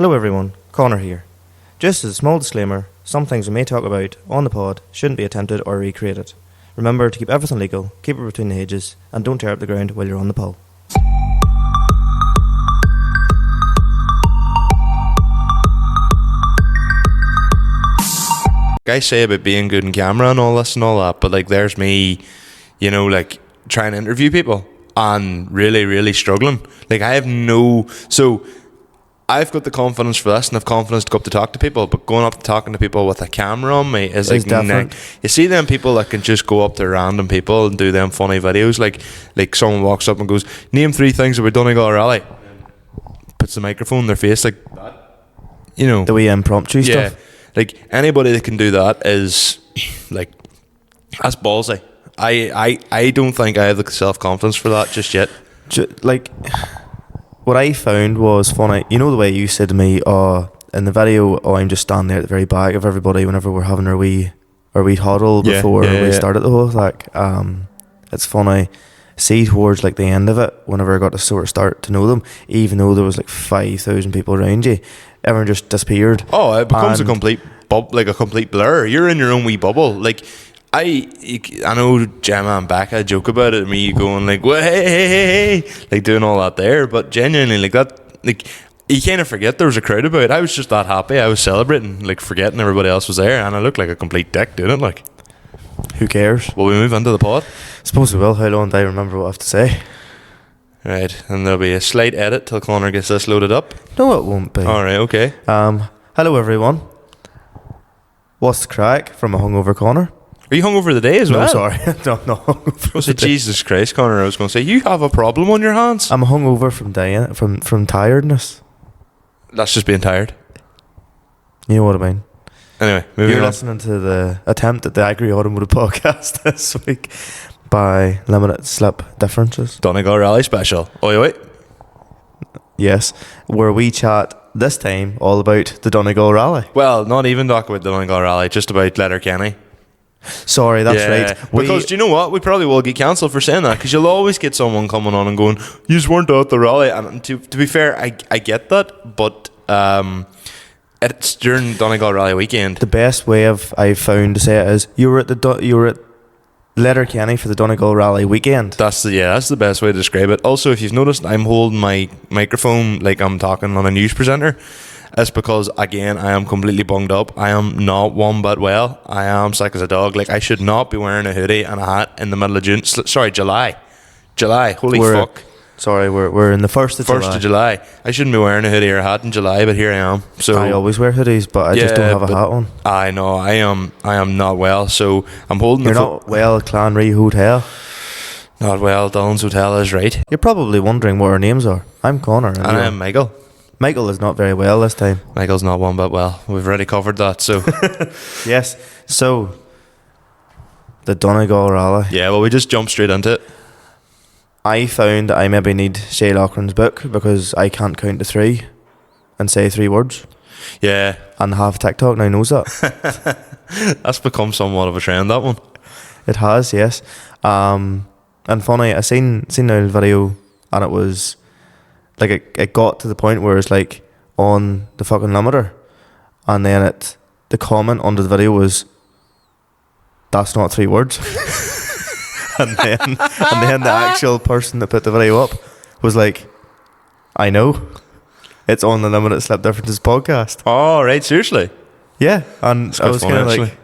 Hello everyone, Conor here. Just as a small disclaimer, some things we may talk about on the pod shouldn't be attempted or recreated. Remember to keep everything legal, keep it between the hedges, and don't tear up the ground while you're on the pull. Guys say about being good in camera and all this and all that, but like there's me, you know, like trying to interview people and really struggling. Like I've got the confidence for this and I've confidence to go up to talk to people, but going up to talking to people with a camera on me is like different. You see them people that can just go up to random people and do them funny videos, like someone walks up and goes, name 3 things about Donegal Rally, puts the microphone in their face like that, you know, The wee impromptu stuff. like anybody that can do that is like, that's ballsy. I don't think I have the self-confidence for that just yet. Like, what I found was funny. You know the way you said to me, in the video, I'm just standing there at the very back of everybody whenever we're having our wee huddle before we started the whole thing. It's funny. See towards like the end of it, whenever I got to sort of start to know them, even though there was like 5,000 people around you, everyone just disappeared. Oh, it becomes a complete blur. You're in your own wee bubble. Like I know Gemma and Becca joke about it, me going like, well, hey, like doing all that there, but genuinely like that, like you kind of forget there was a crowd about. I was just that happy. I was celebrating, like forgetting everybody else was there, and I looked like a complete dick doing it. Like, who cares? Will we move into the pod? Suppose we will. How long do I remember what I have to say? Right, and there'll be a slight edit till Conor gets this loaded up. No, it won't be. All right, okay. Hello everyone. What's the crack from a hungover Conor? Are you hungover today as well? No, sorry. no, hungover. I was like, Jesus Christ, Conor, I was going to say, you have a problem on your hands. I'm hungover from tiredness. That's just being tired. You know what I mean? Anyway, moving You're on. listening to the attempt at the Agri Automotive podcast this week by Limited Slip Differences. Donegal Rally special. Oi. Yes, where we chat this time all about the Donegal Rally. Well, not even talk about the Donegal Rally, just about Letterkenny. Sorry, that's right. Because do you know what? We probably will get cancelled for saying that, because you'll always get someone coming on and going, you just weren't at the rally. And to be fair, I get that, but it's during Donegal Rally weekend. The best way I've found to say it is you were at Letterkenny for the Donegal Rally weekend. That's the best way to describe it. Also, if you've noticed, I'm holding my microphone like I'm talking on a news presenter. It's because, again, I am completely bunged up. I am not one bit well. I am sick as a dog. Like, I should not be wearing a hoodie and a hat in the middle of June. Sorry, July. Holy fuck. Sorry, we're in the 1st of July. 1st of July. I shouldn't be wearing a hoodie or a hat in July, but here I am. So I always wear hoodies, but I just don't have a hat on. I know. I am not well, so I'm holding You're not well, Clanry Hotel. Not well, Don's Hotel is right. You're probably wondering what our names are. I'm Conor. And I'm Michael. Michael is not very well this time. Michael's not one bit well. We've already covered that, so. Yes. So, the Donegal Rally. Yeah, well, we just jump straight into it. I found that I maybe need Shea Loughran's book because I can't count to 3 and say 3 words. Yeah. And half TikTok now knows that. That's become somewhat of a trend, that one. It has, yes. And funny, I seen the video and it was like it got to the point where it's like on the fucking limiter, and then the comment under the video was, "That's not 3 words." and then the actual person that put the video up was like, "I know, it's on the Limited Slip Differences podcast." Oh, right, seriously? Yeah, and That's I was kind of like, actually.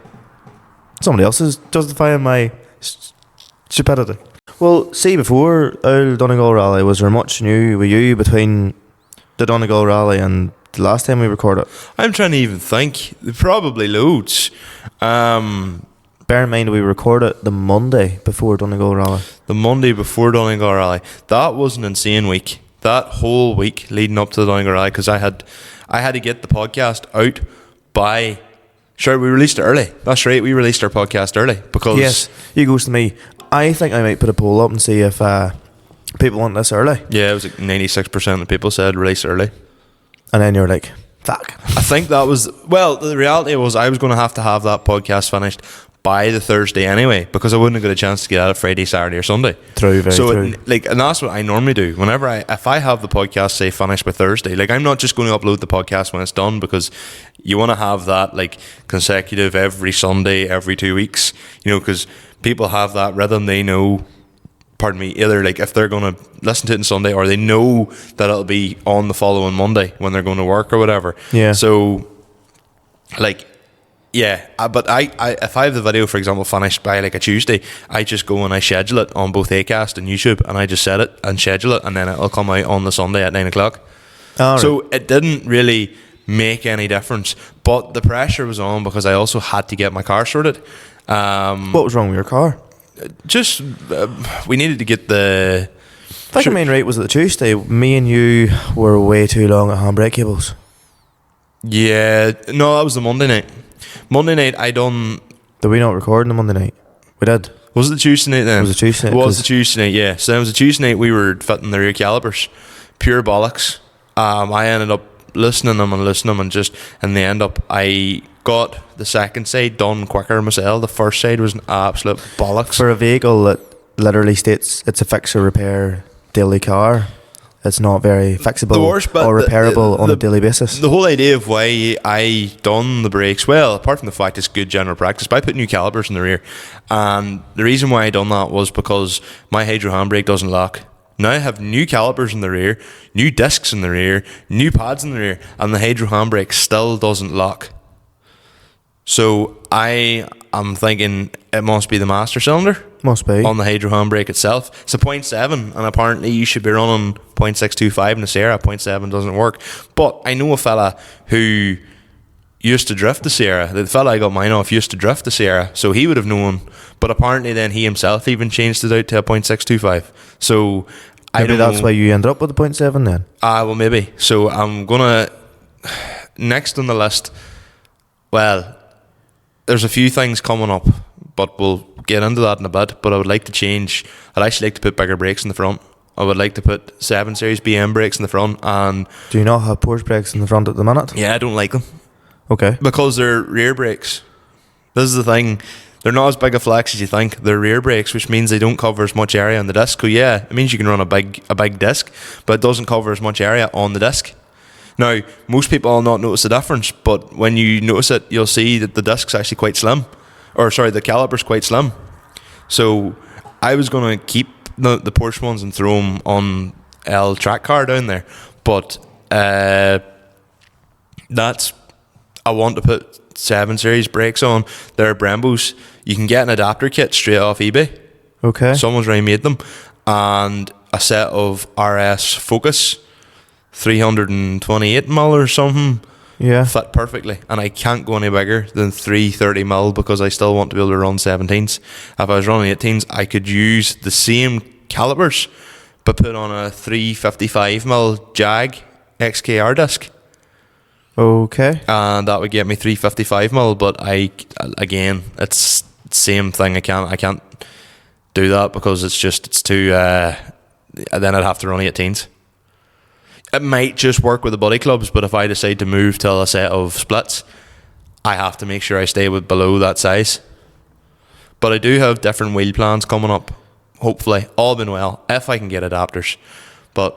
somebody else is justifying my stupidity. Well, see, before our Donegal Rally, was there much new with you between the Donegal Rally and the last time we recorded? I'm trying to even think. Probably loads. Bear in mind we recorded the Monday before Donegal Rally. The Monday before Donegal Rally. That was an insane week. That whole week leading up to the Donegal Rally, because I had to get the podcast out by... Sure, we released it early. That's right, we released our podcast early because... Yes, you goes to me. I think I might put a poll up and see if people want this early. Yeah, it was like 96% of people said release early. And then you're like, fuck. I think that was... Well, the reality was I was going to have that podcast finished by the Thursday anyway, because I wouldn't have got a chance to get at it Friday, Saturday, or Sunday. True, very true. And that's what I normally do. If I have the podcast say finished by Thursday, like I'm not just going to upload the podcast when it's done, because you want to have that like consecutive every Sunday, every 2 weeks. You know, because people have that rhythm. They know. Pardon me. Either like if they're going to listen to it on Sunday, or they know that it'll be on the following Monday when they're going to work or whatever. Yeah. So, like. Yeah, but I if I have the video, for example, finished by like a Tuesday, I just go and I schedule it on both Acast and YouTube, and I just set it and schedule it, and then it'll come out on the Sunday at 9 o'clock. So it didn't really make any difference, but the pressure was on because I also had to get my car sorted. What was wrong with your car? Just we needed to get the. I think the main rate was at the Tuesday. Me and you were way too long at handbrake cables. Yeah, no, that was the Monday night. Monday night I done. Did we not record on the Monday night? We did. Was it the Tuesday night then? It was a Tuesday night. It was the Tuesday night, yeah. So it was a Tuesday night. We were fitting the rear calipers. Pure bollocks. I ended up listening and just in the end up I got the second side done quicker myself. The first side was an absolute bollocks. For a vehicle that literally states it's a fix or repair daily car, it's not very fixable or repairable on a daily basis. The whole idea of why I done the brakes, well, apart from the fact it's good general practice, but I put new calipers in the rear. And the reason why I done that was because my hydro handbrake doesn't lock. Now I have new calipers in the rear, new discs in the rear, new pads in the rear, and the hydro handbrake still doesn't lock. So I am thinking it must be the master cylinder. Must be. On the hydro handbrake itself. It's a 0.7, and apparently you should be running 0.625 in the Sierra. 0.7 doesn't work. But I know a fella who used to drift the Sierra. The fella I got mine off used to drift the Sierra, so he would have known. But apparently then he himself even changed it out to a 0.625. So maybe that's why you ended up with a 0.7 then. Well, maybe. So I'm gonna next on the list. Well, there's a few things coming up, but we'll get into that in a bit. But I would like to change. I'd actually like to put bigger brakes in the front. I would like to put 7 Series BM brakes in the front. And do you not have Porsche brakes in the front at the minute? Yeah, I don't like them. Okay. Because they're rear brakes. This is the thing. They're not as big a flex as you think. They're rear brakes, which means they don't cover as much area on the disc. So yeah, it means you can run a big disc, but it doesn't cover as much area on the disc. Now, most people will not notice the difference, but when you notice it, you'll see that the disc's actually quite slim. The caliper's quite slim. So I was going to keep the Porsche ones and throw them on L track car down there. But I want to put 7 Series brakes on. They're Brembos. You can get an adapter kit straight off eBay. Okay. Someone's already made them. And a set of RS Focus 328mm or something. Yeah. Fit perfectly. And I can't go any bigger than 330mm because I still want to be able to run 17s. If I was running 18s, I could use the same calipers but put on a 355mm Jag XKR disc. Okay. And that would get me 355mm, but it's the same thing. I can't do that because it's too then I'd have to run 18s. It might just work with the buddy clubs, but if I decide to move to a set of splits, I have to make sure I stay below that size. But I do have different wheel plans coming up, hopefully, all been well, if I can get adapters. But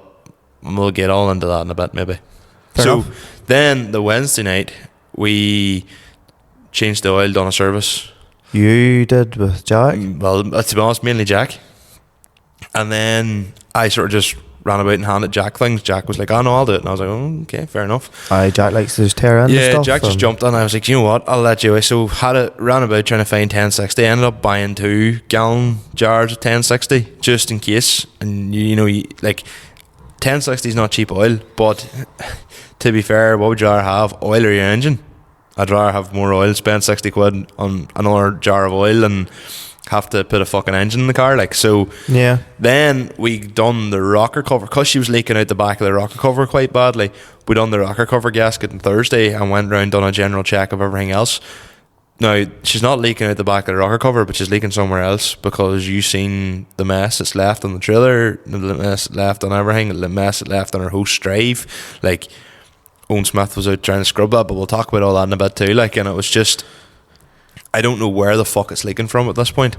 we'll get all into that in a bit, maybe. Fair enough. Then the Wednesday night, we changed the oil, done a service. You did with Jack? Well, to be honest, mainly Jack. And then I sort of just ran about and handed Jack things. Jack was like, "Oh no, I'll do it," and I was like, "Oh, okay, fair enough." Jack likes to just tear in yeah, stuff. Jack just jumped on. I was like, "You know what? I'll let you." So ran about trying to find 1060. I ended up buying 2-gallon jars of 1060 just in case. And like 1060 is not cheap oil, but to be fair, what would you rather have, oil or your engine? I'd rather have more oil, spend 60 quid on another jar of oil and have to put a fucking engine in the car, like. So yeah. Then we done the rocker cover because she was leaking out the back of the rocker cover quite badly. We done the rocker cover gasket on Thursday and went round, done a general check of everything else. Now she's not leaking out the back of the rocker cover, but she's leaking somewhere else because you seen the mess that's left on the trailer, the mess left on everything, the mess that left on her host drive. Like, Owen Smith was out trying to scrub that, but we'll talk about all that in a bit too. Like, and it was just, I don't know where the fuck it's leaking from at this point.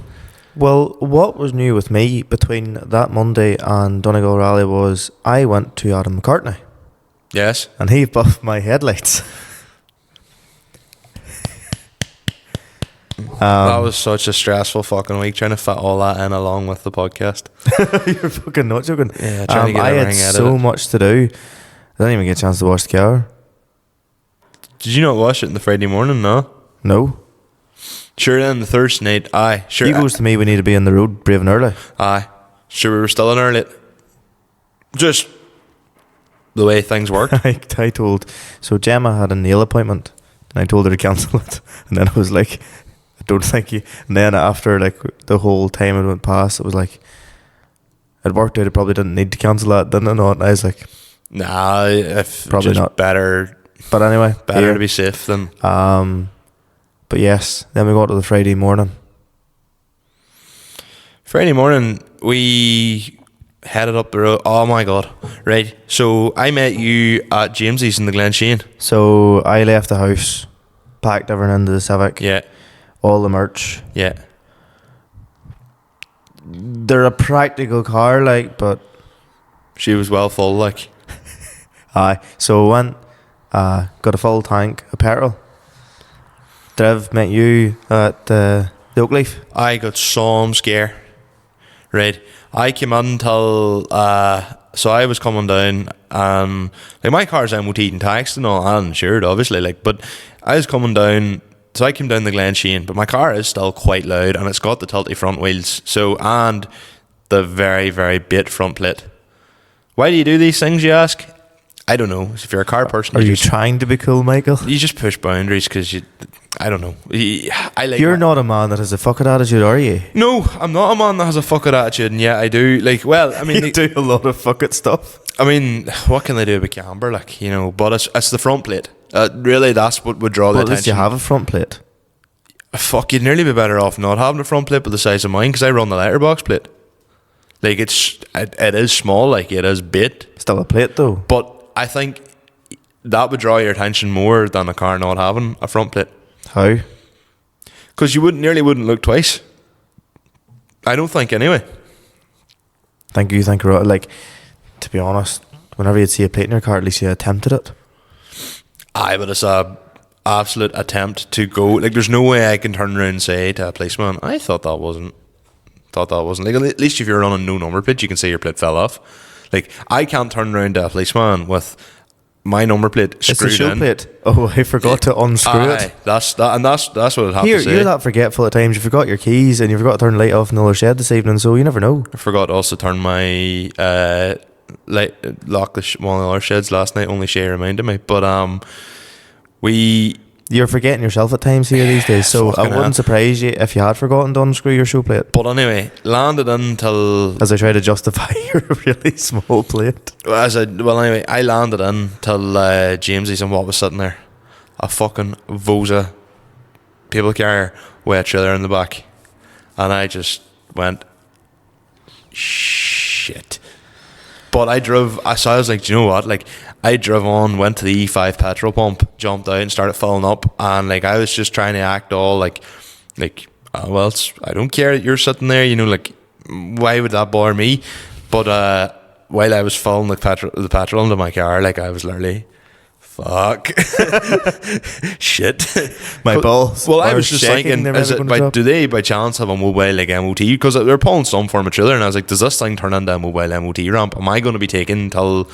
Well, what was new with me between that Monday and Donegal Rally was I went to Adam McCartney Yes. and he buffed my headlights. That was such a stressful fucking week trying to fit all that in along with the podcast. You're fucking not joking. Yeah, trying to get I had everything out so of it. much to do. I didn't even get a chance to wash the car. Did you not wash it in the Friday morning? No. No. Sure, then the Thursday night, aye. Sure, He goes to me, we need to be in the road brave and early. aye. Sure, we were still in early. Just the way things work. I told, so Gemma had a nail appointment and I told her to cancel it. And then I was like, I don't think you. And then after like the whole time it went past, it was like, it worked out. I probably didn't need to cancel that, didn't I? Not. And I was like, Nah, if Probably just not. better but anyway, to be safe than. But yes, then we got to the Friday morning. Friday morning, we headed up the road. Oh my god! Right, so I met you at James's in the Glen Shane. So I left the house, packed everything into the Civic, Yeah, all the merch. yeah. They're a practical car, like, but She was well full, like. aye. So I went, got a full tank of petrol. Trev met you at the Oakleaf. I got some scare. Right, I came in till so I was coming down and like my car's MOT and taxed and all and insured obviously like, but I was coming down. So I came down the Glen Shane, but my car is still quite loud and it's got the tilty front wheels. So and the very very bait front plate. Why do you do these things, you ask? I don't know. If you're a car person, Are you just, trying to be cool, Michael? you just push boundaries because you. I don't know. I like. You're not a man that has a fucking attitude, are you? No, I'm not a man that has a fuck it attitude, and yeah, I do. Like, well, I mean, You do a lot of fuck it stuff. I mean, what can they do about camber? Like, you know, but it's the front plate. Really, that's what would draw the Well, at least you attention. have a front plate. Fuck, you'd nearly be better off not having a front plate, but the size of mine, because I run the letterbox plate. Like, it is small, like it is bit, Still a plate though. but I think that would draw your attention more than a car not having a front plate, How? because you nearly wouldn't look twice. I don't think anyway. Thank you, like, to be honest, whenever you'd see a plate in your car, at least you attempted it. Aye, but it's a absolute attempt to go. Like, there's no way I can turn around and say to a policeman, I thought that wasn't. Like, at least if you're on a no number plate, you can say your plate fell off. Like, I can't turn around to a policeman with my number plate It's a screwed show in. plate. Oh, I forgot to unscrew Aye, it. that's what I'd have Here, to say. you're that forgetful at times. You forgot your keys and you forgot to turn the light off in the other shed this evening, so you never know. I forgot to also turn my lock one of the other sheds last night. Only Shay reminded me. But You're forgetting yourself at times here these days, so I Fucking wouldn't hell. surprise you if you had forgotten to unscrew your show plate. But anyway, landed until As I try to justify your really small plate. anyway, I landed in till James's, and what was sitting there? A fucking Vosa people carrier with a trailer in the back. And I just went, shit. But I was like, do you know what? Like, I drove on, went to the E5 petrol pump, jumped out and started filling up. And like, I was just trying to act all like, well, I don't care that you're sitting there, you know, like, why would that bother me? But while I was filling the petrol into my car, like, I was literally, fuck, shit, My balls. Well, I are was just shaking, thinking, they're is never it gonna drop. do they by chance have a mobile like MOT? Because they're pulling some form of trailer, and I was like, does this thing turn into a mobile MOT ramp? Am I going to be taken till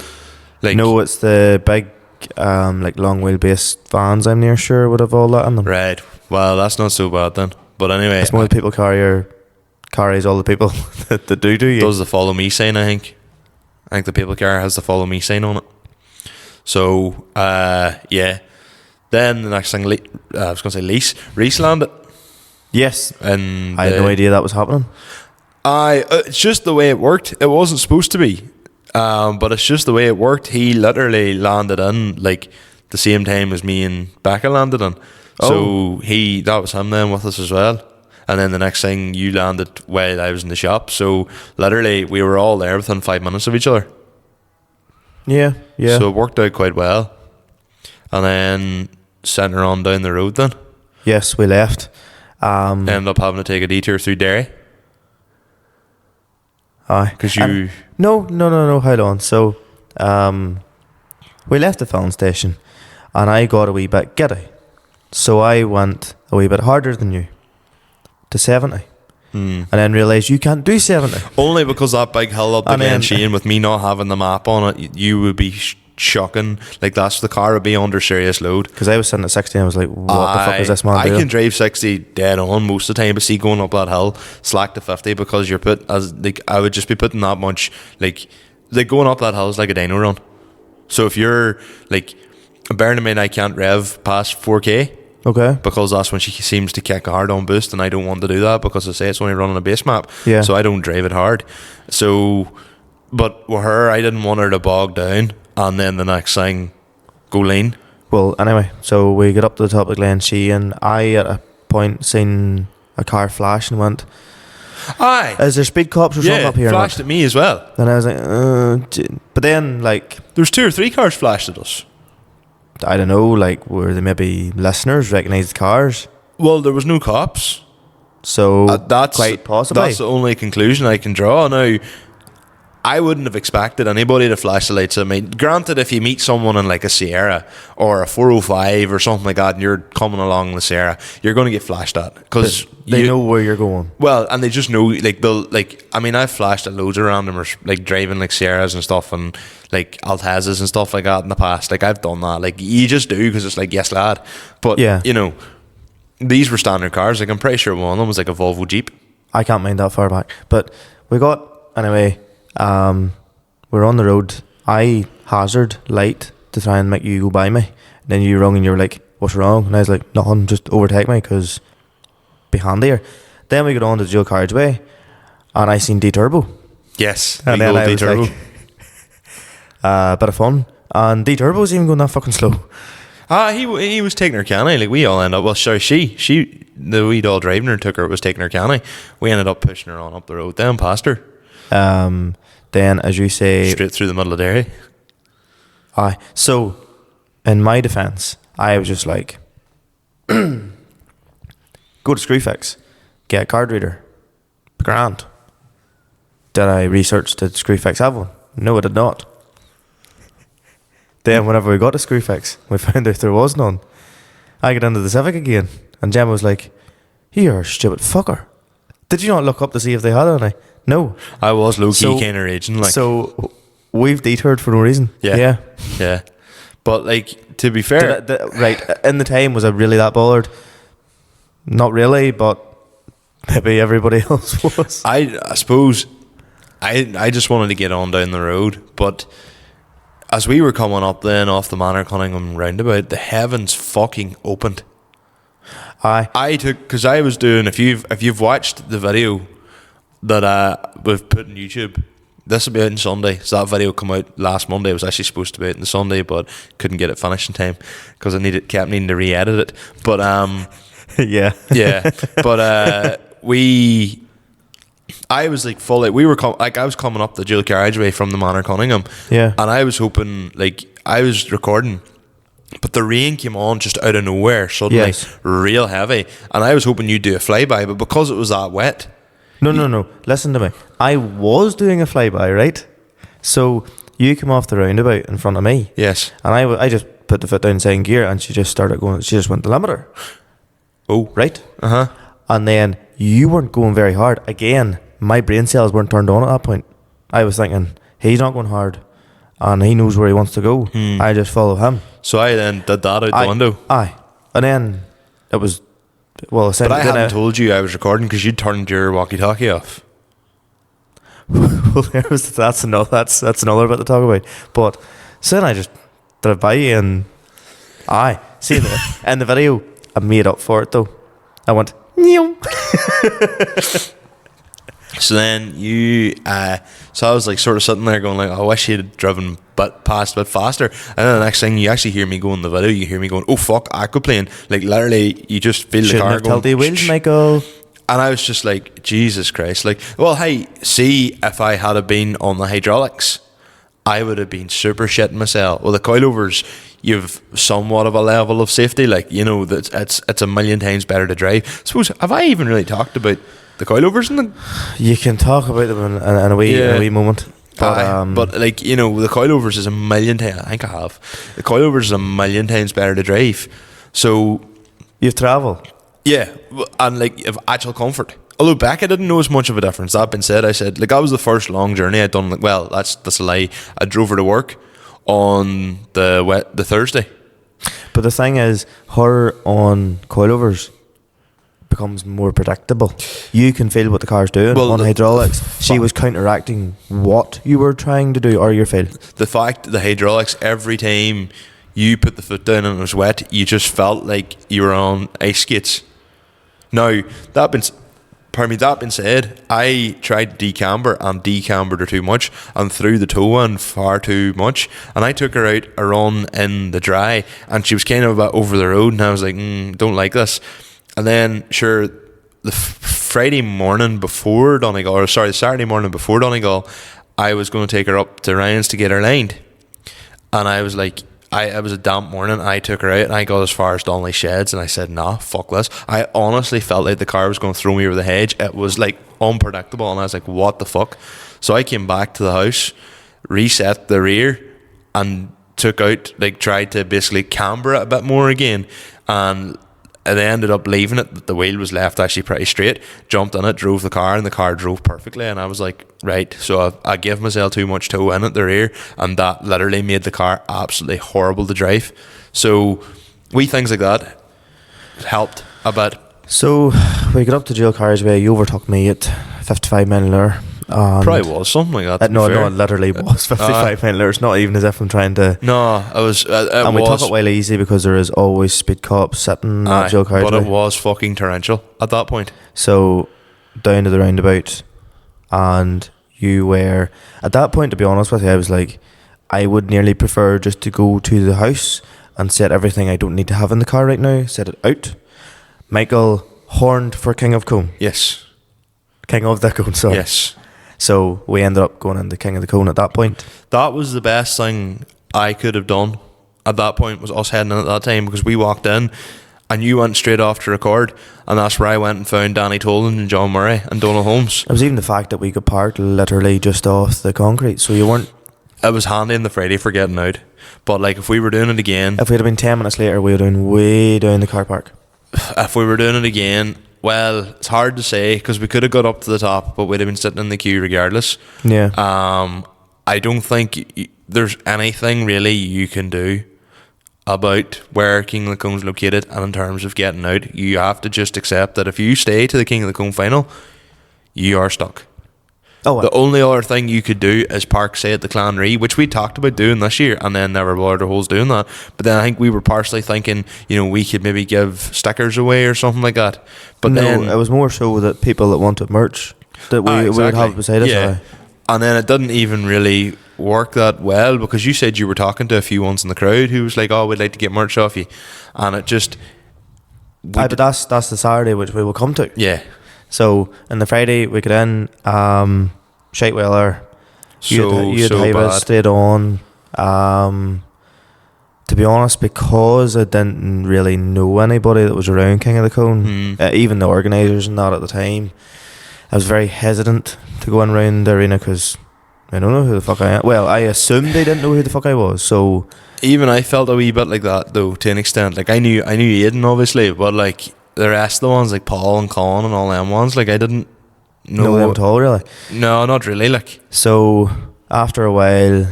like? No, it's the big, like long wheelbase vans. I'm near sure would have all that in them. Right. Well, that's not so bad then. But anyway, It's more the people carries all the people that do you. does the follow me sign? I think the people car has the follow me sign on it. So yeah. Then the next thing, I was going to say Reese landed. Yes, And I had no idea that was happening. it's just the way it worked. It wasn't supposed to be, but it's just the way it worked. He literally landed in like the same time as me and Becca landed in. So that was him then with us as well. And then the next thing, you landed while I was in the shop. So literally, we were all there within 5 minutes of each other. Yeah. So it worked out quite well. And then sent her on down the road then. Yes, we left. Ended up having to take a detour through Derry. Aye. Because you... No, hold on. So, we left the filling station, and I got a wee bit giddy. So I went a wee bit harder than you, to 70. And then realised you can't do 70. Only because that big hill up the And then- Glen Shane, with me not having the map on it, you would be shocking. Like, that's the car would be under serious load. Because I was sitting at 60 and I was like, what the fuck is this man I doing? can drive 60 dead on most of the time, but see, going up that hill, slack to 50, because you're put as, like, I would just be putting that much, like going up that hill is like a dyno run. So if you're, like, bearing in mind I can't rev past 4k, Okay. because that's when she seems to kick hard on boost, and I don't want to do that because I say it's only running a base map. Yeah. So I don't drive it hard. So, but with her, I didn't want her to bog down and then the next thing go lean. Well, anyway, so we get up to the top of Glen Shea, and I at a point seen a car flash and went, Aye. is there speed cops or something Yeah, up here? flashed at me as well. And I was like, but then, like, There's 2 or 3 cars flashed at us. I don't know, like, were they maybe listeners, recognised cars? Well, there was no cops. So, That's quite possibly. That's the only conclusion I can draw. Now, I wouldn't have expected anybody to flash the lights at me. Granted, if you meet someone in like a Sierra or a 405 or something like that, and you're coming along the Sierra, you're going to get flashed at because they know where you're going. Well, and they just know, like, they'll, like, I mean, I've flashed at loads of randomers, like, driving, like, Sierras and stuff, and, like, Altezas and stuff like that in the past. Like, I've done that. Like, you just do, because it's like, yes, lad. But, Yeah. you know, these were standard cars. Like, I'm pretty sure one of them was, like, a Volvo Jeep. I can't mind that far back. But we got, anyway, we're on the road. I hazard light to try and make you go by me. And then you rung and you were like, what's wrong? And I was like, nothing, just overtake me, because be handier. Then we got on to the dual carriageway, and I seen D-Turbo. Yes. And then I was like, bit of fun. And D-Turbo's even going that fucking slow. He was taking her canny. Like, we all ended up, well, sorry, she, the wee doll driving her took her, was taking her canny. We ended up pushing her on up the road, then past her. Then, as you say, Straight through the middle of Derry. aye. So, in my defence, I was just like, go to Screwfix, get a card reader, grand. Did I research, did Screwfix have one? No, I did not. Then whenever we got to Screwfix, we found out there was none. I got into the Civic again, and Gemma was like, you're a stupid fucker. Did you not look up to see if they had any? No. I was low-key So- kind of raging. Like, So, we've detoured for no reason. Yeah. yeah. But, like, to be fair... Right, in the time, was I really that bothered? Not really, but maybe everybody else was. I suppose I just wanted to get on down the road, but as we were coming up then off the Manor Cunningham roundabout, the heavens fucking opened. Aye. I took, because I was doing, if you've watched the video that we've put on YouTube, this will be out on Sunday. So that video come out last Monday. It was actually supposed to be out on the Sunday, but couldn't get it finished in time because I kept needing to re-edit it. But Yeah. yeah, but I was like fully. I was coming up the dual carriageway from the Manor Cunningham. Yeah. And I was hoping, like, I was recording, but the rain came on just out of nowhere suddenly, Yes. real heavy, and I was hoping you'd do a flyby, but because it was that wet. No. Listen to me. I was doing a flyby, right? So you come off the roundabout in front of me. Yes. And I just put the foot down in second gear, and she just started going. She just went the limiter. Oh. Right? Uh-huh. And then you weren't going very hard. Again, my brain cells weren't turned on at that point. I was thinking, he's not going hard, and he knows where he wants to go. I just follow him. So I then did that out the window. Aye. And then it was, well, But essentially... I hadn't told you I was recording because you turned your walkie-talkie off. Well, that's another bit to talk about. But so then I just drove by you, and aye. See, in the video, I made up for it, though. I went, Neum. So then so I was like sort of sitting there going like, I wish you'd driven past a bit faster. And then the next thing you actually hear me go in the video, you hear me going, oh fuck, aquaplane. Like literally, you just feel the car Shouldn't have going. tilted wheels, Michael. And I was just like, Jesus Christ. Like, well, hey, see, if I had been on the hydraulics, I would have been super shitting myself. Well, the coilovers, you've somewhat of a level of safety. Like, you know, that it's a million times better to drive. I suppose, have I even really talked about the coilovers in the... You can talk about them in a wee moment. But like, you know, the coilovers is a million times... I think I have. The coilovers is a million times better to drive. So... You've travelled. Yeah, and like, of actual comfort. Although back, I didn't know as much of a difference. That being said, I said, like, that was the first long journey I'd done. Like, well, that's a lie. I drove her to work on the Thursday. But the thing is, her on coilovers becomes more predictable. You can feel what the car's doing. Well, on hydraulics, she was counteracting what you were trying to do, or your fail. The fact the hydraulics, every time you put the foot down and it was wet, you just felt like you were on ice skates. Now, that being said, I tried to decamber and decambered her too much and threw the toe in far too much, and I took her out a run in the dry, and she was kind of about over the road, and I was like, don't like this. And then, sure, the Saturday morning before Donegal, I was going to take her up to Ryan's to get her lined, and I was like, it was a damp morning. I took her out and I got as far as Donnelly's sheds, and I said, nah, fuck this. I honestly felt like the car was going to throw me over the hedge. It was like unpredictable, and I was like, what the fuck? So I came back to the house, reset the rear, and took out, like, tried to basically camber it a bit more again, and they ended up leaving it. The wheel was left actually pretty straight. Jumped in it, drove the car, and the car drove perfectly. And I was like, right. So I gave myself too much toe in at the rear, and that literally made the car absolutely horrible to drive. So wee things like that helped a bit. So we got up to Jill Carsway. You overtook me at 55 mile an hour. Probably was something like that. No, it literally was 55 mile an hour. It's not even as if I'm trying to. No, it was. And we took it well easy because there is always speed cops sitting at Jill Carsway. But it was fucking torrential at that point. So down to the roundabout, and you were at that point. To be honest with you, I was like, I would nearly prefer just to go to the house and set everything I don't need to have in the car right now. Set it out. Michael horned for King of Cone. Yes. King of the Cone. Sorry. Yes. So we ended up going into King of the Cone at that point. That was the best thing I could have done at that point, was us heading in at that time, because we walked in and you went straight off to record, and that's where I went and found Danny Tolan and John Murray and Donal Holmes. It was even the fact that we got parked literally just off the concrete, so you weren't... It was handy on the Friday for getting out, but like, if we were doing it again... If we had been 10 minutes later, we would have been way down the car park. If we were doing it again... Well, it's hard to say, because we could have got up to the top, but we'd have been sitting in the queue regardless. Yeah. I don't think there's anything really you can do about where King of the Cone's located, and in terms of getting out, you have to just accept that if you stay to the King of the Cone final, you are stuck. Oh, the only other thing you could do is park, say, at the Clanree, which we talked about doing this year, and then never bothered our holes doing that. But then I think we were partially thinking, you know, we could maybe give stickers away or something like that. But no, then it was more so that people that wanted merch that we would have beside us. Yeah. And then it didn't even really work that well, because you said you were talking to a few ones in the crowd who was like, oh, we'd like to get merch off you. And it just... but that's the Saturday which we will come to. Yeah. So on the Friday we got in, shite weather. You had stayed on. To be honest, because I didn't really know anybody that was around King of the Cone, even the organisers and that at the time, I was very hesitant to go in around the arena because I don't know who the fuck I am. Well, I assumed they didn't know who the fuck I was, so... Even I felt a wee bit like that, though, to an extent. Like, I knew Aidan, obviously, but like... The rest of the ones, like Paul and Colin and all them ones, like, I didn't know them at all, really. No, not really, like. So after a while,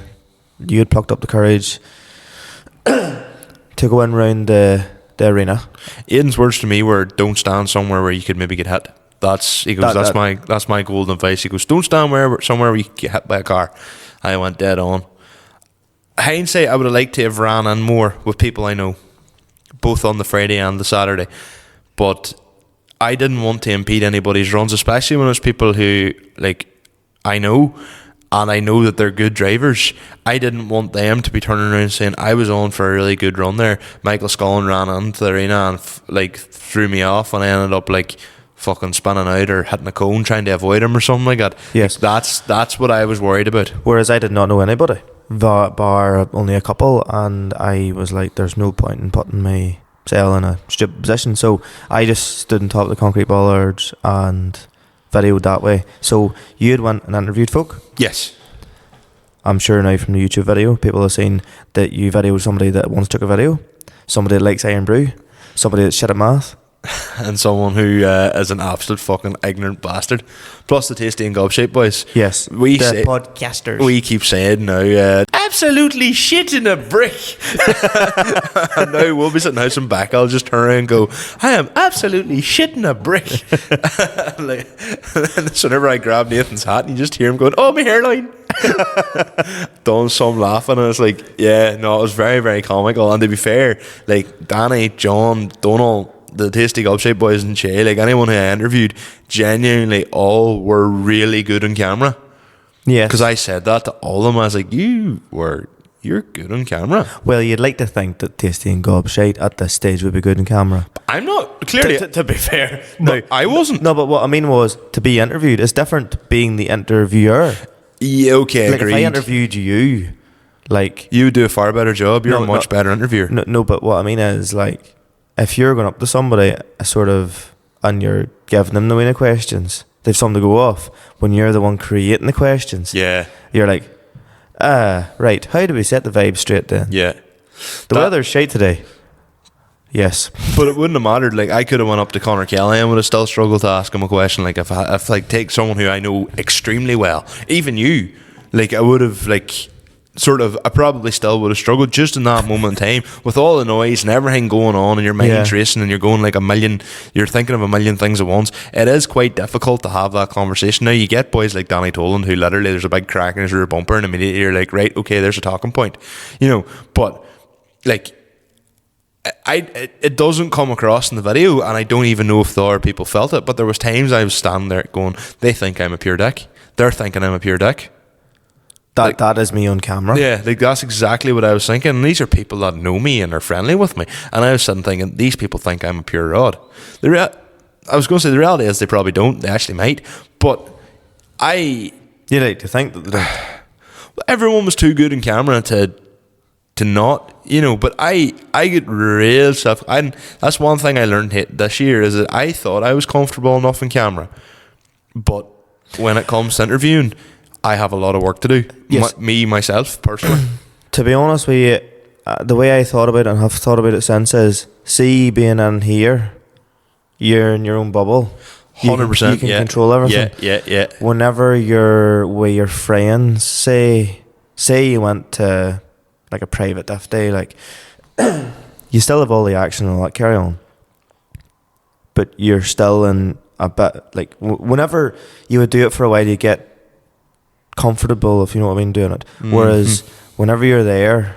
you had plucked up the courage to go in round the arena. Aidan's words to me were, don't stand somewhere where you could maybe get hit. That's my golden advice. He goes, don't stand somewhere where you get hit by a car. I went dead on. Hindsight, I would have liked to have ran in more with people I know, both on the Friday and the Saturday. But I didn't want to impede anybody's runs, especially when it was people who, like, I know, and I know that they're good drivers. I didn't want them to be turning around and saying, I was on for a really good run there. Michael Scullin ran into the arena and threw me off, and I ended up like fucking spinning out or hitting a cone trying to avoid him or something like that. Yes. That's what I was worried about. Whereas I did not know anybody. bar only a couple, and I was like, there's no point in putting myself in a stupid position. So I just stood on top of the concrete bollards and videoed that way. So you had went and interviewed folk? Yes. I'm sure now from the YouTube video, people have seen that you videoed somebody that once took a video, somebody that likes Iron Brew, somebody that's shit at math. And someone who is an absolute fucking ignorant bastard. Plus the Tasty and Gob Shape boys. Yes, we the say, podcasters. We keep saying now, absolutely shit in a brick. And now we'll be sitting out some back. I'll just turn around and go, I am absolutely shit in a brick. Like, so whenever I grab Nathan's hat, and you just hear him going, oh, my hairline. Done some laughing, and it's like, yeah, no, it was very, very comical. And to be fair, like Danny, John, Donald, the Tasty Gob Shape boys and Shay, like anyone who I interviewed, genuinely all were really good on camera. Yeah, because I said that to all of them. I was like, you're good on camera. Well, you'd like to think that Tasty and Gob Shape at this stage would be good on camera. But I'm not, clearly. To be fair, no, I wasn't. No, but what I mean was, to be interviewed is different being the interviewer. Yeah, okay, like agreed. If I interviewed you, like, you would do a far better job. You're a much better interviewer. No, but what I mean is, like, if you're going up to somebody and you're giving them the winning questions, they've something to go off. When you're the one creating the questions, yeah, you're like, right, how do we set the vibe straight then? Yeah. The weather's shite today. Yes. But it wouldn't have mattered. Like, I could have went up to Conor Kelly and would have still struggled to ask him a question. Like, if like, take someone who I know extremely well, even you, like, I would have, like, I probably still would have struggled just in that moment in time with all the noise and everything going on and your mind's racing and you're going like you're thinking of a million things at once. It is quite difficult to have that conversation. Now you get boys like Danny Toland who literally there's a big crack in his rear bumper and immediately you're like, right, okay, there's a talking point, you know. But like, it doesn't come across in the video, and I don't even know if the other people felt it, but there was times I was standing there going, they think I'm a pure dick, they're thinking I'm a pure dick. That is me on camera. Yeah, like that's exactly what I was thinking. And these are people that know me and are friendly with me. And I was sitting thinking, these people think I'm a pure rod. I was going to say the reality is they probably don't. They actually might. But you like to think that they don't. Everyone was too good in camera to not, you know. But I get real stuff. That's one thing I learned this year is that I thought I was comfortable enough in camera, but when it comes to interviewing, I have a lot of work to do. Yes. Myself, personally. To be honest with you, the way I thought about it and have thought about it since is, see, being in here, you're in your own bubble. 100%. You can control everything. Yeah. Whenever you're with your friends, say you went to like a private diff day, like, you still have all the action and all that carry on, but you're still in a bit, like, whenever you would do it for a while, you get comfortable, if you know what I mean, doing it. Whereas whenever you're there,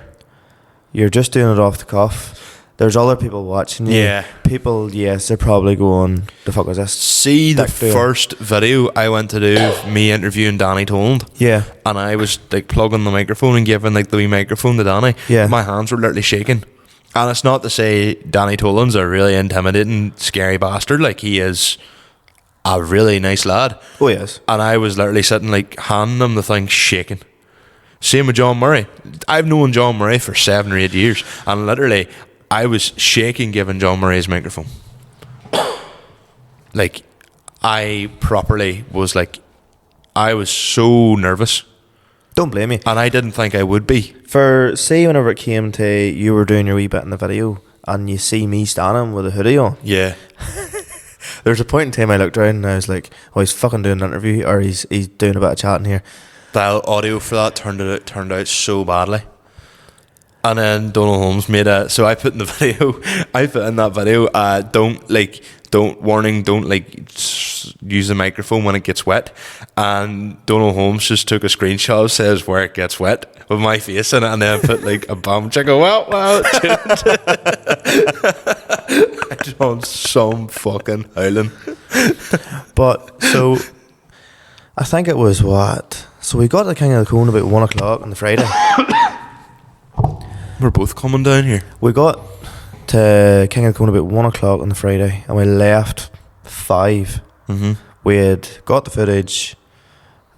you're just doing it off the cuff. There's other people watching you. Yeah. People, yes, they're probably going, the fuck was this? See, the first video I went to do of me interviewing Danny Toland. Yeah. And I was like plugging the microphone and giving like the wee microphone to Danny. Yeah. My hands were literally shaking. And it's not to say Danny Toland's a really intimidating, scary bastard. Like, he is a really nice lad. Oh, yes. And I was literally sitting like handing him the thing shaking. Same with John Murray. I've known John Murray for 7 or 8 years, and literally I was shaking giving John Murray his microphone. Like, I properly was like, I was so nervous. Don't blame me. And I didn't think I would be. Say whenever it came to you were doing your wee bit in the video and you see me standing with a hoodie on. Yeah. There's a point in time I looked around and I was like, oh, he's fucking doing an interview, or he's doing a bit of chatting here. The audio for that turned out so badly. And then Donald Holmes made so I put in that video, don't use the microphone when it gets wet. And Donald Holmes just took a screenshot, says where it gets wet, with my face in it, and then put like a bomb check. Well, I done some fucking howling. But so I think it was what? So we got to King of the Cone about 1 o'clock on the Friday. We're both coming down here. We got to King of the Cone about 1 o'clock on the Friday, and we left 5. Mm-hmm. We had got the footage,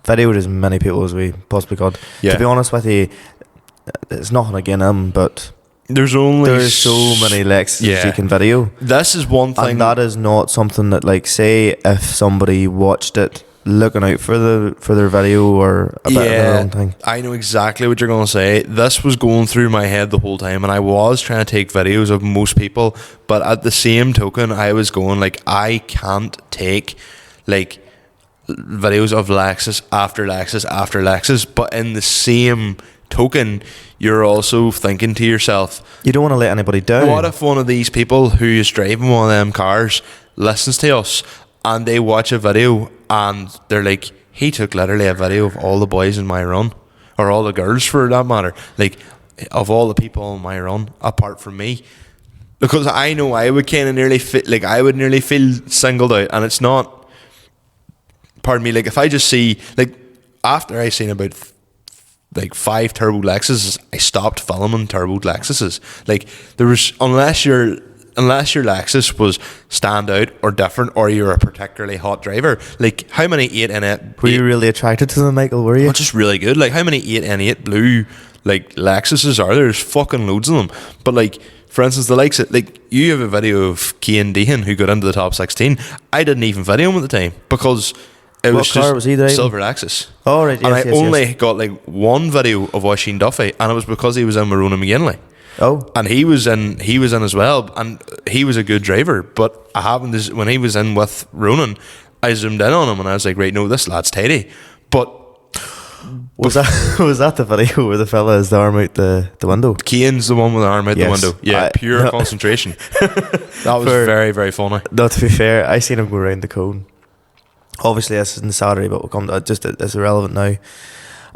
videoed as many people as we possibly could. Yeah. To be honest with you, it's nothing against him, but there's so many Lexuses you can video. This is one thing, and that is not something that, like, say if somebody watched it looking out for their video or a bit of their own thing. I know exactly what you're going to say. This was going through my head the whole time, and I was trying to take videos of most people, but at the same token, I was going, like, I can't take, like, videos of Lexus after Lexus after Lexus, but in the same token, you're also thinking to yourself, you don't want to let anybody down. What if one of these people who is driving one of them cars listens to us and they watch a video and they're like, he took literally a video of all the boys in my run, or all the girls for that matter, like, of all the people in my run apart from me, because I know I would kind of nearly feel singled out. And it's not, pardon me, like, if I just see, like, after I seen about like 5 turbo Lexuses, I stopped filming turbo Lexuses. Like, there was, unless your Lexus was stand out or different, or you're a particularly hot driver, like, how many 8 in it? Were you really attracted to them, Michael? Were you? Well, just really good. Like, how many 8 in 8 blue, like, Lexuses are there? There's fucking loads of them. But, like, for instance, the likes of, like, you have a video of Cian Dehan who got into the top 16. I didn't even video him at the time because it what was car just was he driving? silver Lexus. Oh, right, yes, and I only got, like, one video of Washington Duffy, and it was because he was in Marona McGinley. Oh, And he was in as well, and he was a good driver. But I happened to, when he was in with Ronan, I zoomed in on him and I was like, right, no, this lad's tidy. But was that the video where the fella has the arm out the window? Cian's the one with the arm out the Yes. window. Yeah, pure concentration. That was very, very funny. No, to be fair, I seen him go around the cone. Obviously, this isn't Saturday, but we'll come to it. Just, it's irrelevant now.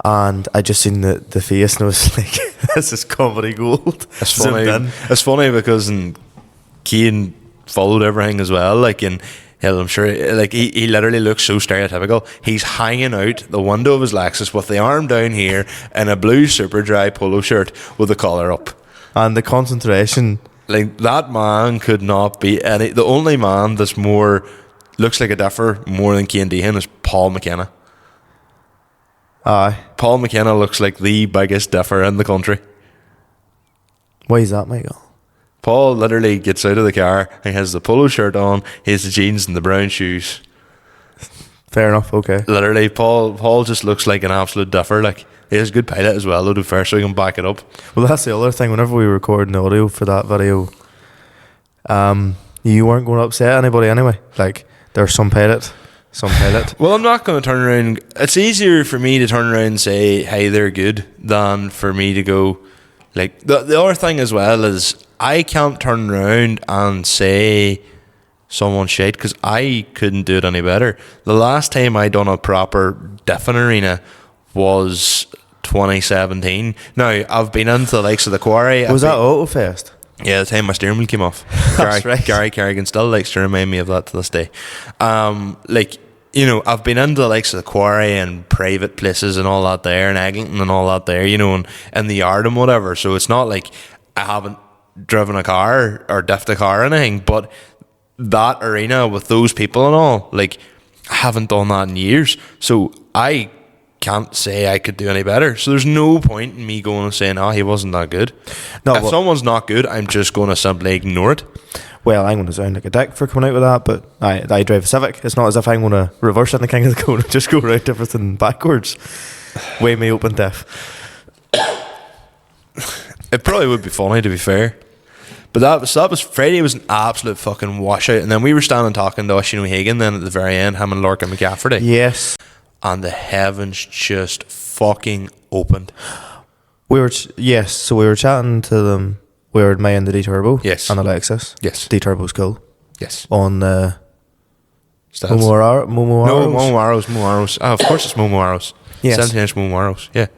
And I just seen the face, and I was like, "This is comedy gold." It's funny. It's funny because Cian followed everything as well. Like, and I'm sure, like, he literally looks so stereotypical. He's hanging out the window of his Lexus with the arm down here in a blue super dry polo shirt with the collar up, and the concentration. Like, that man could not be any. The only man that's more looks like a differ more than Cian Dehan is Paul McKenna. Aye. Paul McKenna looks like the biggest differ in the country. Why is that, Michael? Paul literally gets out of the car, he has the polo shirt on, he has the jeans and the brown shoes. Fair enough, okay. Literally, Paul just looks like an absolute differ. Like, he has a good pilot as well, though, to fair, so he can back it up. Well, that's the other thing. Whenever we were recording the audio for that video, you weren't going to upset anybody anyway. Like, there's some pilot. Well, I'm not going to turn around. It's easier for me to turn around and say, hey, they're good, than for me to go, like, the other thing as well is I can't turn around and say someone's shite, because I couldn't do it any better. The last time I done a proper Diffin Arena was 2017. Now, I've been into the likes of the Quarry. Was that Autofest? Yeah, the time my steering wheel came off. That's right. Gary Kerrigan still likes to remind me of that to this day. Like, you know, I've been into the likes of the Quarry and private places and all that there, and Eglinton and all that there, you know, and in the yard and whatever. So it's not like I haven't driven a car or diffed a car or anything, but that arena with those people and all, like, I haven't done that in years. So I can't say I could do any better. So there's no point in me going and saying, he wasn't that good. No, if someone's not good, I'm just going to simply ignore it. Well, I'm going to sound like a dick for coming out with that, but I drive a Civic. It's not as if I'm going to reverse in the king of the cone and just go right everything backwards. Way me open deaf. It probably would be funny, to be fair. But that was Friday was an absolute fucking washout. And then we were standing talking to Oisin O'Hagan then at the very end, him and Lorcan McCafferty. Yes. And the heavens just fucking opened. So we were chatting to them. We were admiring the D-Turbo. Yes. And the Lexus. Yes. D-Turbo's cool. Yes. On the Momo Aros. Aros. Oh, of course it's Momo Aros. Yes. 17-inch Momo Aros. Yeah.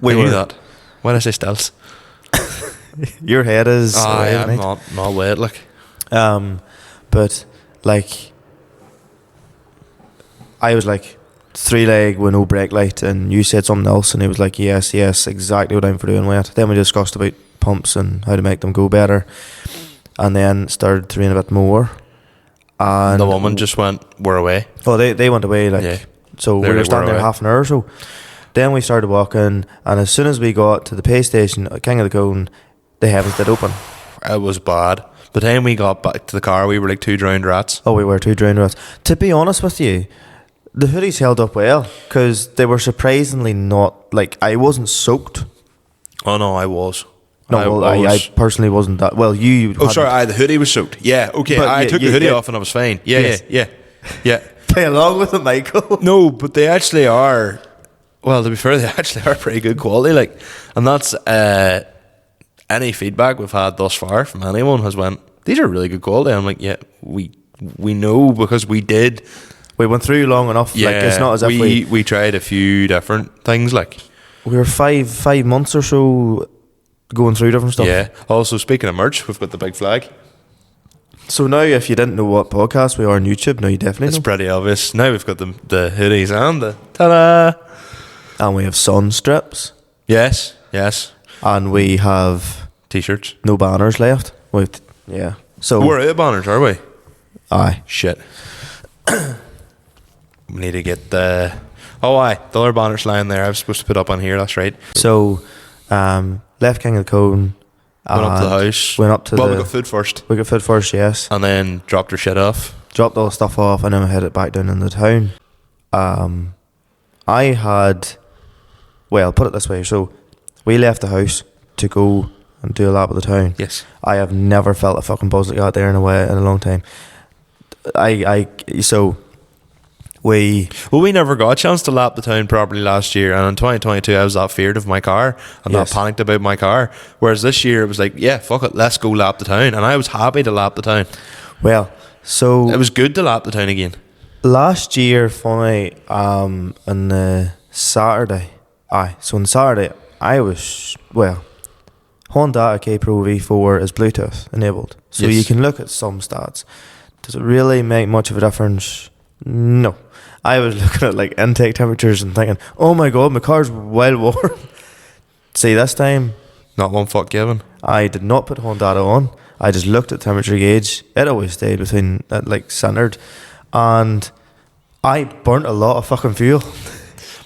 I knew that. Why did I say stealths? Your head is... I'm not wet, like. But, like... I was like, 3-leg with no brake light, and you said something else, and he was like, yes, exactly what I'm for doing with it. Then we discussed about pumps and how to make them go better, and then started to rain a bit more. And the woman just went, we're away. Oh, they went away, like, yeah. So we were standing there half an hour or so. Then we started walking, and as soon as we got to the pay station at King of the Cone, the heavens did open. It was bad. By the time we got back to the car, we were like 2 drowned rats. Oh, we were 2 drowned rats. To be honest with you, the hoodies held up well, because they were surprisingly not, like, I wasn't soaked. Oh no, I was. No, I personally wasn't that. Well, you. Oh, sorry, the hoodie was soaked. Yeah, okay. But I yeah, took the hoodie off and I was fine. Yeah, Yes. yeah. Play along with it, Michael. No, but they actually are. Well, to be fair, they actually are pretty good quality. Like, and that's any feedback we've had thus far from anyone has went, these are really good quality. I'm like, yeah, we know because we did. We went through long enough. Yeah, like, it's not as if we tried a few different things. Like, we were 5 months or so going through different stuff. yeah. Also, speaking of merch, we've got the big flag. So now, if you didn't know what podcast we are on YouTube, now you definitely It's know. pretty obvious. Now we've got the hoodies and the ta-da. And we have sun strips, Yes. and we have T-shirts. no banners left. Yeah. So We're out of banners, are we? aye. Shit. We need to get the... Oh, aye. The other banner's lying there. I was supposed to put up on here. That's right. So, left King of the Cone. Went up to the and house. Went up to Well, the. we got food first. We got food first, yes. And then dropped our shit off. Dropped all the stuff off, and then we headed back down in the town. I had. Well, put it this way. So, we left the house to go and do a lap of the town. Yes. I have never felt a fucking buzz like that there in a long time. Well, we never got a chance to lap the town properly last year, and in 2022 I was that feared of my car and Yes. that panicked about my car, whereas this year it was like, yeah, fuck it, let's go lap the town, and I was happy to lap the town. Well, so It was good to lap the town again. last year, funny, on the Saturday, so on Saturday, I was, Honda K Pro V4 is Bluetooth enabled, so Yes. you can look at some stats. Does it really make much of a difference? No. I was looking at like intake temperatures and thinking, oh my god, my car's well warm. See, this time, Not one fuck given. I did not put Honda on. I just looked at temperature gauge. It always stayed between like centered, and I burnt a lot of fucking fuel.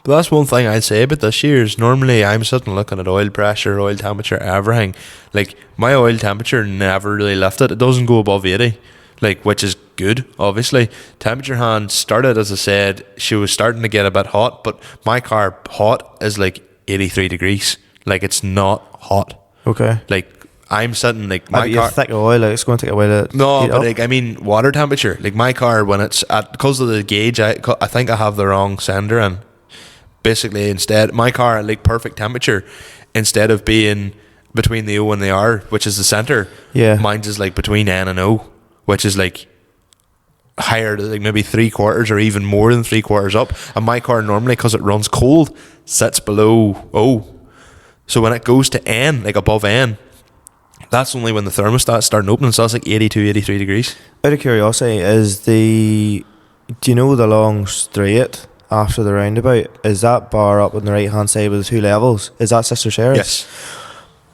But that's one thing I'd say about this year is normally I'm sitting looking at oil pressure, oil temperature, everything. Like, my oil temperature never really lifted. It doesn't go above 80, like, which is good, obviously. Temperature hand started, as I said, she was starting to get a bit hot, but my car hot is like 83 degrees. Like, it's not hot. Okay. Like, I'm sitting, like, my You're car... thick of oil, like, it's going to take a while to No, heat but up. like, I mean water temperature. Like, my car, when it's at, because of the gauge, I think I have the wrong sender, and basically instead my car at like perfect temperature, instead of being between the O and the R, which is the center, Yeah. mine's is like between N and O, which is like higher, like maybe 3/4 or even more than 3/4 up. And my car normally, because it runs cold, sits below O. So when it goes to N, like above N, that's only when the thermostat's starting opening, so that's like 82, 83 degrees. Out of curiosity, do you know the long straight after the roundabout? Is that bar up on the right hand side with the 2 levels? Is that Sister Sarah's? Yes.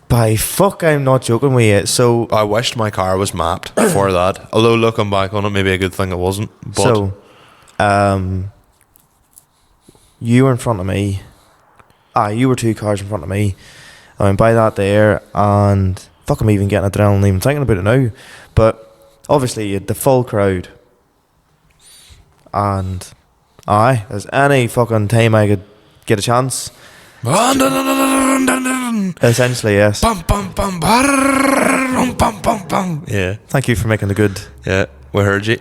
By fuck, I'm not joking with you. So, I wished my car was mapped for that. Although looking back on it, maybe a good thing it wasn't. But you were in front of me. You were 2 cars in front of me. I went by that there, and fuck, I'm even getting adrenaline even thinking about it now. But obviously, you had the full crowd, and there's any fucking time I could get a chance. Essentially, yes. Bum, bum, bum, bum, bum, bum, bum. Yeah, Thank you for making the good. yeah, we heard you.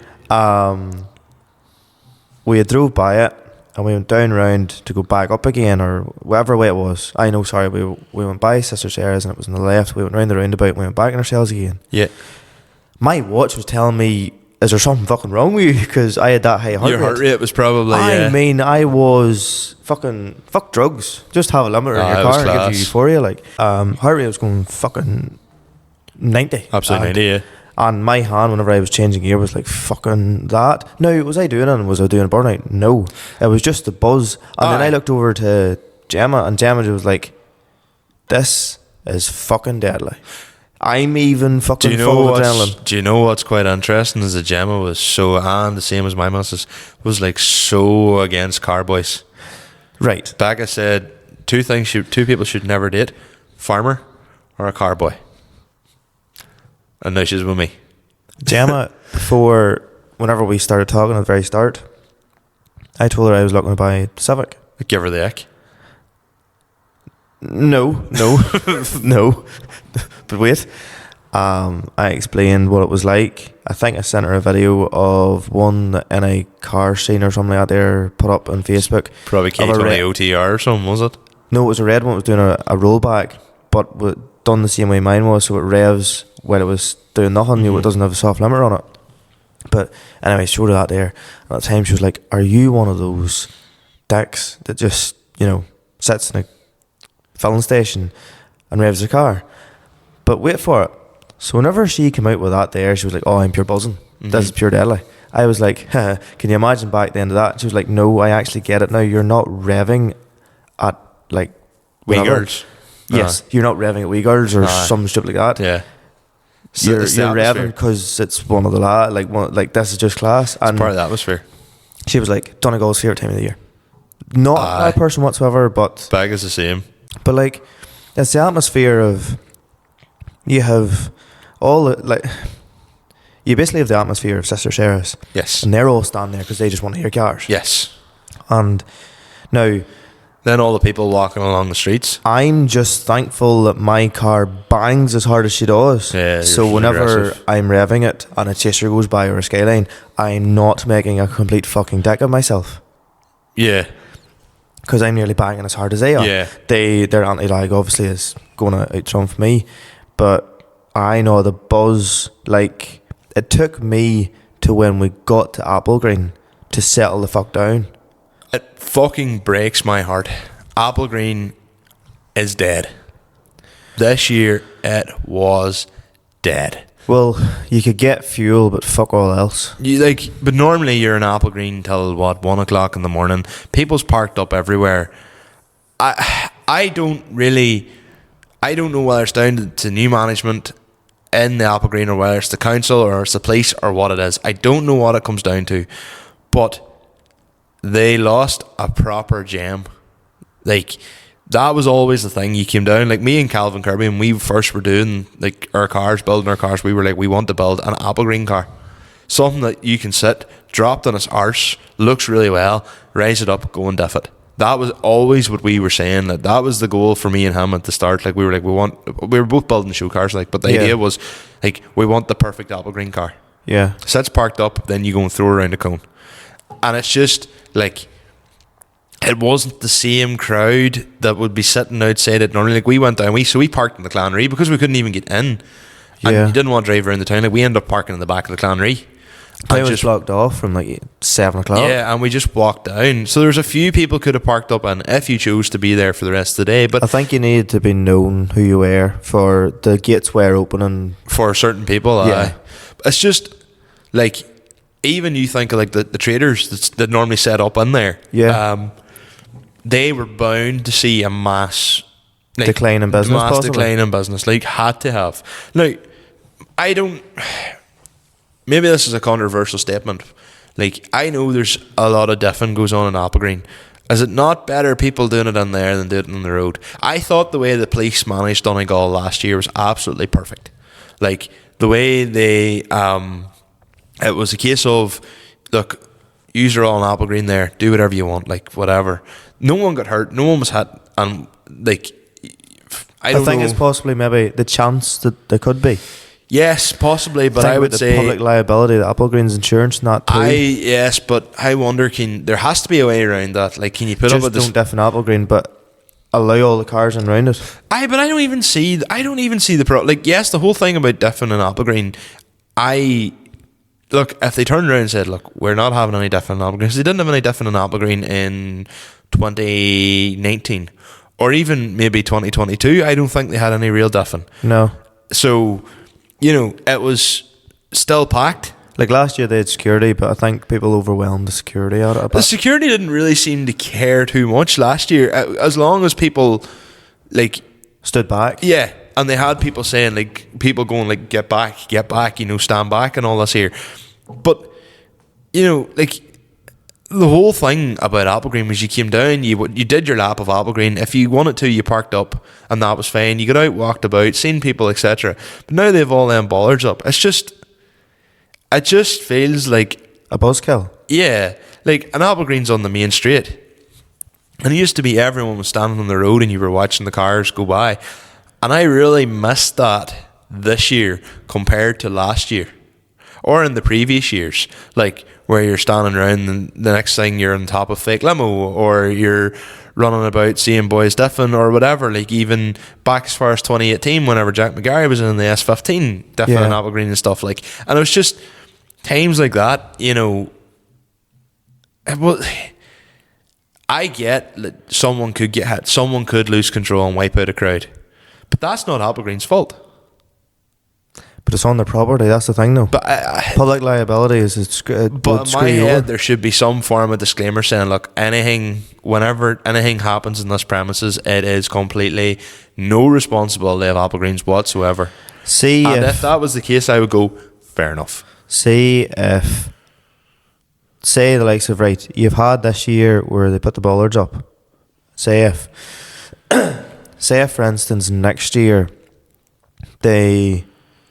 We had drove by it, and we went down round to go back up again, or whatever way it was. We went by Sister Sarah's, and it was on the left. We went round the roundabout, and we went back in ourselves again. Yeah, My watch was telling me, is there something fucking wrong with you? Because I had that high heart your rate. heart rate was probably. I mean, I was fuck drugs. Just have a limiter in it your was car and it class. gives you euphoria. Like, heart rate was going fucking 90. absolutely And- 90, yeah. And my hand, whenever I was changing gear, was like fucking that. Now, was I doing it, and was I doing a burnout? No, it was just the buzz. And then I looked over to Gemma, and Gemma was like, "This is fucking deadly." I'm even fucking full of adrenaline. Do you know what's quite interesting is that Gemma was so, and the same as my missus, was like so against carboys. Right. Becca said two people should never date: farmer or a carboy. And now she's with me. Gemma, whenever we started talking at the very start, I told her I was looking to buy a Civic. Give her the ick. No, no. But wait. I explained what it was like. I think I sent her a video of one that in a car scene or something like that there put up on Facebook. Probably K20 OTR or something, was it? No, it was a red one. It was doing a rollback, but done the same way mine was, so it revs while it was doing nothing. You know, it doesn't have a soft limiter on it. But anyway, I showed her that there. And at the time she was like, "Are you one of those dicks that just, sits in a filling station and revs the car?" But wait for it. So whenever she came out with that there, she was like, "Oh, I'm pure buzzing. This is pure deadly." I was like, can you imagine back then to that? She was like, "No, I actually get it now. You're not revving at like Wee girls." Yes, you're not revving at wee girls or something stupid like that. Yeah. So you're revving because it's one of the like this is just class. And it's part of the atmosphere. she was like, Donegal's favourite time of the year. Not a person whatsoever, but Bag is the same. But like, it's the atmosphere of, you have all the, like, you basically have the atmosphere of Sister Sarah's. Yes. And they're all standing there because they just want to hear cars. Yes. And now, then all the people walking along the streets. I'm just thankful that my car bangs as hard as she does. Yeah, so whenever aggressive. I'm revving it and a chaser goes by or a Skyline, I'm not making a complete fucking dick of myself. Yeah. Because I'm nearly banging as hard as they are. Yeah. Their anti-lag obviously is going to outtrump me. But I know the buzz, like, it took me to when we got to Applegreen to settle the fuck down. It fucking breaks my heart. Applegreen is dead. This year, it was dead. Well, you could get fuel, but fuck all else. But normally you're in Applegreen till 1 o'clock in the morning. People's parked up everywhere. I don't know whether it's down to new management in the Applegreen or whether it's the council or it's the police or what it is. I don't know what it comes down to, but they lost a proper gem. Like, that was always the thing. You came down, like me and Calvin Kirby, and we first were doing like building our cars, we were like, we want to build an Applegreen car. Something that you can sit, dropped on its arse, looks really well, raise it up, go and diff it. That was always what we were saying. That was the goal for me and him at the start. Like, we were both building show cars, like, but the idea was like, we want the perfect Applegreen car. Yeah. Sits parked up, then you go and throw around a cone. And it's just like, it wasn't the same crowd that would be sitting outside it normally. Like, we went down, we parked in the Clanry because we couldn't even get in. And you didn't want to drive around the town. Like, we ended up parking in the back of the Clanry. I was blocked off from like 7 o'clock. Yeah, and we just walked down. So there's a few people could have parked up, and if you chose to be there for the rest of the day. But I think you needed to be known who you were for the gates were opening. For certain people, it's just like, even you think of like the traders that normally set up in there. Yeah. They were bound to see a mass decline in business. Mass possibly. decline in business. Like, had to have. Now, I don't. Maybe this is a controversial statement. Like, I know there's a lot of diffing goes on in Applegreen. Is it not better people doing it in there than doing it on the road? I thought the way the police managed Donegal last year was absolutely perfect. Like, the way they, it was a case of, look, yous are all in Applegreen there, do whatever you want, like, whatever. No one got hurt, no one was hit, and, like, I think it's possibly maybe the chance that there could be. Yes, possibly, but I would the say public liability, the Applegreen's insurance, not too. Yes, but I wonder, there has to be a way around that. Like, can you put just up with this? Don't diff an Applegreen, but allow all the cars in around it. But I don't even see the pro. Like, yes, the whole thing about diffing an Applegreen, look, if they turned around and said, look, we're not having any diffing in Applegreen, because they didn't have any diffing in Applegreen in 2019 or even maybe 2022. I don't think they had any real diffing. No. So, it was still packed. Like, last year they had security, but I think people overwhelmed the security at it a bit. The security didn't really seem to care too much last year, as long as people, like, stood back. Yeah, and they had people saying, like, people going, like, get back, stand back and all this here. But, like, the whole thing about Applegreen was you came down, you did your lap of Applegreen. If you wanted to, you parked up, and that was fine. You got out, walked about, seen people, etc. But now they've all them bollards up. It just feels like a buzzkill. Yeah, like an Applegreen's on the main street, and it used to be everyone was standing on the road and you were watching the cars go by, and I really missed that this year compared to last year. Or in the previous years, like where you're standing around and the next thing you're on top of fake limo, or you're running about seeing boys diffing or whatever. Like even back as far as 2018, whenever Jack McGarry was in the S15 diffing and Applegreen and stuff, like, and it was just times like that, you know. Well, I get that someone could get hit, someone could lose control and wipe out a crowd, but that's not Applegreen's fault. But it's on their property. That's the thing, though. But public liability is but in my head, there should be some form of disclaimer saying, look, whenever anything happens in this premises, it is completely no responsibility of Applegreen's whatsoever. And if that was the case, I would go, fair enough. Say the likes of, right, you've had this year where they put the bollards up. Say if, for instance, next year they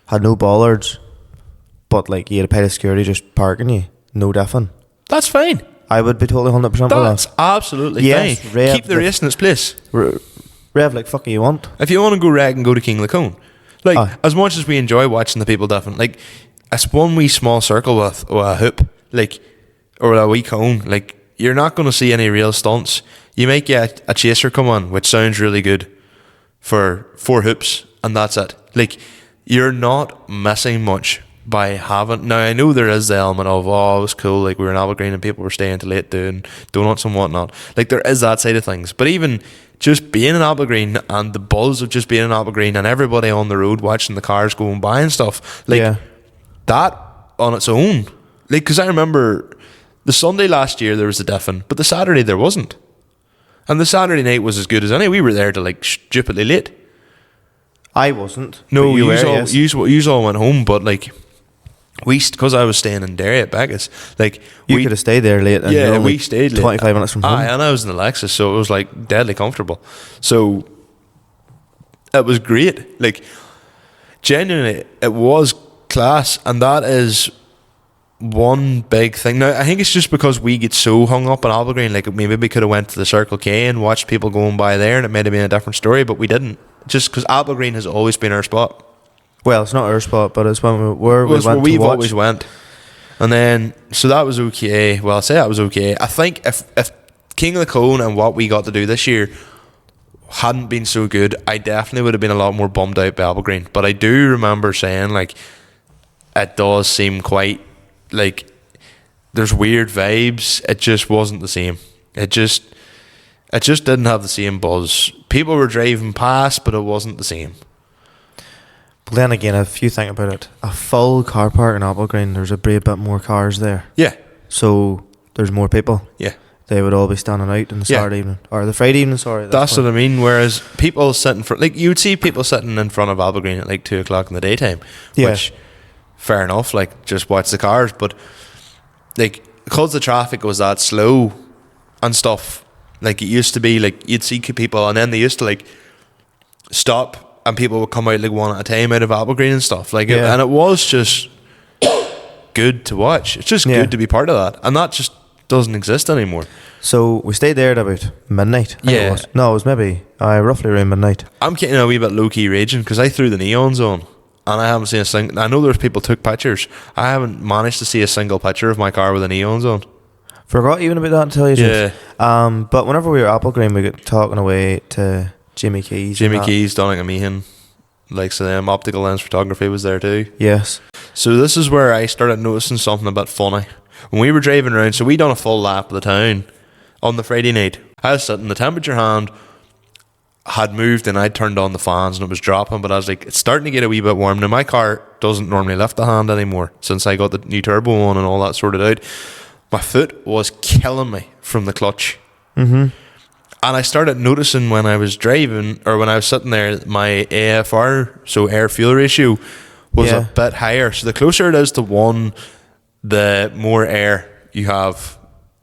had no bollards, but like you had to pay the security just parking you, no diffing. That's fine. I would be totally 100% with that. That's absolutely fine. Keep the race in its place. Rev like fucking you want. If you want to go reg and go to King Lacone. Like, as much as we enjoy watching the people diffing, like, it's one wee small circle with a hoop, like, or a wee cone. Like, you're not going to see any real stunts. You might get a chaser come on, which sounds really good, for 4 hoops, and that's it. Like, you're not missing much by having... Now, I know there is the element of, oh, it was cool, like, we were in Applegreen and people were staying till late doing donuts and whatnot. Like, there is that side of things. But even just being in Applegreen and the buzz of just being in Applegreen and everybody on the road watching the cars going by and stuff, like, that on its own... Like, because I remember the Sunday last year there was the diffing, but the Saturday there wasn't. And the Saturday night was as good as any. We were there till, like, stupidly late. I wasn't. No, you all went home, but like because I was staying in Derry at Beckett's, like you could have stayed there late. And yeah, we stayed late. 25 minutes from home. And I was in the Lexus, so it was like deadly comfortable. So it was great. Like genuinely, it was class, and that is one big thing. Now I think it's just because we get so hung up on Applegreen. Like maybe we could have went to the Circle K and watched people going by there, and it might have been a different story, but we didn't. Just because Applegreen has always been our spot. Well, it's not our spot, but it's where we've always went. And then, so that was okay. Well, I'll say that was okay. I think if King of the Cone and what we got to do this year hadn't been so good, I definitely would have been a lot more bummed out by Applegreen. But I do remember saying, like, it does seem quite, like, there's weird vibes. It just wasn't the same. It just didn't have the same buzz. People were driving past, but it wasn't the same. But then again, if you think about it, a full car park in Applegreen, there's a bit more cars there. Yeah. So there's more people. Yeah. They would all be standing out on the Saturday evening. Or the Friday evening, sorry. That's what I mean. Whereas people sitting for, like, you would see people sitting in front of Applegreen at like 2 o'clock in the daytime. Yeah. Which, fair enough, like, just watch the cars. But, like, because the traffic was that slow and stuff, like, it used to be, like, you'd see people, and then they used to, like, stop, and people would come out, like, one at a time out of Applegreen and stuff. Like, and it was just good to watch. It's just good to be part of that. And that just doesn't exist anymore. So, we stayed there at about midnight. Yeah. It was maybe roughly around midnight. I'm getting a wee bit low-key raging, because I threw the neons on, and I haven't seen a single... I know there's people took pictures. I haven't managed to see a single picture of my car with the neons on. Forgot even about that, to tell you the truth. But whenever we were at Applegreen, we got talking away to Jimmy Keys. Donegal Meehan, likes of them. Optical Lens Photography was there too. Yes. So this is where I started noticing something a bit funny. When we were driving around, so we done a full lap of the town on the Friday night. I was sitting, the temperature hand had moved and I'd turned on the fans and it was dropping, but I was like, it's starting to get a wee bit warm. Now my car doesn't normally lift the hand anymore since I got the new turbo on and all that sorted out. My foot was killing me from the clutch. Mm-hmm. And I started noticing when I was driving, or when I was sitting there, my AFR, so air fuel ratio, was a bit higher. So the closer it is to 1, the more air you have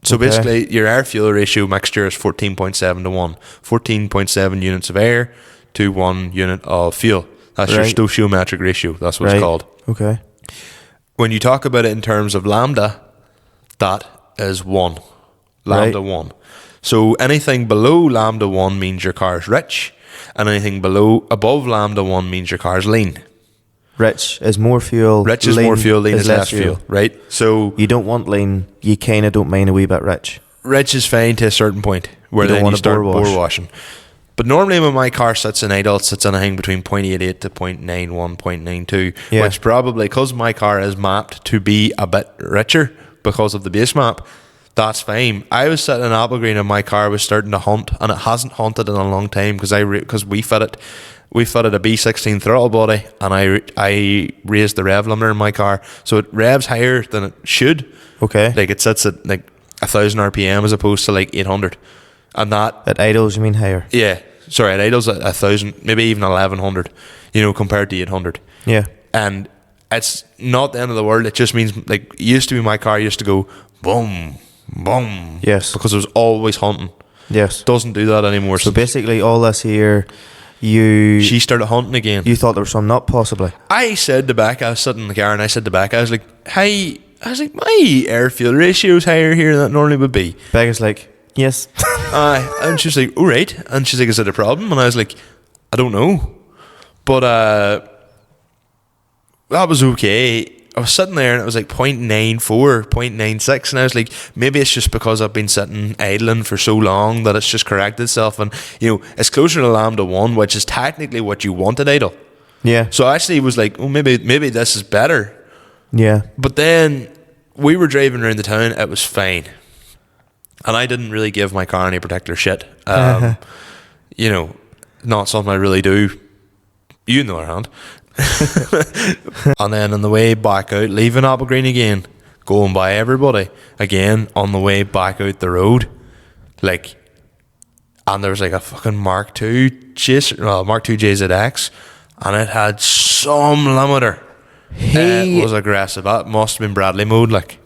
So Okay. basically, your air-fuel ratio mixture is 14.7 to 1. 14.7 units of air to 1 unit of fuel. That's your Right. stoichiometric ratio. That's what it's called. Okay. When you talk about it in terms of lambda, that is 1. Lambda Right. 1. So anything below lambda 1 means your car is rich, and anything above lambda 1 means your car is lean. Rich is more fuel. Rich is more fuel, lean is less fuel, right? So You don't want lean. You kind of don't mind a wee bit rich. rich is fine to a certain point, where You don't then want you a start bore bore wash. washing. But normally when my car sits in idle, it sits anything between 0.88 to 0.91, 0.92, Yeah. which probably, because my car is mapped to be a bit richer because of the base map, that's fine. I was sitting in Applegreen and my car was starting to hunt, and it hasn't hunted in a long time because we fitted a B16 throttle body, and I raised the rev limiter in my car, so it revs higher than it should. Okay. Like it sits at like 1,000 RPM as opposed to like 800, and that At idles, you mean higher? yeah, sorry, it idles at 1,000, maybe even 1,100, compared to 800. Yeah. And it's not the end of the world. It just means, like, it used to be my car used to go boom, boom. Yes. Because it was always hunting. Yes. Doesn't do that anymore. So basically, all this here, you she started hunting again. you thought there was some nut, possibly. I said to Becca, I was sitting in the car and I said to Becca, I was like, hey, my air fuel ratio is higher here than it normally would be. Becca's like, yes. Aye. And she's like, all right. And she's like, is it a problem? And I was like, I don't know. But that was okay. I was sitting there and it was like 0.94, 0.96, and I was like, maybe it's just because I've been sitting idling for so long that it's just corrected itself, and it's closer to lambda 1, which is technically what you wanted idle. Yeah. So I actually was like, oh, maybe this is better. Yeah. But then we were driving around the town, it was fine. And I didn't really give my car any particular shit. Not something I really do. You, on the other hand. And then on the way back out, leaving Applegreen again, going by everybody again on the way back out the road, and there was like a fucking Mark II JZX, and it had some limiter. It was aggressive. That must have been Bradley mode, like.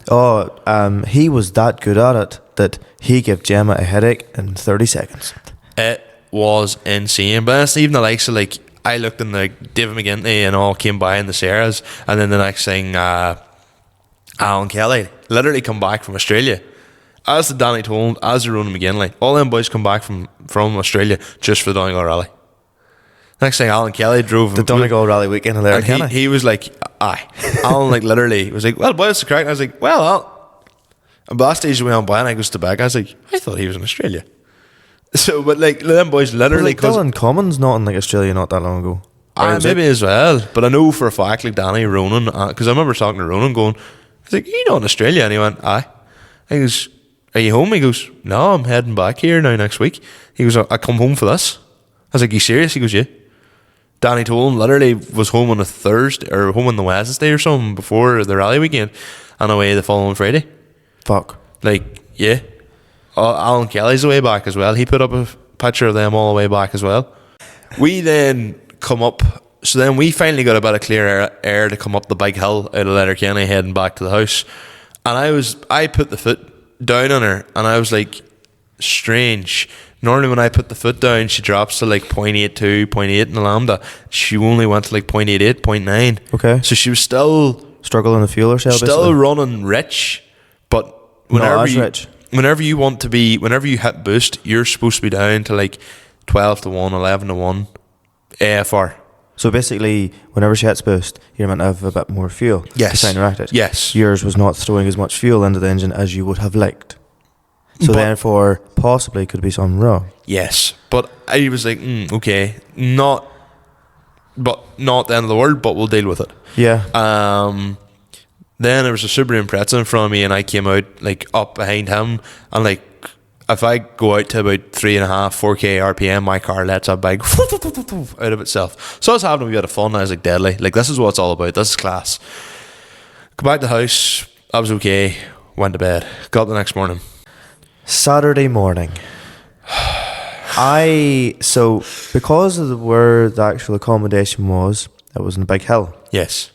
He was that good at it that he gave Gemma a headache in 30 seconds. It was insane. But that's even the likes of, like, I looked in the David McGinty and all came by in the Sierras, and then the next thing, Alan Kelly literally come back from Australia, as the Danny told, as the Ronan McGinley. All them boys come back from Australia just for the Donegal Rally. Next thing, Alan Kelly drove The Donegal Rally weekend in Letterkenny. and he was like, aye. Alan, like, literally was like, well, boy, what's the crack? And I was like, well, and last stage we went by and I goes to back. I was like, I thought he was in Australia. So, but like, them boys literally, Like Dylan Commons not in like Australia not that long ago. Or was maybe it? as well, but I know for a fact, like Danny Ronan, because I remember talking to Ronan going, I was like, you not in Australia? And he went, aye. He goes, are you home? He goes, no, I'm heading back here now next week. He goes, I come home for this. I was like, you serious? He goes, yeah. Danny told him literally was home on a Thursday or home on the Wednesday or something before the rally weekend, and away the following Friday. Fuck. Like, yeah. Alan Kelly's the way back as well. He put up a picture of them all the way back as well. We then come up, so then we finally got a bit of clear air to come up the big hill out of Letterkenny heading back to the house. And I put the foot down on her and I was like, strange. Normally when I put the foot down, she drops to like 0.82, 0.8 in the lambda. She only went to like 0.88, 0.9. Okay. So she was still Struggling to fuel herself. still basically. running rich, but Not as rich. whenever you hit boost, you're supposed to be down to like 12 to 1, 11 to 1 AFR. So basically, whenever she hits boost, you're meant to have a bit more fuel Yes. to counteract it. Yes. Yours was not throwing as much fuel into the engine as you would have liked. So But- therefore, possibly could be something wrong. Yes. But I was like, okay, not the end of the world, but we'll deal with it. Yeah. Then there was a Subaru Impreza in front of me, and I came out like up behind him, and like if I go out to about 3.5, 4k RPM, my car lets a big out of itself. So I was having a wee bit of fun. I was like, deadly. Like, this is what it's all about. This is class. Go back to the house. I was okay. Went to bed. Got up the next morning. Saturday morning. So because of where the actual accommodation was, it was in a big hill. Yes.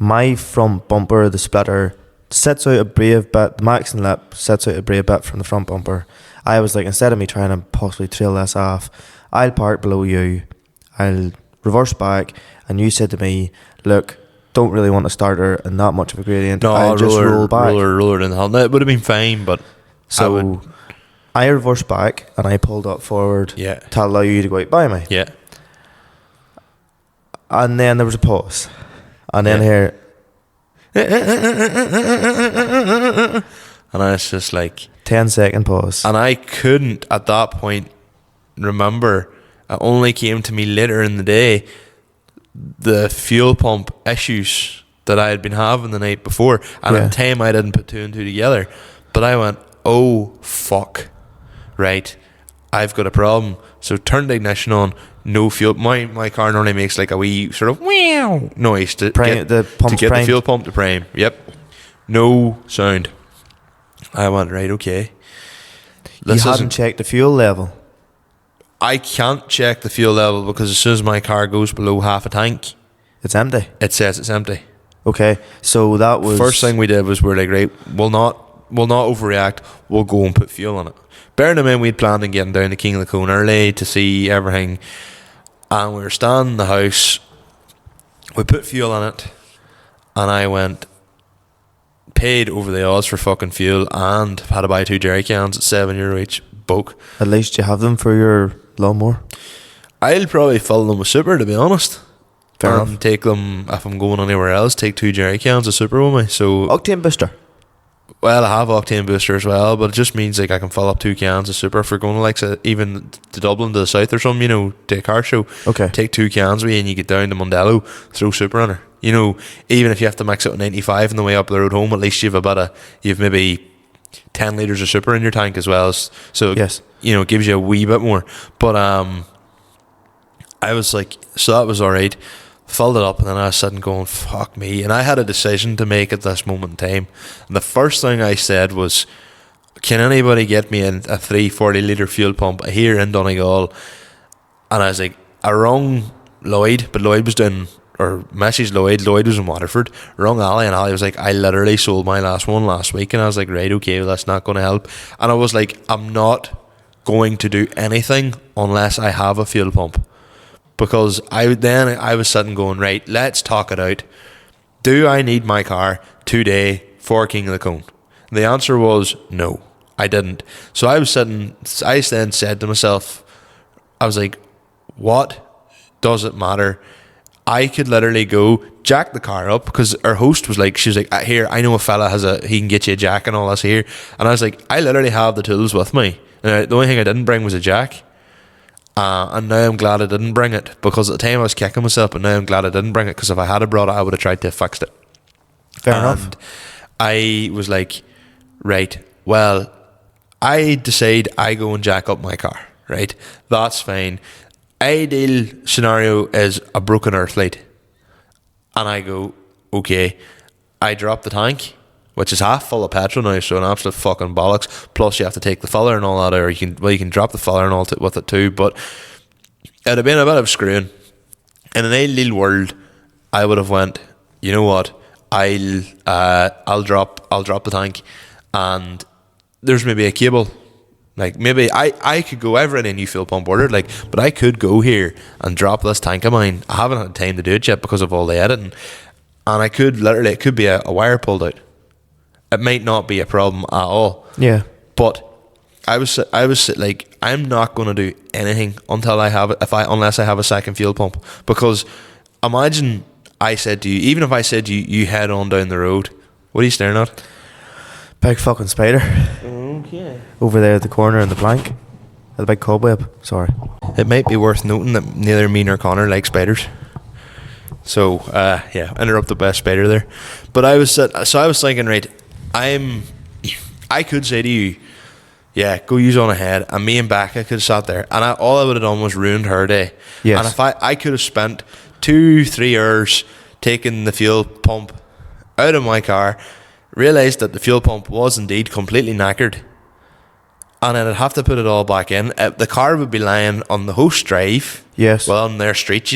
My front bumper, the splitter, sits out a brave bit. The maxing lip sits out a brave bit from the front bumper. I was like, instead of me trying to possibly trail this off, I'll park below you, I'll reverse back, and you said to me, look, don't really want to start her in that much of a gradient. No, I'll just roll back. Roller in the hill. No, it would have been fine, but So I reversed back and I pulled up forward Yeah. to allow you to go out by me. Yeah. And then there was a pause. And then here, and I was just like, 10-second pause. and I couldn't at that point remember. It only came to me later in the day the fuel pump issues that I had been having the night before, and at the time I didn't put two and two together. But I went, oh fuck, right, I've got a problem. So turned the ignition on, no fuel. My car normally makes like a wee sort of wow noise to get the fuel pump to prime. Yep, no sound. I went, right, okay. You hadn't checked the fuel level. I can't check the fuel level because as soon as my car goes below half a tank, It's empty. it says it's empty. Okay, so that was First thing we did was we're like, right, we'll not overreact. We'll go and put fuel on it. Bearing in mind we'd planned on getting down to King of the Cone early to see everything, and we were standing in the house. We put fuel on it, and I went, paid over the odds for fucking fuel, and had to buy 2 jerry cans at €7 each bulk. At least you have them for your lawnmower. I'll probably fill them with super, to be honest. Fair and enough. take them, if I'm going anywhere else, take 2 jerry cans of super with me. So, Octane booster. well, I have octane booster as well, but it just means like I can fill up 2 cans of super if we're going to like even to Dublin to the south or something, to a car show. Okay. Take 2 cans with you and you get down to Mondello, throw super in her. Even if you have to mix it with 95 on the way up the road home, at least you've maybe 10 litres of super in your tank as well. So, Yes. it gives you a wee bit more. But I was like, so that was alright. Filled it up, and then I was sitting going, fuck me. And I had a decision to make at this moment in time. And the first thing I said was, can anybody get me a 340 litre fuel pump here in Donegal? And I was like, I rung Lloyd, but Lloyd was doing, or messaged Lloyd was in Waterford. Rung Ali, and Ali was like, I literally sold my last one last week. And I was like, right, okay, well, that's not going to help. And I was like, I'm not going to do anything unless I have a fuel pump. Because I was sitting going, right, let's talk it out. Do I need my car today for King of the Cone? The answer was no, I didn't. So I then said to myself, I was like, what does it matter? I could literally go jack the car up, because our host was like, she was like, here, I know a fella he can get you a jack and all this here. And I was like, I literally have the tools with me. And the only thing I didn't bring was a jack. And now I'm glad I didn't bring it, because at the time I was kicking myself, but now I'm glad I didn't bring it, because if I had brought it, I would have tried to have fixed it. Fair enough. I was like, right, well, I decide I go and jack up my car, right? That's fine. Ideal scenario is a broken earth light. And I go, okay, I drop the tank, which is half full of petrol now, so an absolute fucking bollocks. Plus you have to take the filler and all that, or you can drop the filler and all with it too. But it'd have been a bit of screwing. In an ideal world, I would have went, you know what, I'll drop the tank, and there's maybe a cable. Like, maybe I could go, I've already a new fuel pump ordered, but I could go here and drop this tank of mine. I haven't had time to do it yet because of all the editing. And I could literally, it could be a wire pulled out. It might not be a problem at all. Yeah. But I was like, I'm not going to do anything until unless I have a second fuel pump. Because imagine I said to you, even if I said to you, you head on down the road, what are you staring at? Big fucking spider. Okay. Over there at the corner in the plank. The big cobweb. Sorry. It might be worth noting that neither me nor Conor like spiders. So, interrupted by a spider there. But I was thinking, right, I could say to you, yeah, go use on ahead, and me and Becca could have sat there, and all I would have done was ruined her day. Yes. And if I could have spent 2-3 hours taking the fuel pump out of my car, realised that the fuel pump was indeed completely knackered, and then I'd have to put it all back in. The car would be lying on the host drive. Yes. Well, on their street,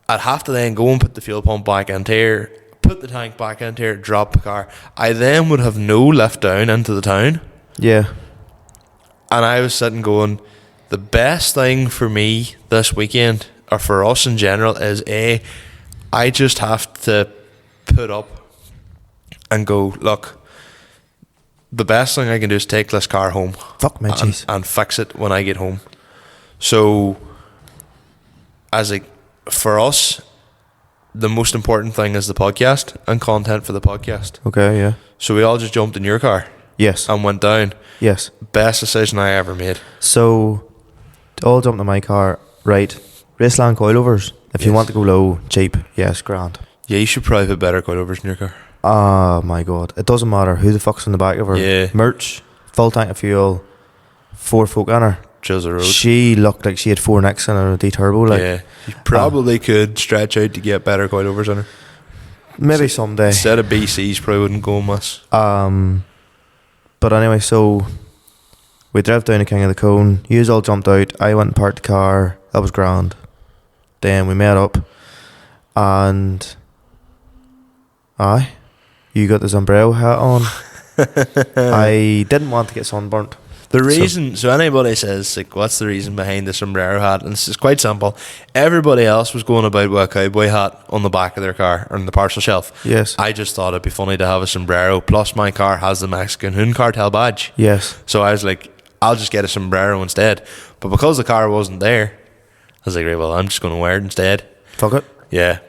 I'd have to then go and put the fuel pump back into here, put the tank back into it, drop the car. I then would have no lift down into the town. Yeah. And I was sitting going, the best thing for me this weekend, or for us in general, is I just have to put up and go, look, the best thing I can do is take this car home. Fuck me, jeez. And fix it when I get home. So, for us, the most important thing is the podcast and content for the podcast. Okay, yeah. So we all just jumped in your car. Yes. And went down. Yes. Best decision I ever made. So, all jumped in my car. Right. Raceland coilovers. If you want to go low, cheap, yes, grand. Yeah, you should probably put better coilovers in your car. Oh my god. It doesn't matter who the fuck's in the back of her. Yeah. Merch, full tank of fuel, 4 folk on her. Drills the road. She looked like she had 4 nicks in her D-turbo. Like, yeah. You probably could stretch out to get better coilovers on her. Maybe someday. Instead of BCs, probably wouldn't go much. But anyway, so we drove down to King of the Cone. Yous all jumped out. I went and parked the car. That was grand. Then we met up. And you got the sombrero hat on. I didn't want to get sunburnt. The reason, so anybody says, like, what's the reason behind the sombrero hat? And it's quite simple. Everybody else was going about with a cowboy hat on the back of their car, or on the parcel shelf. Yes. I just thought it'd be funny to have a sombrero, plus my car has the Mexican Hoon cartel badge. Yes. So I was like, I'll just get a sombrero instead. But because the car wasn't there, I was like, right, well, I'm just going to wear it instead. Fuck it. Yeah.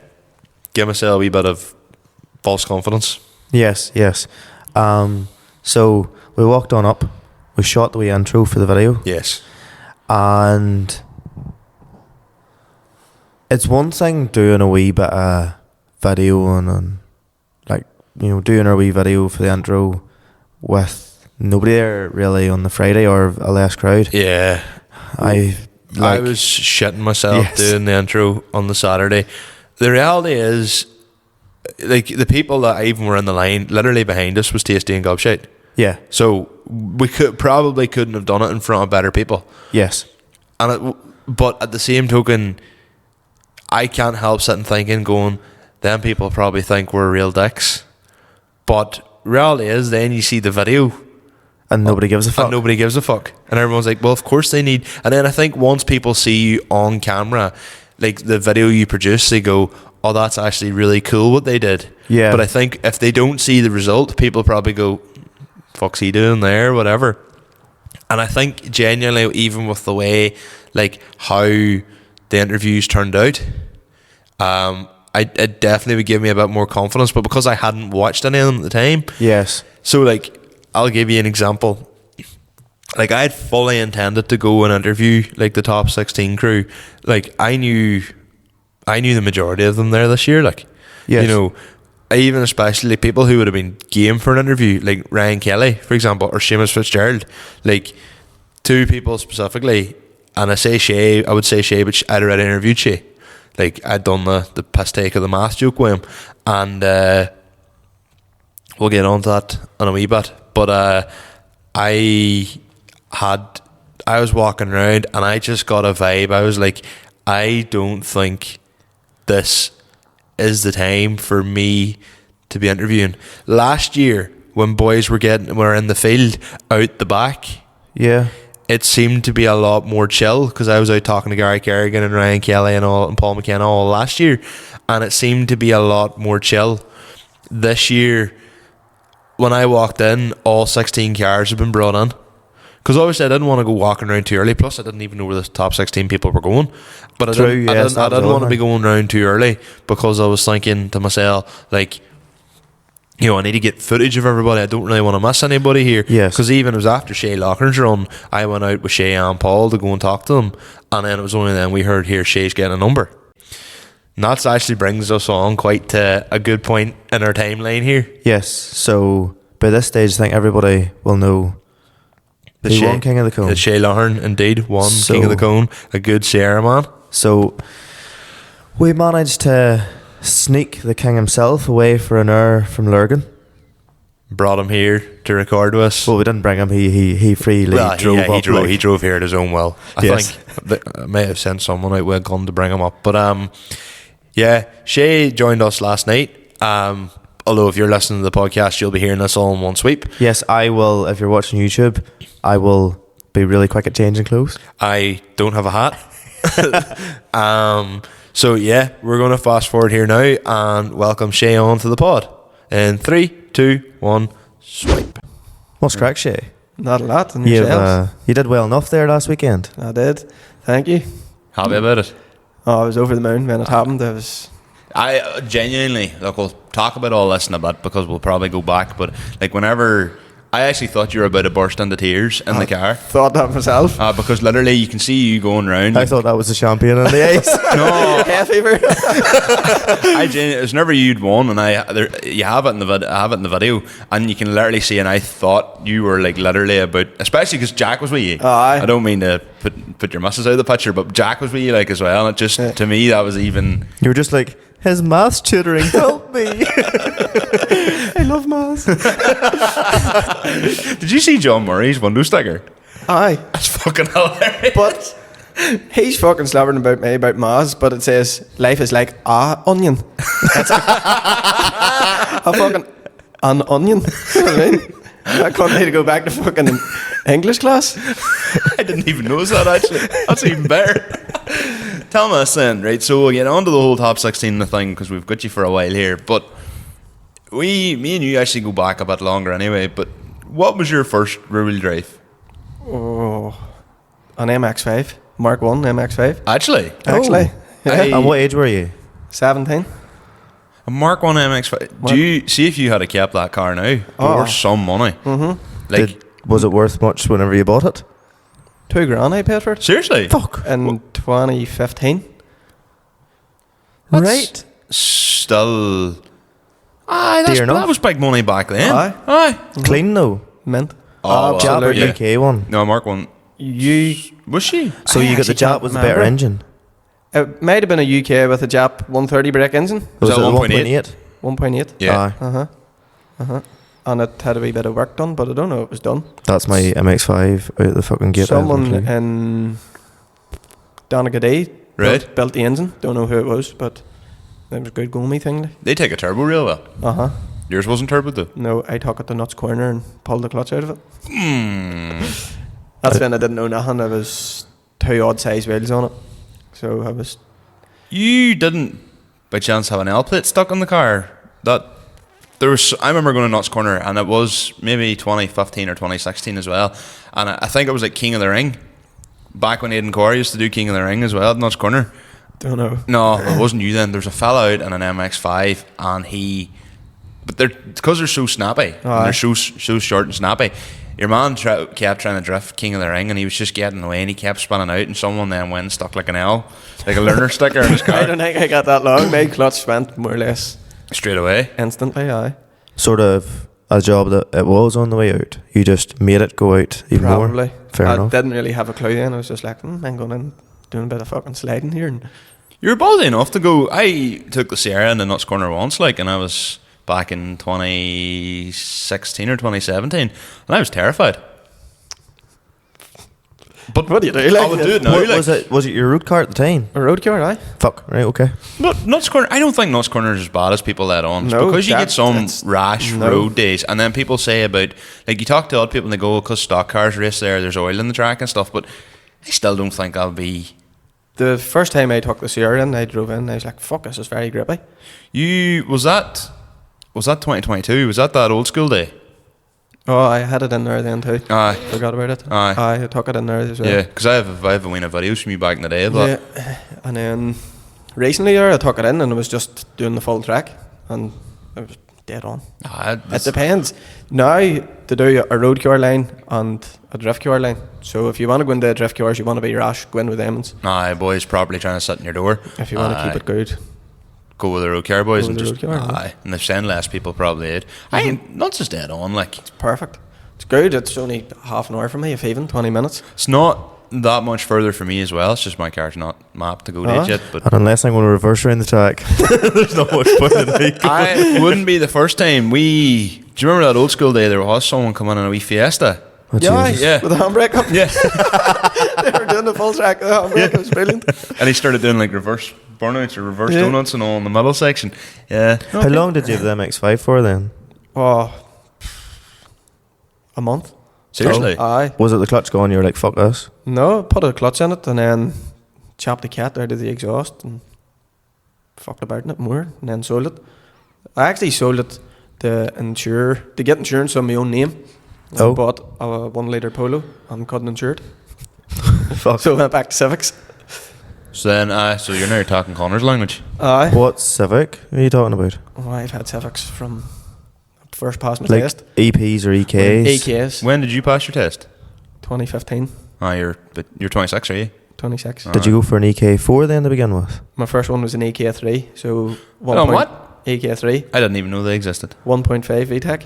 Give myself a wee bit of false confidence. Yes, yes. So we walked on up. We shot the wee intro for the video. Yes. And it's one thing doing a wee bit of video and like, you know, doing a wee video for the intro with nobody there really on the Friday or a less crowd. Yeah. I was shitting myself doing the intro on the Saturday. The reality is, like, the people that even were in the line literally behind us was Tasty and Gobshite. Yeah. So we couldn't have done it in front of better people. Yes. But at the same token, I can't help sitting thinking, going, them people probably think we're real dicks. But reality is, then you see the video and nobody gives a fuck. And everyone's like, well, of course they need. And then I think once people see you on camera, like the video you produce, they go, oh, that's actually really cool what they did. Yeah. But I think if they don't see the result, people probably go, fuck's he doing there, whatever. And I think genuinely, even with the way, like, how the interviews turned out, it definitely would give me a bit more confidence. But because I hadn't watched any of them at the time, yes. So, like, I'll give you an example. Like, I had fully intended to go and interview, like, the top 16 crew. Like, I knew the majority of them there this year. Like, yes. You know, even especially people who would have been game for an interview, like Ryan Kelly, for example, or Seamus Fitzgerald. Like, 2 people specifically. And I say Shay, I would say Shay, but I'd already interviewed Shay. Like, I'd done the piss take of the math joke with him. And we'll get on to that in a wee bit. But I was walking around and I just got a vibe. I was like, I don't think this is the time for me to be interviewing. Last year, when boys were in the field out the back, yeah, it seemed to be a lot more chill because I was out talking to Gary Kerrigan and Ryan Kelly and Paul McKenna all last year, and it seemed to be a lot more chill. This year, when I walked in, all 16 cars had been brought in. Because obviously I didn't want to go walking around too early. Plus I didn't even know where the top 16 people were going. But I didn't want to be going around too early because I was thinking to myself, like, you know, I need to get footage of everybody. I don't really want to miss anybody here. Yes. Because even it was after Shea Loughran's run, I went out with Shay and Paul to go and talk to them. And then it was only then we heard here Shay's getting a number. And that actually brings us on quite to a good point in our timeline here. Yes. So by this stage, I think everybody will know he won King of the Cone. Shea Loughran indeed won King of the Cone. A good Sierra man. So we managed to sneak the king himself away for an hour from Lurgan. Brought him here to record with us. Well, we didn't bring him. He freely drove up. He drove here at his own will. I think I may have sent someone out with a gun to bring him up. But yeah, Shay joined us last night, Although if you're listening to the podcast, you'll be hearing this all in one sweep. Yes, I will. If you're watching YouTube, I will be really quick at changing clothes. I don't have a hat. So yeah, we're going to fast forward here now and welcome Shay on to the pod. In 3, 2, 1, swipe. What's crack, Shay? Not a lot. And yourselves? You did well enough there last weekend. I did. Thank you. Happy about it? Oh, I was over the moon when it happened. I genuinely, look, we'll talk about all this in a bit because we'll probably go back, but like whenever, I actually thought you were about to burst into tears in the car. Thought that myself. Because literally you can see you going round. I thought that was the champion on the ice. No. Hay fever. It was never you'd won, and you have it in the video, and you can literally see, and I thought you were like literally about, especially because Jack was with you. Aye. I don't mean to put your missus out of the picture, but Jack was with you like as well, and it just, to me, that was even... You were just like, his maths tutoring helped me. I love maths. Did you see John Murray's window sticker? Aye. That's fucking hilarious. But he's fucking slobbering about me about maths, but it says life is like a onion. That's a fucking an onion. You know what I mean? I can't need to go back to fucking English class. I didn't even notice that actually. That's even better. Tell me this then, right? So we'll get on to the whole top 16 thing because we've got you for a while here. But me and you actually go back a bit longer anyway. But what was your first rear-wheel drive? Oh, an MX-5. Mark 1 MX-5. Actually? Actually. Yeah. And what age were you? 17. A Mark 1 MX-5. Do you see if you had kept that car now? Oh. Or some money? Mm-hmm. Like, was it worth much whenever you bought it? $2,000 I paid for it. Seriously? Fuck. In 2015. That's right. Still... Dear enough. that was big money back then. Aye. Clean though. Mint. Oh, Jap or yeah. UK one? No, Mark 1. Was she? So you got the Jap with a better engine? It might have been a UK with a Jap 130 brake engine. Was it that 1.8? 1.8. Yeah. Aye. And it had a wee bit of work done, but I don't know if it was done. That's my MX-5 out of the fucking gate. Someone in Donegal2Diff built the engine. Don't know who it was, but it was a good go me thing. They take a turbo reel though. Yours wasn't turbo though? No, I took it to Nuts Corner and pulled the clutch out of it. That's when I didn't know nothing. There was 2 odd size wheels on it. So I was... You didn't by chance have an L plate stuck on the car? I remember going to Nuts Corner and it was maybe 2015 or 2016 as well, and I think it was like King of the Ring back when Aidan Corey used to do King of the Ring as well at Nuts Corner. Don't know. No, it wasn't you then. There's a fella out in an MX-5 and but because they're so snappy and they're so short and snappy, your man kept trying to drift King of the Ring and he was just getting away and he kept spinning out and someone then went and stuck like an L, like a learner sticker in his car. I don't think I got that long. My clutch went more or less straight away. Instantly, aye. Sort of a job that it was on the way out. You just made it go out even Probably. more. Fair I enough. didn't really have a clue then. I was just like, I'm going in doing a bit of fucking sliding here. And You're ballsy enough to go. I took the Sierra in the Nuts Corner once, and I was back in 2016 or 2017, and I was terrified. But what do you do? I would do it now. Was it your road car at the time? A road car, aye. Fuck, right, okay. But Nuts Corner, I don't think Nuts Corner is as bad as people let on. It's No, because you get some rash road days, and then people say about, you talk to odd people and they go, because stock cars race there's oil in the track and stuff, but I still don't think I'll be... The first time I took the Sierra in, I drove in, I was like, fuck, this is very grippy. Was that 2022? Was that old school day? Oh, I had it in there then too. Aye. Forgot about it. Aye. I took it in there as well. Yeah, because I have a wee videos from you back in the day. But yeah. And then recently there, I took it in and I was just doing the full track and it was dead on. It depends. Now, to do a road car line and a drift car line. So if you want to go into a drift cars, you want to be rash, go in with them. Aye, boys properly trying to sit in your door. If you want to keep it good. Go with the road car boys Go and with just the road car, aye, and they've sent less people probably it. Nuts is dead on, It's perfect. It's good. It's only half an hour for me, if even 20 minutes. It's not that much further for me as well. It's just my car's not mapped to go to it yet. But and unless I'm going to reverse around the track, there's not much point in me. I wouldn't be the first time. Do you remember that old school day? There was someone coming in a wee Fiesta. Oh, Yeah, Jesus. Yeah. with the handbrake up. Yeah. They were doing the full track with the handbrake. It was brilliant. And he started doing like reverse burnouts or reverse Yeah. donuts and all in the middle section. Yeah. How long did you have the MX-5 for then? Oh, a month. Seriously? Aye. Was it the clutch gone? You were like, fuck us. No, put a clutch in it and then chopped the cat out of the exhaust and fucked about in it more and then sold it. I actually sold it to get insurance on my own name. I Oh. bought a 1 litre Polo and couldn't insure it. Fuck. So I went back to Civics. So then, so you're now talking Conor's language. Aye. What Civic are you talking about? Oh, I've had Civics from first pass my Like test. EPs or EKs? AKs. When did you pass your test? 2015, You're 26, are you? 26. Did you go for an EK4 then to begin with? My first one was an AK3, so what? AK3, I didn't even know they existed. 1.5 VTEC.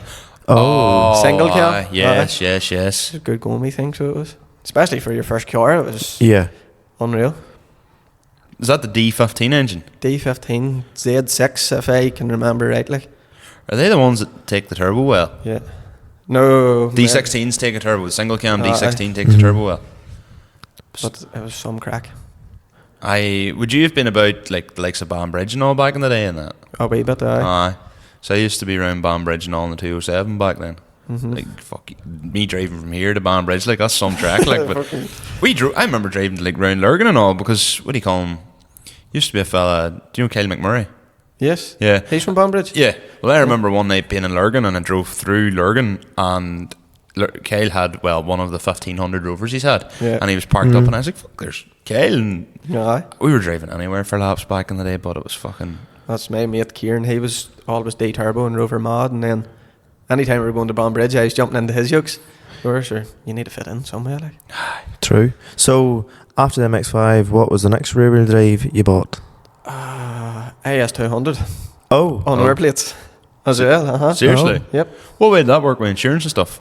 Oh. Single cam? Yes, yes, yes. It's a good going me thing, so it was. Especially for your first car, it was Yeah. unreal. Is that the D15 engine? D15, Z6, if I can remember rightly. Are they the ones that take the turbo well? Yeah. No. D16s take a turbo. Single cam Aye. D16 takes a turbo well. But it was some crack. Would you have been about like the likes of Banbridge and all back in the day and that? A wee bit, aye. Aye. So I used to be around Banbridge and all in the 207 back then. Mm-hmm. Like fuck, me driving from here to Banbridge, like that's some track. Like, but I remember driving like round Lurgan and all because what do you call him? Used to be a fella. Do you know Kyle McMurray? Yes. Yeah. He's from Banbridge? Yeah. Well, I remember one night being in Lurgan and I drove through Lurgan and Kyle had one of the 1500 Rovers he's had, Yeah. and he was parked up and I was like, "Fuck, there's Kyle." And Aye. we were driving anywhere for laps back in the day, but it was fucking. That's my mate Kieran. He was always D turbo and Rover mod, and then anytime we were going to Banbridge, I was jumping into his yokes. Sure, you need to fit in somewhere, like. True. So, after the MX-5, what was the next rear-wheel drive you bought? AS200 Oh. on rear plates as well. Seriously? Yep. What way did that work with insurance and stuff?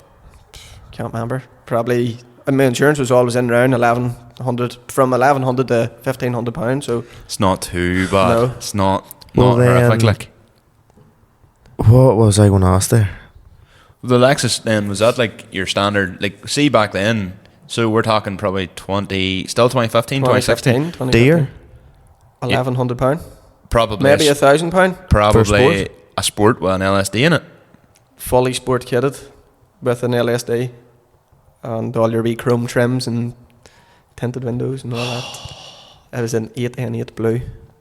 Can't remember. Probably. My insurance was always in around 1100, from 1100 to £1,500. So It's not too bad. No. It's not Well, horrific. then- Like What was I going to ask there? the Lexus, then was that like your standard? Like, see back then. So we're talking probably 2015, 2016. 2015. Deer? £1,100. Probably Maybe £1,000. probably sport? a sport with an LSD in it. Fully sport kitted with an LSD and all your wee chrome trims and tinted windows and all that. It was an 8N8 blue.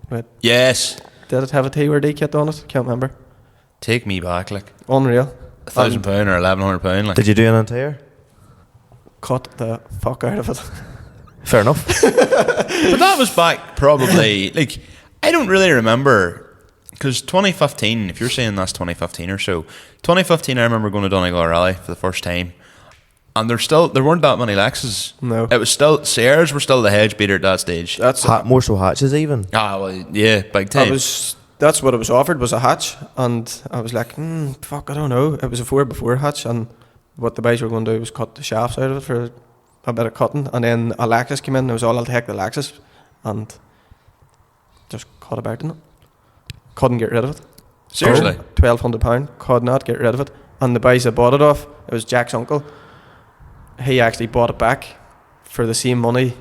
But Yes. did it have a TWRD kit on it? Can't remember. Take me back, like Unreal. £1,000 or £1,100, like. Did you do an entire? Cut the fuck out of it. Fair enough. But that was back probably like I don't really remember because 2015. If you're saying that's 2015 or so, 2015. I remember going to Donegal Rally for the first time, and there weren't that many Lexus. No. It was still Sierras were still the hedge beater at that stage. That's More so hatches even. Well, yeah, big time. that's what I was offered, was a hatch, and I was like, fuck, I don't know. It was a 4x4 hatch, and what the boys were going to do was cut the shafts out of it for a bit of cutting, and then a Lexus came in. It was all, I'll take the Lexus, and just cut about in it. Couldn't get rid of it. Seriously? £1,200. Could not get rid of it. And the boys that bought it off, it was Jack's uncle. He actually bought it back for the same money,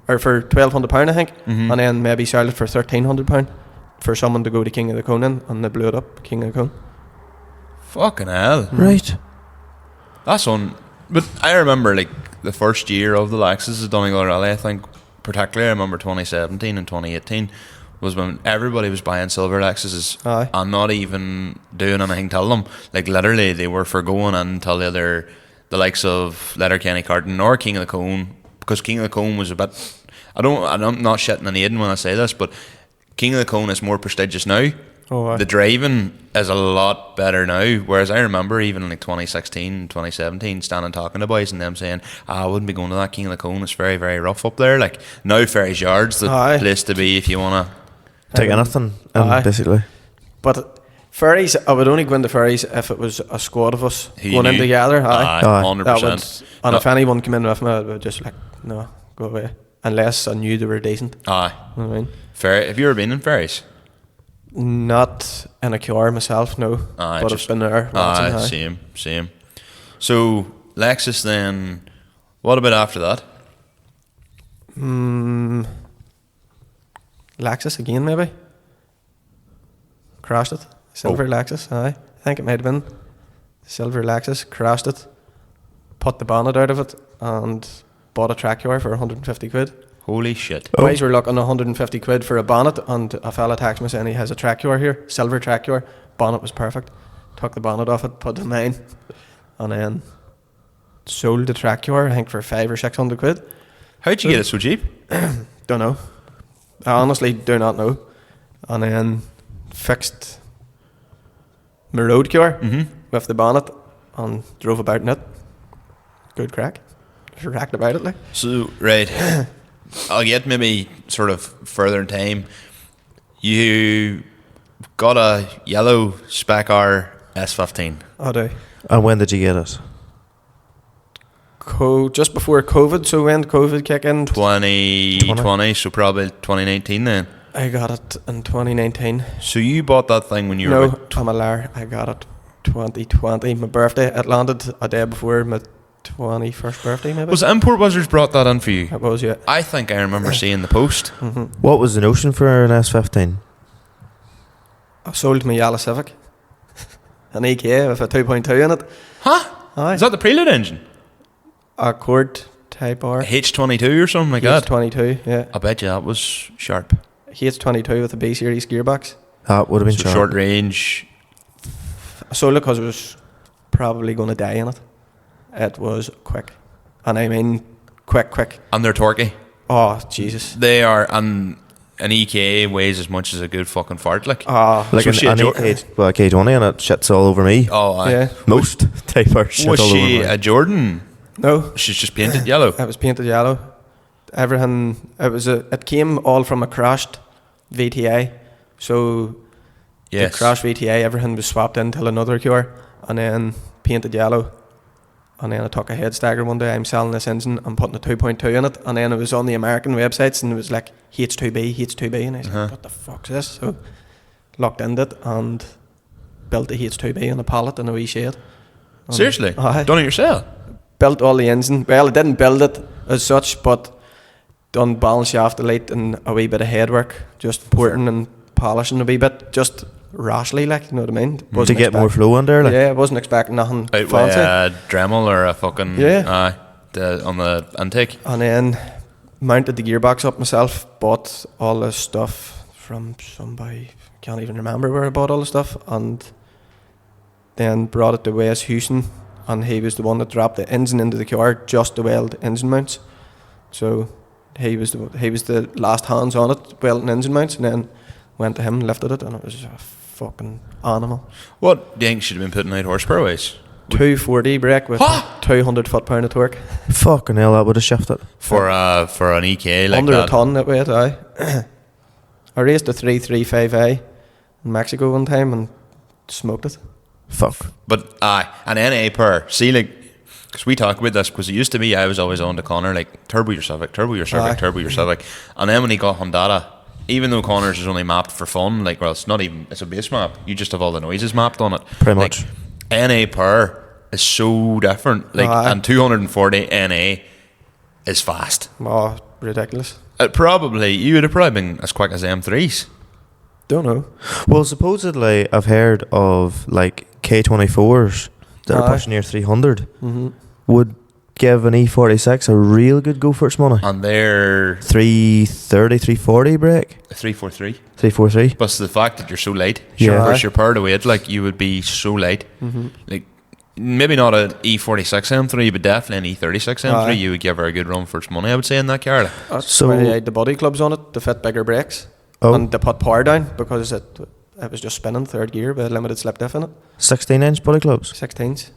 or for £1,200, I think, Mhm. and then maybe sold it for £1,300 for someone to go to King of the Cone in, and they blew it up, King of the Cone. Fucking hell. Right. That's on. But I remember like the first year of the Lexus at Donegal Rally. I think particularly I remember 2017 and 2018 was when everybody was buying silver Lexuses Aye. and not even doing anything to them. Like literally, they were forgoing until the likes of Letterkenny Carton or King of the Cone, because King of the Cone was a bit. I'm not shitting on Aiden when I say this, but King of the Cone is more prestigious now. Oh, aye. The driving is a lot better now, whereas I remember even in like 2016, 2017 standing talking to boys and them saying, I wouldn't be going to that King of the Cone, it's very, very rough up there. Like now Ferry's Yard's the Aye. place to be if you want to. Take anything, Aye. basically. But ferries, I would only go into ferries if it was a squad of us Who you going in knew. together. Aye. Aye. 100%. That would, and No. if anyone came in with me, I would just like, no, go away. Unless I knew they were decent. Aye. You know what I mean? Ferry, have you ever been in ferries? Not in a car myself, no. Aye, but just- I've been there. watching, aye. Same. So Lexus then, what about after that? Lexus again, maybe. Crashed it. Silver Lexus, aye. I think it might have been silver Lexus. Crashed it. Put the bonnet out of it and bought a track yard for 150 quid. Holy shit. Boys were looking 150 quid for a bonnet, and a fella texted me saying he has a track yard here, silver track yard. Bonnet was perfect. Took the bonnet off it, put it in mine, and then sold the track yard, I think, for 500 or 600 quid. How'd you get it so cheap? Don't know. I honestly do not know. And then fixed my road car with the bonnet and drove about in it. Good crack. Just racked about it, like. So, right. I'll get maybe sort of further in time. You got a yellow Spec R S15. I do. And when did you get it? Just before COVID, so when did COVID kick in? 2020, so probably 2019 then. I got it in 2019. So you bought that thing when you were... No, I'm a liar. I got it 2020, my birthday. It landed a day before my 21st birthday, maybe. Was Import Wizards brought that in for you? It was, yeah. I think I remember seeing the post. What was the notion for an S15? I sold my yellow Civic. An EK with a 2.2 in it. Huh? Aye. Is that the prelude engine? A Accord Type R. A H22 or something like that? H22, yeah. I bet you that was sharp. H22 with a B series gearbox. That would have been So short range. I sold it because I was probably going to die in it. It was quick. And I mean quick. And they're torquey. Oh, Jesus. They are, and an EK weighs as much as a good fucking fart, like. Like So she a an K20 and it shits all over me. Oh, aye. Yeah. Most type R shit Was all over she me. a Jordan? No. She's just painted yellow. It was painted yellow. Everything, it came all from a crashed VTI. So Yes. the crashed VTI, everything was swapped into another car and then painted yellow. And then I took a head stagger one day. I'm selling this engine. I'm putting a 2.2 in it. And then it was on the American websites and it was like H2B. And I said, what the fuck's this? So locked into it and built a H2B on a pallet in a wee shed. And Seriously? Aye. Done it yourself? Built all the engine. Well, I didn't build it as such, but done balance shaft delete and a wee bit of headwork. Just porting and polishing a wee bit. Just rashly, like, you know what I mean? To get more flow in there, like. Yeah, I wasn't expecting nothing Out with fancy. a Dremel or a fucking... Yeah. On the intake. And then mounted the gearbox up myself, bought all the stuff from somebody, can't even remember where I bought all the stuff, and then brought it to Wes Houston, and he was the one that dropped the engine into the car just to weld engine mounts. So he was the last hands on it, welding engine mounts, and then went to him, lifted it, and it was a fucking animal. What do you think should have been putting out horsepower wise? 240 brake with 200 foot-pound of torque. Fucking hell, that would have shifted. For an EK like Under that? a ton it weighed, aye. I raced a 335i in Mexico one time and smoked it. Fuck. But an NA per. See, like, because we talk about this, because it used to be I was always on to Conor, like, turbo your Civic. And then when he got Honda, even though Conor's is only mapped for fun, like, well, it's a base map. You just have all the noises mapped on it. Pretty much. NA per is so different. Like, and 240 NA is fast. Oh, ridiculous. You would have probably been as quick as M3s. Don't know. Well, supposedly I've heard of like K24s that are pushing near 300 would give an E46 a real good go for its money. And they're 330, 340 brake. 343. 343. But the fact that you're so light, Yeah. versus your power to weight, like, you would be so light. Like, maybe not an E46 M3, but definitely an E36 M3. You would give her a good run for its money, I would say, in that car. That's So- why they had the body clubs on it to fit bigger brakes. Oh. And they put power down because it was just spinning third gear with a limited slip diff in it. 16-inch body clubs. 16s.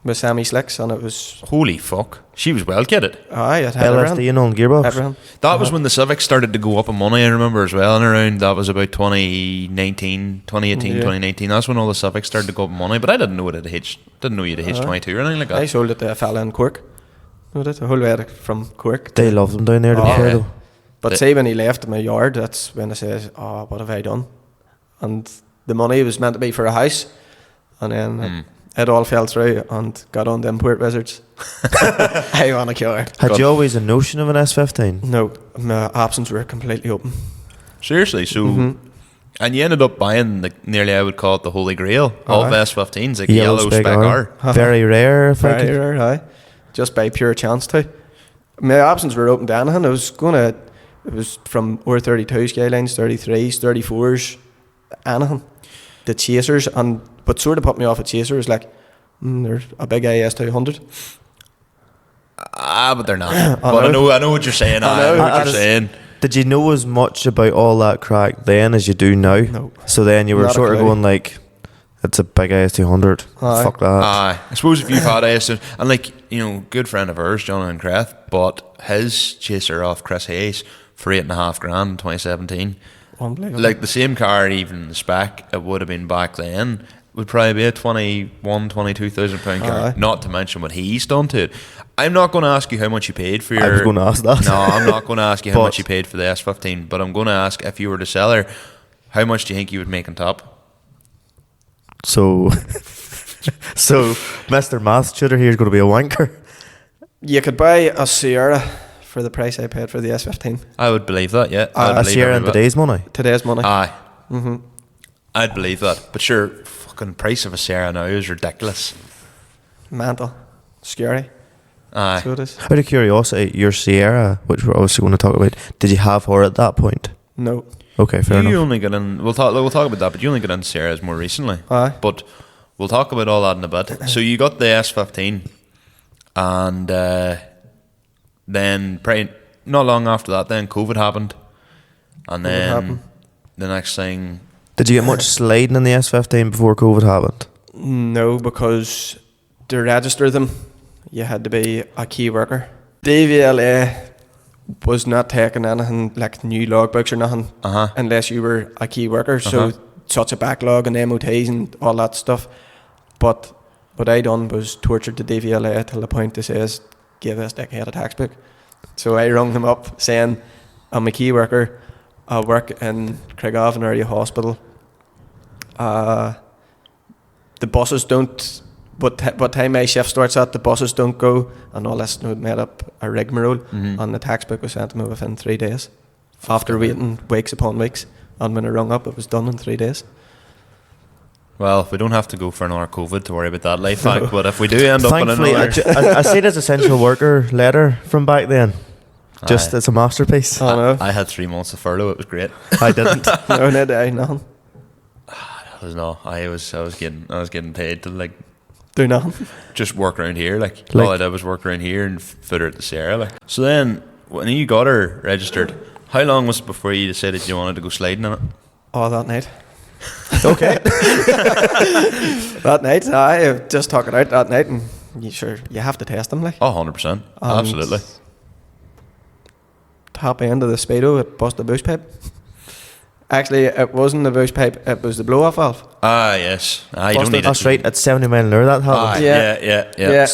With semi-slicks, and it was... Holy fuck. She was well kitted. Aye, it had LSD and on gearbox. everything. That was when the Civic started to go up in money, I remember, as well, and around, that was about 2018, 2019. That's when all the Civics started to go up in money, but I didn't know it had a didn't know you had a H22 or anything like that. I sold it to a fella in Cork. Know that? A whole way from Cork. They love them down there, to be fair, though. But say when he left my yard, that's when I says, oh, what have I done? And the money was meant to be for a house. And then it all fell through and got on the import wizards. I want a killer. Had you always a notion of an S15? No, my options were completely open. Seriously, so and you ended up buying nearly, I would call it the holy grail of S15s, like yellow spec R. Very rare, very rare. Aye, just by pure chance too. My options were open to anything. It was from R32 Skylines, 33s, 34s, anything. The chasers, and what sort of put me off at chasers, like they're a big AS200. But they're not. But I know what you're saying. I know what you're saying. Did you know as much about all that crack then as you do now? No. So then you were sort of going like, it's a big AS200. Fuck that. I suppose if you've had AS200, and like, you know, good friend of ours, John and Creth, bought his chaser off Chris Hayes for $8,500 in 2017. Unbelievable. Like the same car, even the spec it would have been back then, would probably be a £22,000 car. Not to mention what he's done to it. I'm not going to ask you how much you paid for your... I was going to ask that. No, I'm not going to ask you how much you paid for the S15, but I'm going to ask, if you were the seller, how much do you think you would make on top? So Mr. Math Shooter here is going to be a wanker. You could buy a Sierra for the price I paid for the S15. I would believe that, yeah. A Sierra in today's money? Today's money. Aye. I'd believe that. But sure, fucking price of a Sierra now is ridiculous. Mental. Scary. Aye. So it is. Out of curiosity, your Sierra, which we're obviously going to talk about, did you have her at that point? No. Okay, fair enough. You only got in... We'll talk about that, but you only got into Sierras more recently. Aye. But we'll talk about all that in a bit. So you got the S15, and then not long after that, then COVID happened, and then the next thing... Did you get much sliding in the S15 before COVID happened? No, because to register them, you had to be a key worker. DVLA was not taking anything like new logbooks or nothing unless you were a key worker. So such a backlog and MOTs and all that stuff. But what I done was tortured the DVLA till the point they says, give this dickhead a tax book. So I rung them up saying, I'm a key worker. I work in Craigavon Area Hospital. The buses don't... What time my shift starts at, the buses don't go, and all this made up a rigmarole, and the tax book was sent to me within 3 days. After waiting weeks upon weeks, and when I rung up, it was done in 3 days. Well, we don't have to go for another COVID to worry about that life hack, but if we do end up in another... I see it as essential worker letter from back then. Just it's a masterpiece. I had 3 months of furlough. It was great. I didn't. No, nothing. I was getting paid to like do nothing. Just work around here. Like all I did was work around here and fit her at the Sierra. Like so, then when you got her registered, how long was it before you decided you wanted to go sliding in it? Oh, that night. Okay. That night, I just talk it out that night, and you have to test them, like. Oh, 100%, absolutely. Top end of the speedo, it busted the bush pipe. Actually, it wasn't the bush pipe; it was the blow-off valve. Ah, yes. You don't need That's right. At 70 mile an hour, that happened. Yeah.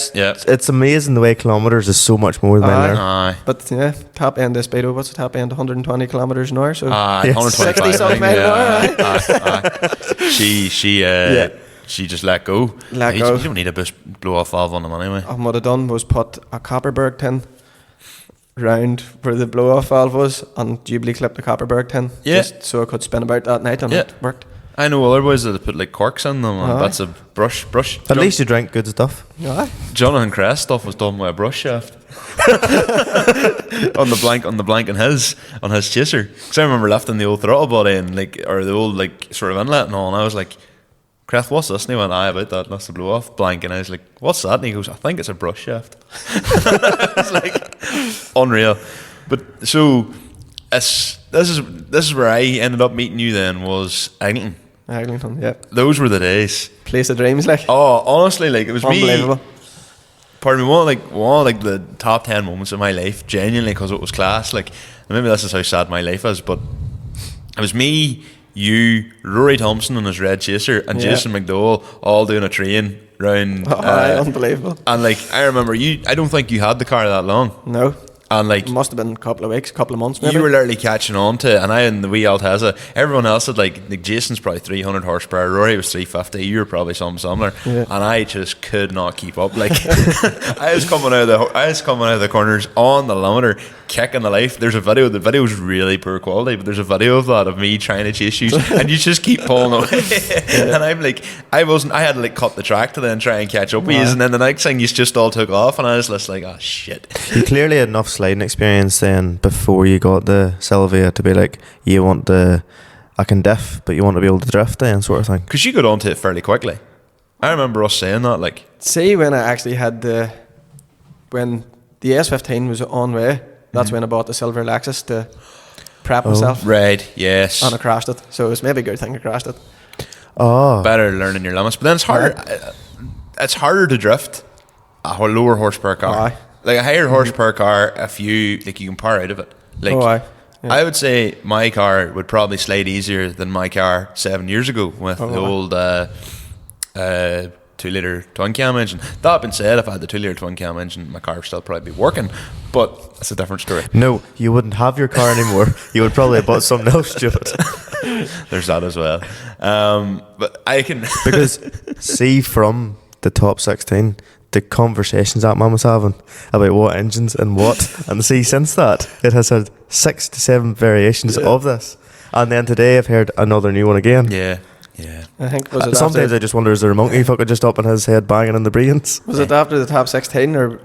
It's amazing the way kilometres is so much more than mile an hour. But yeah, top end of the speedo. What's the top end? 120 kilometres an hour. So 125. 60 mile an hour. She just let go. You don't need a blow-off valve on them anyway. And what I done was put a Copperberg tin round where the blow-off valve was, and Jubilee clipped the Copperberg tin just so I could spin about that night, and it worked. I know other boys that put like corks in them and that's a brush. At least you drank good stuff. Jonathan Crest stuff was done with a brush shaft on the blank on his chaser. Because I remember lifting the old throttle body and or the old sort of inlet and all, and I was like, Creth, what's this? And he went, about that, and that's the blow off blank. And I was like, what's that? And he goes, I think it's a brush shaft. It's like unreal. But so this is where I ended up meeting you then, was Eglinton, yeah. Those were the days. Place of dreams, like. Oh, honestly, it was unbelievable. Pardon me, one of the top 10 moments of my life, genuinely, because it was class. Maybe this is how sad my life is, but it was me, you, Rory Thompson on his red chaser, and Jason McDowell all doing a train round. Unbelievable. And I remember I don't think you had the car that long. No. And like, It must have been a couple of weeks, couple of months maybe. you were literally catching on to it, and I in the wee Alteza, everyone else had like Jason's probably 300 horsepower, Rory was 350, you were probably something similar, and I just could not keep up. Like, I was coming out of the corners on the limiter, kicking the life. There's a video. The video was really poor quality, but there's a video of that of me trying to chase you, and you just keep pulling away. And I'm like, I had to like cut the track to then try and catch up with you, and then the next thing you just all took off, and I was just like, oh shit. You clearly had enough sliding experience then before you got the Sylvia to be like, you want the, I can diff, but you want to be able to drift then, sort of thing. Because you got onto it fairly quickly. I remember us saying that, like. See, when I actually had when the S15 was on way, that's when I bought the silver Lexus to prep myself. Right, yes. And I crashed it. So it was maybe a good thing I crashed it. Oh. Better learning your limits. But then it's harder. It's harder to drift a lower horsepower car. Aye. Like a higher horsepower car, if you can power out of it. Like, aye. Yeah. I would say my car would probably slide easier than my car 7 years ago with the old 2-litre twin cam engine. That being said, if I had the 2-litre twin cam engine, my car would still probably be working, but that's a different story. No, you wouldn't have your car anymore. You would probably have bought something else, Stuart. There's that as well. But I can Because see, from the top 16, the conversations that man was having about what engines and what, and see, since that it has had 6 to 7 variations of this, and then today I've heard another new one again. yeah. I think was it Sometimes after, I just wonder, is there a monkey fucking just up in his head banging in the brains? was it after the top 16 or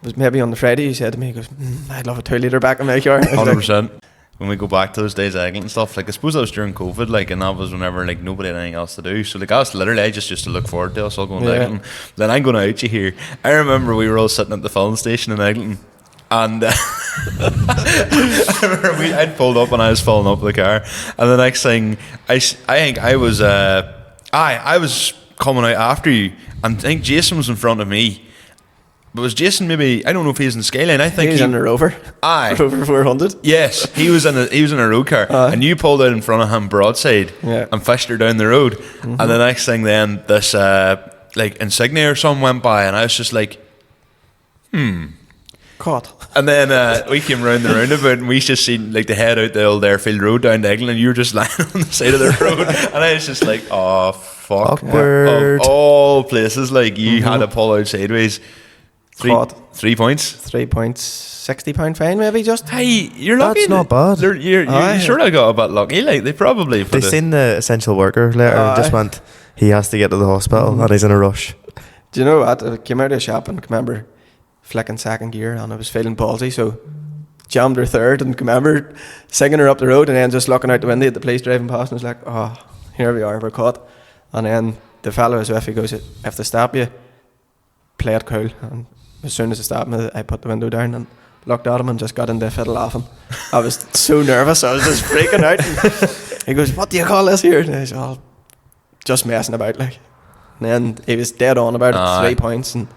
was maybe on the Friday he said to me, he goes, I'd love a 2-litre back in my car. 100%. When we go back to those days of Eglinton and stuff, like I suppose that was during COVID, like, and that was whenever like nobody had anything else to do. So like I just used to look forward to us all going to Eglinton. Then I'm going to out you here. I remember we were all sitting at the filling station in Eglinton, and I remember I'd pulled up and I was filling up the car, and the next thing I think I was coming out after you, and I think Jason was in front of me. But was Jason maybe? I don't know if he's in Skyline. I think he was in a Rover. Aye, Rover 400. Yes, he was in a road car, and you pulled out in front of him broadside and fished her down the road. And the next thing, then this like Insignia or something went by, and I was just like, Caught. And then we came round the roundabout, and we just seen like the head out the old Airfield Road down to Eglinton, and you were just lying on the side of the road, and I was just like, oh fuck, awkward. Of all places, like you had to pull out sideways. 3 points. 3 points. £60 fine, maybe just. Hey, you're lucky. That's not bad. You sort of got a bit lucky. Like they probably. They seen the essential worker letter and just went, he has to get to the hospital and he's in a rush. Do you know what? I came out of the shop and I remember flicking second gear and I was feeling palsy, so jammed her third and remember singing her up the road and then just looking out the window at the police driving past and was like, oh, here we are, we're caught. And then the fellow was with, he goes, if they stop you, play it cool. And as soon as they stopped me, I put the window down and looked at him and just got into a fit of laughing. I was so nervous, I was just freaking out. And he goes, what do you call this here? And I said, oh, just messing about, like. And then he was dead on about it, 3 points. And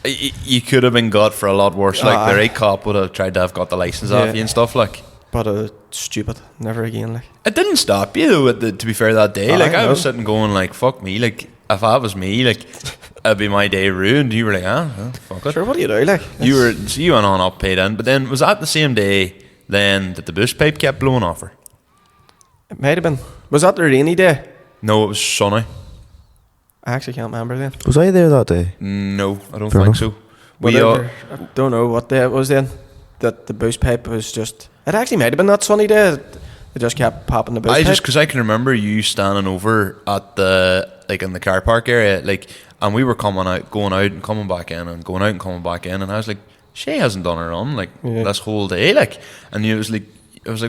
you could have been got for a lot worse. Like the right cop would have tried to have got the license off you and stuff, like. But stupid, never again, like. It didn't stop you though. To be fair, that day, like I was sitting going like, "Fuck me!" Like if I was me, like it'd be my day ruined. You were like, fuck it." Sure, what do you do, like? You went on up, paid in, but then was that the same day then that the boost pipe kept blowing off her? It might have been. Was that the rainy day? No, it was sunny. I actually can't remember then. Was I there that day? No, I don't Fair think enough. so. I don't know what day it was then. That the boost pipe was just. It actually might have been that sunny day. It just kept popping the boost pipe. Because I can remember you standing over at the like in the car park area, like, and we were going out and coming back in, and going out and coming back in, and I was like, Shay hasn't done her run like this whole day, like, and I was like,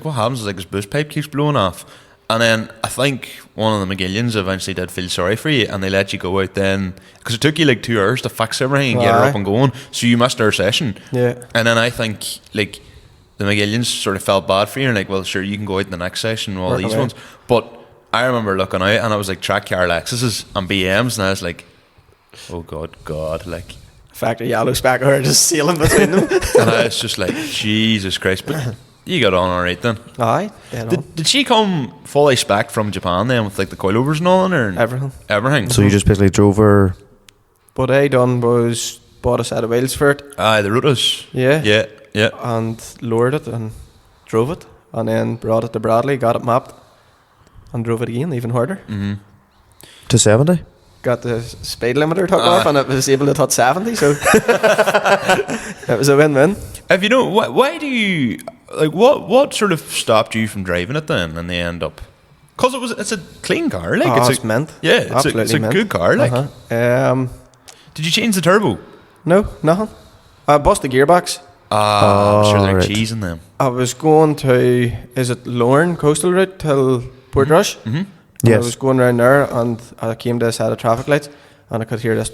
what happens? Is like his boost pipe keeps blowing off, and then I think one of the McGillians eventually did feel sorry for you, and they let you go out then because it took you like 2 hours to fix everything and get her up and going, so you missed our session. And then I think like the McGillians sort of felt bad for you and like, well, sure, you can go out in the next session with all these ones. But I remember looking out and I was like track car Lexuses and BMs, and I was like, oh god, like factory yellow spec or just sailing between them. And I was just like, Jesus Christ. But you got on alright then. Aye. Did she come fully spec from Japan then with like the coilovers and all in her? Everything. So you just basically drove her. What I done was bought a set of wheels for it. Aye, the Rotas. Yeah. Yeah. And lowered it and drove it, and then brought it to Bradley, got it mapped, and drove it again, even harder. Mm-hmm. To 70? Got the speed limiter took off, and it was able to touch 70, so it was a win-win. If you know, why do you like what sort of stopped you from driving it then, and they end up? Because it's a clean car, like it's mint. Yeah, it's a mint. good car, like. Did you change the turbo? No, nothing. I bust the gearbox. I'm sure they're right. cheesing them. I was going to, is it Loughran coastal route till Portrush? Mm-hmm. Yes. I was going around there, and I came to a set of traffic lights, and I could hear this,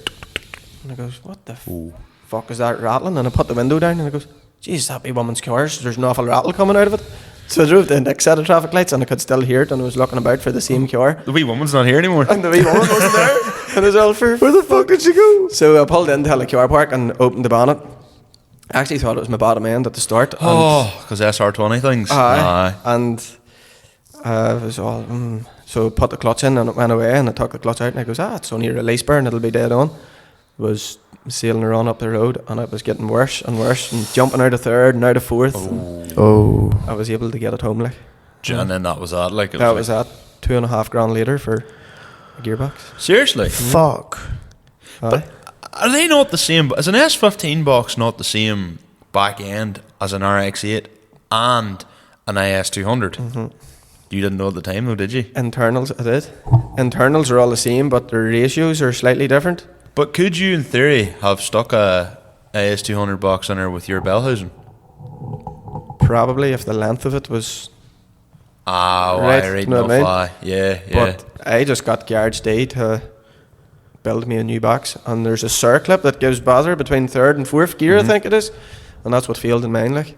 and I goes, what the fuck is that rattling? And I put the window down, and I goes, jeez, that be woman's cars. There's an awful rattle coming out of it. So I drove to the next set of traffic lights, and I could still hear it, and I was looking about for the same car. The wee woman's not here anymore. And the wee woman wasn't there. And it was all for, where the fuck did she go? So I pulled into the car park and opened the bonnet. I actually thought it was my bottom end at the start. Because SR20 things. Aye. And it was all, so I put the clutch in, and it went away, and I took the clutch out, and I goes, it's only a release burn, it'll be dead on. Was sailing around up the road, and it was getting worse and worse, and jumping out of third and out of fourth. I was able to get it home, like. And then that was that, like. That was that. $2,500 later for a gearbox. Seriously? Fuck. But are they not the same? Is an S15 box not the same back end as an RX8 and an IS200? Mm-hmm. You didn't know at the time, though, did you? Internals, I did. Internals are all the same, but their ratios are slightly different. But could you, in theory, have stuck a IS200 box in there with your Bellhausen? Probably, if the length of it was right enough. Yeah. But I just got Garage Day to build me a new box, and there's a circlip that gives bother between third and fourth gear, I think it is, and that's what failed in mine, like,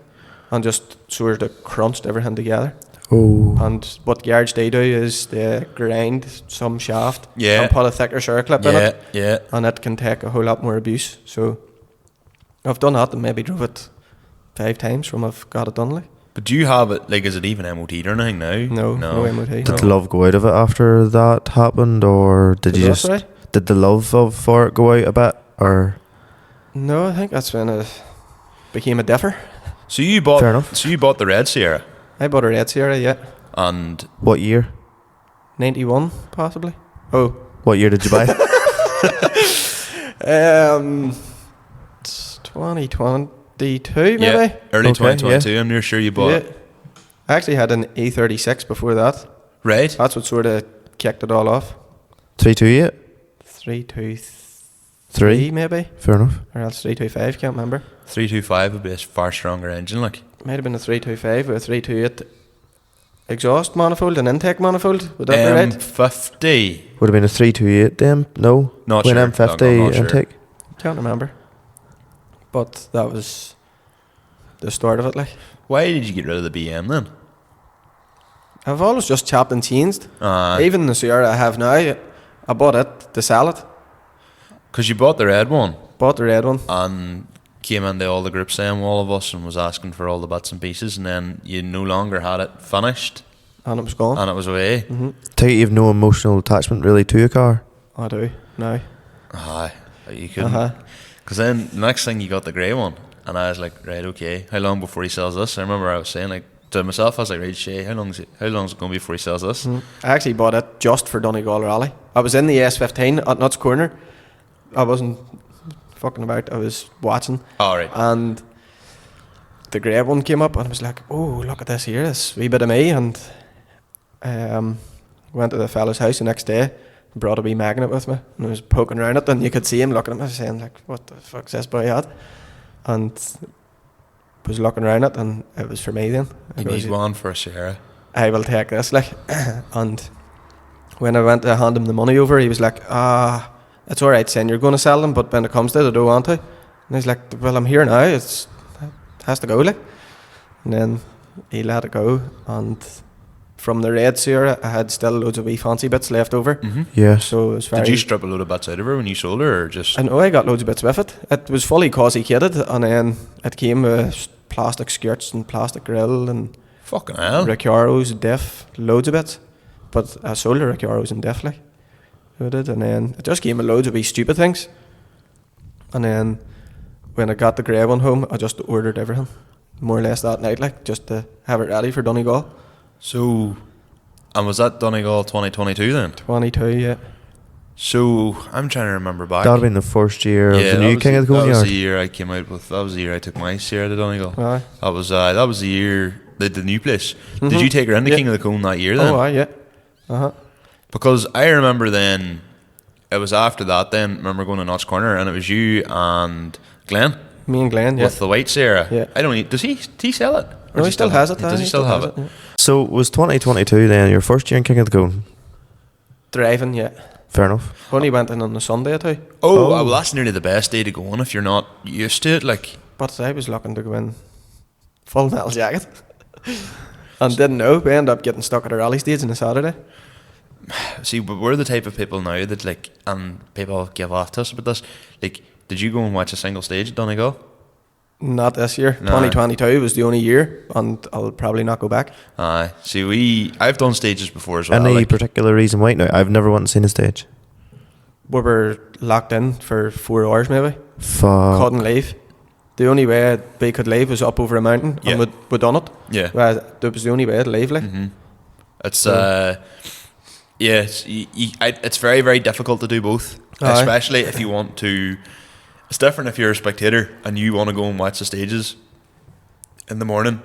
and just sort of crunched everything together. And what Garage Day do is they grind some shaft and put a thicker circlip in it, and it can take a whole lot more abuse. So I've done that and maybe drove it 5 times from I've got it done, like. But do you have it, like, is it even MOT or anything now? No MOT. Did the love go out of it after that happened, or did you just... Did the love for it go out a bit, or...? No, I think that's when it became a differ. So you bought... Fair enough. So you bought the Red Sierra? I bought a Red Sierra, yeah. And... What year? 91, possibly. Oh. What year did you buy? 2022, maybe? Yeah, early 2022, I'm near sure you bought it. I actually had an E36 before that. Right. That's what sort of kicked it all off. 328? 323, maybe? Fair enough. Or else 325, can't remember. 325 would be a far stronger engine, like. Might have been a 325 or a 328 exhaust manifold, an intake manifold. Would that be right? M50. Would have been a 328 then? No? Not when sure. M50 not intake? Sure. Can't remember. But that was the start of it, like. Why did you get rid of the BM then? I've always just chopped and changed. Uh-huh. Even the Sierra I have now, I bought it to sell it. Because you bought the red one. Bought the red one. And came into all the groups saying all of us and was asking for all the bits and pieces, and then you no longer had it finished. And it was gone. And it was away. Mm-hmm. Take it you have no emotional attachment really to a car? I do, now. Aye. You couldn't. Because then the next thing you got the grey one. And I was like, right, okay, how long before he sells this? I remember I was saying, like, to myself, I was like, right, Shay, how long is it going to be before he sells this? I actually bought it just for Donegal Rally. I was in the S15 at Nuts Corner. I wasn't fucking about, I was watching. Oh, right. And the grey one came up, and I was like, oh, look at this here, this wee bit of me. And went to the fella's house the next day, brought a wee magnet with me, and I was poking around it, and you could see him looking at me saying, like, what the fuck's this boy at? And was looking around it, and it was for me then. You need one for a Sierra. I will take this, like. And when I went to hand him the money over, he was like, it's alright saying you're going to sell them, but when it comes to it, I don't want to. And he's like, well, I'm here now, it has to go, like. And then he let it go, and from the red Sierra, I had still loads of wee fancy bits left over. Mm-hmm. Yeah. So it was very... Did you strip a load of bits out of her when you sold her, or just... I know I got loads of bits with it. It was fully Cosy kitted, and then it came with plastic skirts and plastic grill and... Fucking hell. Recuros, diff, loads of bits. But I sold the Recuros and diff, like. I did, and then it just came with loads of wee stupid things. And then when I got the grey one home, I just ordered everything. more or less that night, like, just to have it ready for Donegal. So, and was that Donegal 2022 then? 22, yeah. So, I'm trying to remember back. That would have been the first year of the new King of the Cone That was Yard. the year I came out with. That was the year I took my Sierra to Donegal. Aye. That was the year the new place. Did you take her into King of the Cone that year then? Oh, aye, yeah. Uh-huh. Because I remember then, it was after that then, I remember going to Notts Corner and it was you and Glenn Me and Glenn, yeah. with the white Sierra. Yeah. I don't know, does he sell it? No, he still has it. Does he still have it? Yeah. So was 2022 then your first year in King of the Cone? Driving, yeah. Fair enough. Only went in on the Sunday too. Oh, well, that's nearly the best day to go on if you're not used to it. Like, But I was looking to go in full metal jacket. And didn't know. We ended up getting stuck at a rally stage on the Saturday. see, but we're the type of people now that like, and people give off to us about this. Like, did you go and watch a single stage at Donegal? Not this year. No. 2022 was the only year, and I'll probably not go back. Aye. See, I've done stages before as well. Any like, particular reason why? No, I've never went and seen a stage. We were locked in for 4 hours maybe. Fuck. Couldn't leave. The only way we could leave was up over a mountain, Yeah. and we done it. Yeah. Well, that was the only way to leave, like. It's yeah, it's very, very difficult to do both, Aye. especially if you want to. It's different if you're a spectator and you want to go and watch the stages in the morning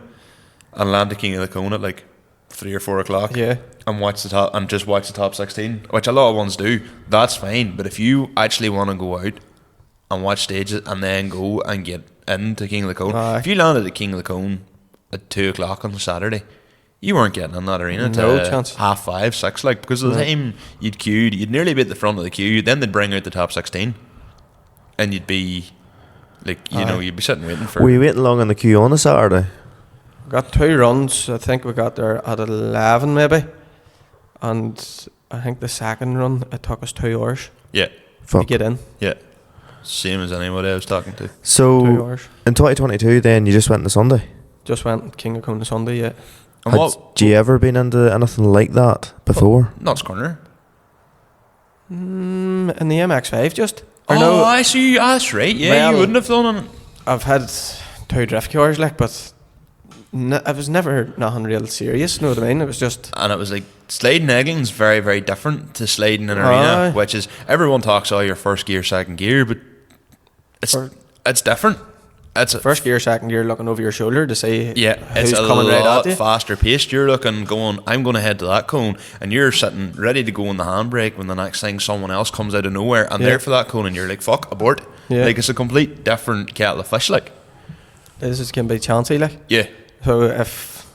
and land the King of the Cone at like 3 or 4 o'clock. Yeah. And watch the top and just watch the top 16, which a lot of ones do. That's fine, but if you actually want to go out and watch stages and then go and get into King of the Cone, Aye. if you landed at King of the Cone at 2 o'clock on the Saturday, you weren't getting in that arena No till chance. 5:30, 6, like, because of the time you'd queued, you'd nearly be at the front of the queue. Then they'd bring out the top 16, and you'd be like, you know, you'd be sitting waiting for. Were you waiting long on the queue on a Saturday? Got 2 runs. I think we got there at 11 maybe, and I think the second run it took us 2 hours Yeah, to Fuck. get in. yeah, same as anybody I was talking to. 2 So hours. in 2022, then you just went on the Sunday. Just went King of Cone on Sunday. Yeah. And Had what? you ever been into anything like that before? Notts Corner. In the MX5 just. Or Oh, no, I see. That's right. Yeah, Well, you wouldn't have done it. I've had 2 drift cars, like, but it was never nothing real serious. Know what I mean? It was just. And it was like sliding Eglin's very, very different to sliding in Aye. arena, which is everyone talks all your first gear, second gear, but it's different. It's First gear, second gear, looking over your shoulder to see yeah, who's it's a coming right lot at you. faster paced. You're looking, going, I'm going to head to that cone, and you're sitting ready to go on the handbrake when the next thing someone else comes out of nowhere and Yeah. they're for that cone, and you're like, fuck, abort. Yeah. Like, it's a complete different kettle of fish, like. This is can be chancy, like. Yeah. So if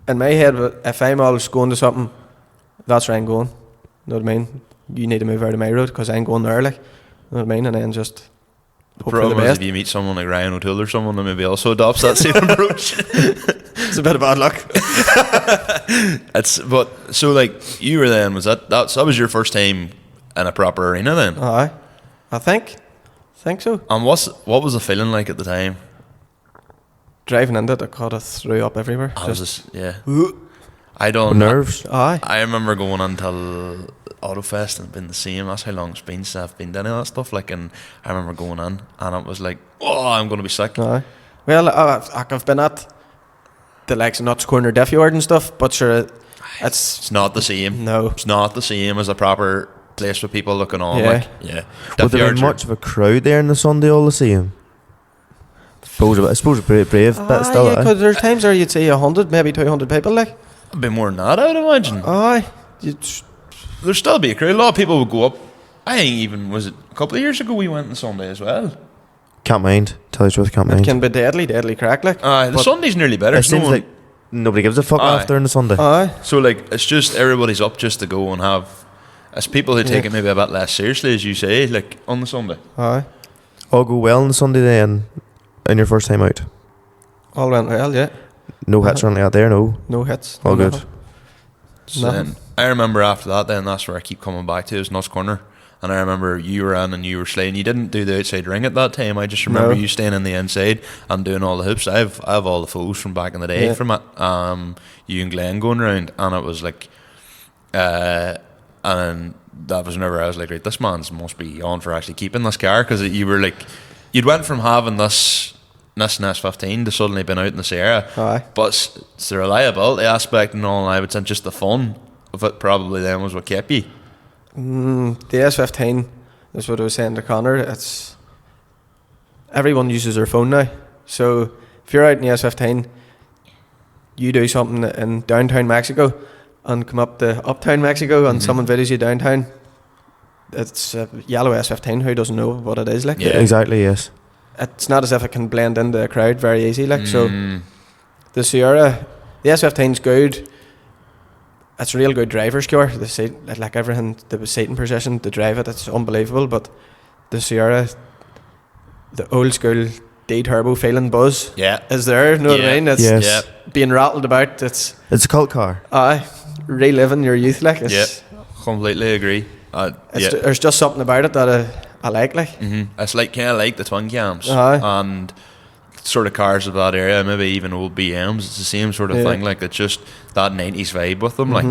in my head, if I'm always going to something, that's where I'm going. Know what I mean? You need to move out of my road because I'm going there, like. Know what I mean? And then just hope for the Problem is, best. if you meet someone like Ryan O'Toole or someone that maybe also adopts that same approach. It's a bit of bad luck. But so like you were then, that was your first time in a proper arena then? Aye, I think so. And what was the feeling like at the time? Driving into it, I caught it threw up everywhere. I was just I don't Nerves. Aye. I remember going until Autofest and it's been the same. That's how long it's been since I've been doing that stuff. Like, and I remember going in and it was like, oh, I'm going to be sick. Aye. Well, I've been at the likes of Notts Corner Diff Yard and stuff, but sure, It's not the same. No. It's not the same as a proper place with people looking on. Yeah. Like, yeah. Would there be much of a crowd there on the Sunday all the same? I suppose a brave bit still. yeah, because there's times where you'd see 100, maybe 200 people, like. A bit more than that, I would imagine. Aye. There'd still be a crowd. A lot of people would go up. I think even, was it a couple of years ago we went on Sunday as well? Can't mind. Tell you the truth, can't It mind. can be deadly crack, like. The But- Sunday's nearly better. It seems like nobody gives a fuck Aye. after on the Sunday. Aye. So like it's just everybody's up just to go and have. It's people who take it maybe a bit less seriously, as you say, like on the Sunday. Aye. All go well on the Sunday then, in your first time out. All went well, yeah. No hits or anything out there, no. No hits. All no good. nothing. So Nothing. then I remember after that, then that's where I keep coming back to is Notts Corner. And I remember you were in and you were slaying. You didn't do the outside ring at that time. I just remember No. you staying in the inside and doing all the hoops. I have all the photos from back in the day Yeah. from it. You and Glenn going around, and it was like, and that was whenever I was like, right, this man's must be on for actually keeping this car, because you were like, you'd went from having this this S15 to suddenly been out in the Sierra. Aye. But it's the reliability aspect and all, and I would say just the fun of it probably then was what kept you. The S15 is what I was saying to Conor. It's everyone uses their phone now. So if you're out in the S15, you do something in downtown Mexico and come up to uptown Mexico and someone videos you downtown. It's a yellow S15. Who doesn't know what it is like? Yeah. Exactly, yes. It's not as if it can blend into a crowd very easy. Like so, the Sierra, the S15's good. It's a real good driver's car. The seat, like everything, the seating position, to drive it, it's unbelievable. But the Sierra, the old school D-turbo feeling buzz is there. You know what I mean? It's Yes. being rattled about. It's a cult car. Reliving your youth. Like it's, Completely agree. there's just something about it that I like. It's like kind of like the twin cams and sort of cars of that area, maybe even old BMs. It's the same sort of thing. Like it's just that 90s vibe with them. Like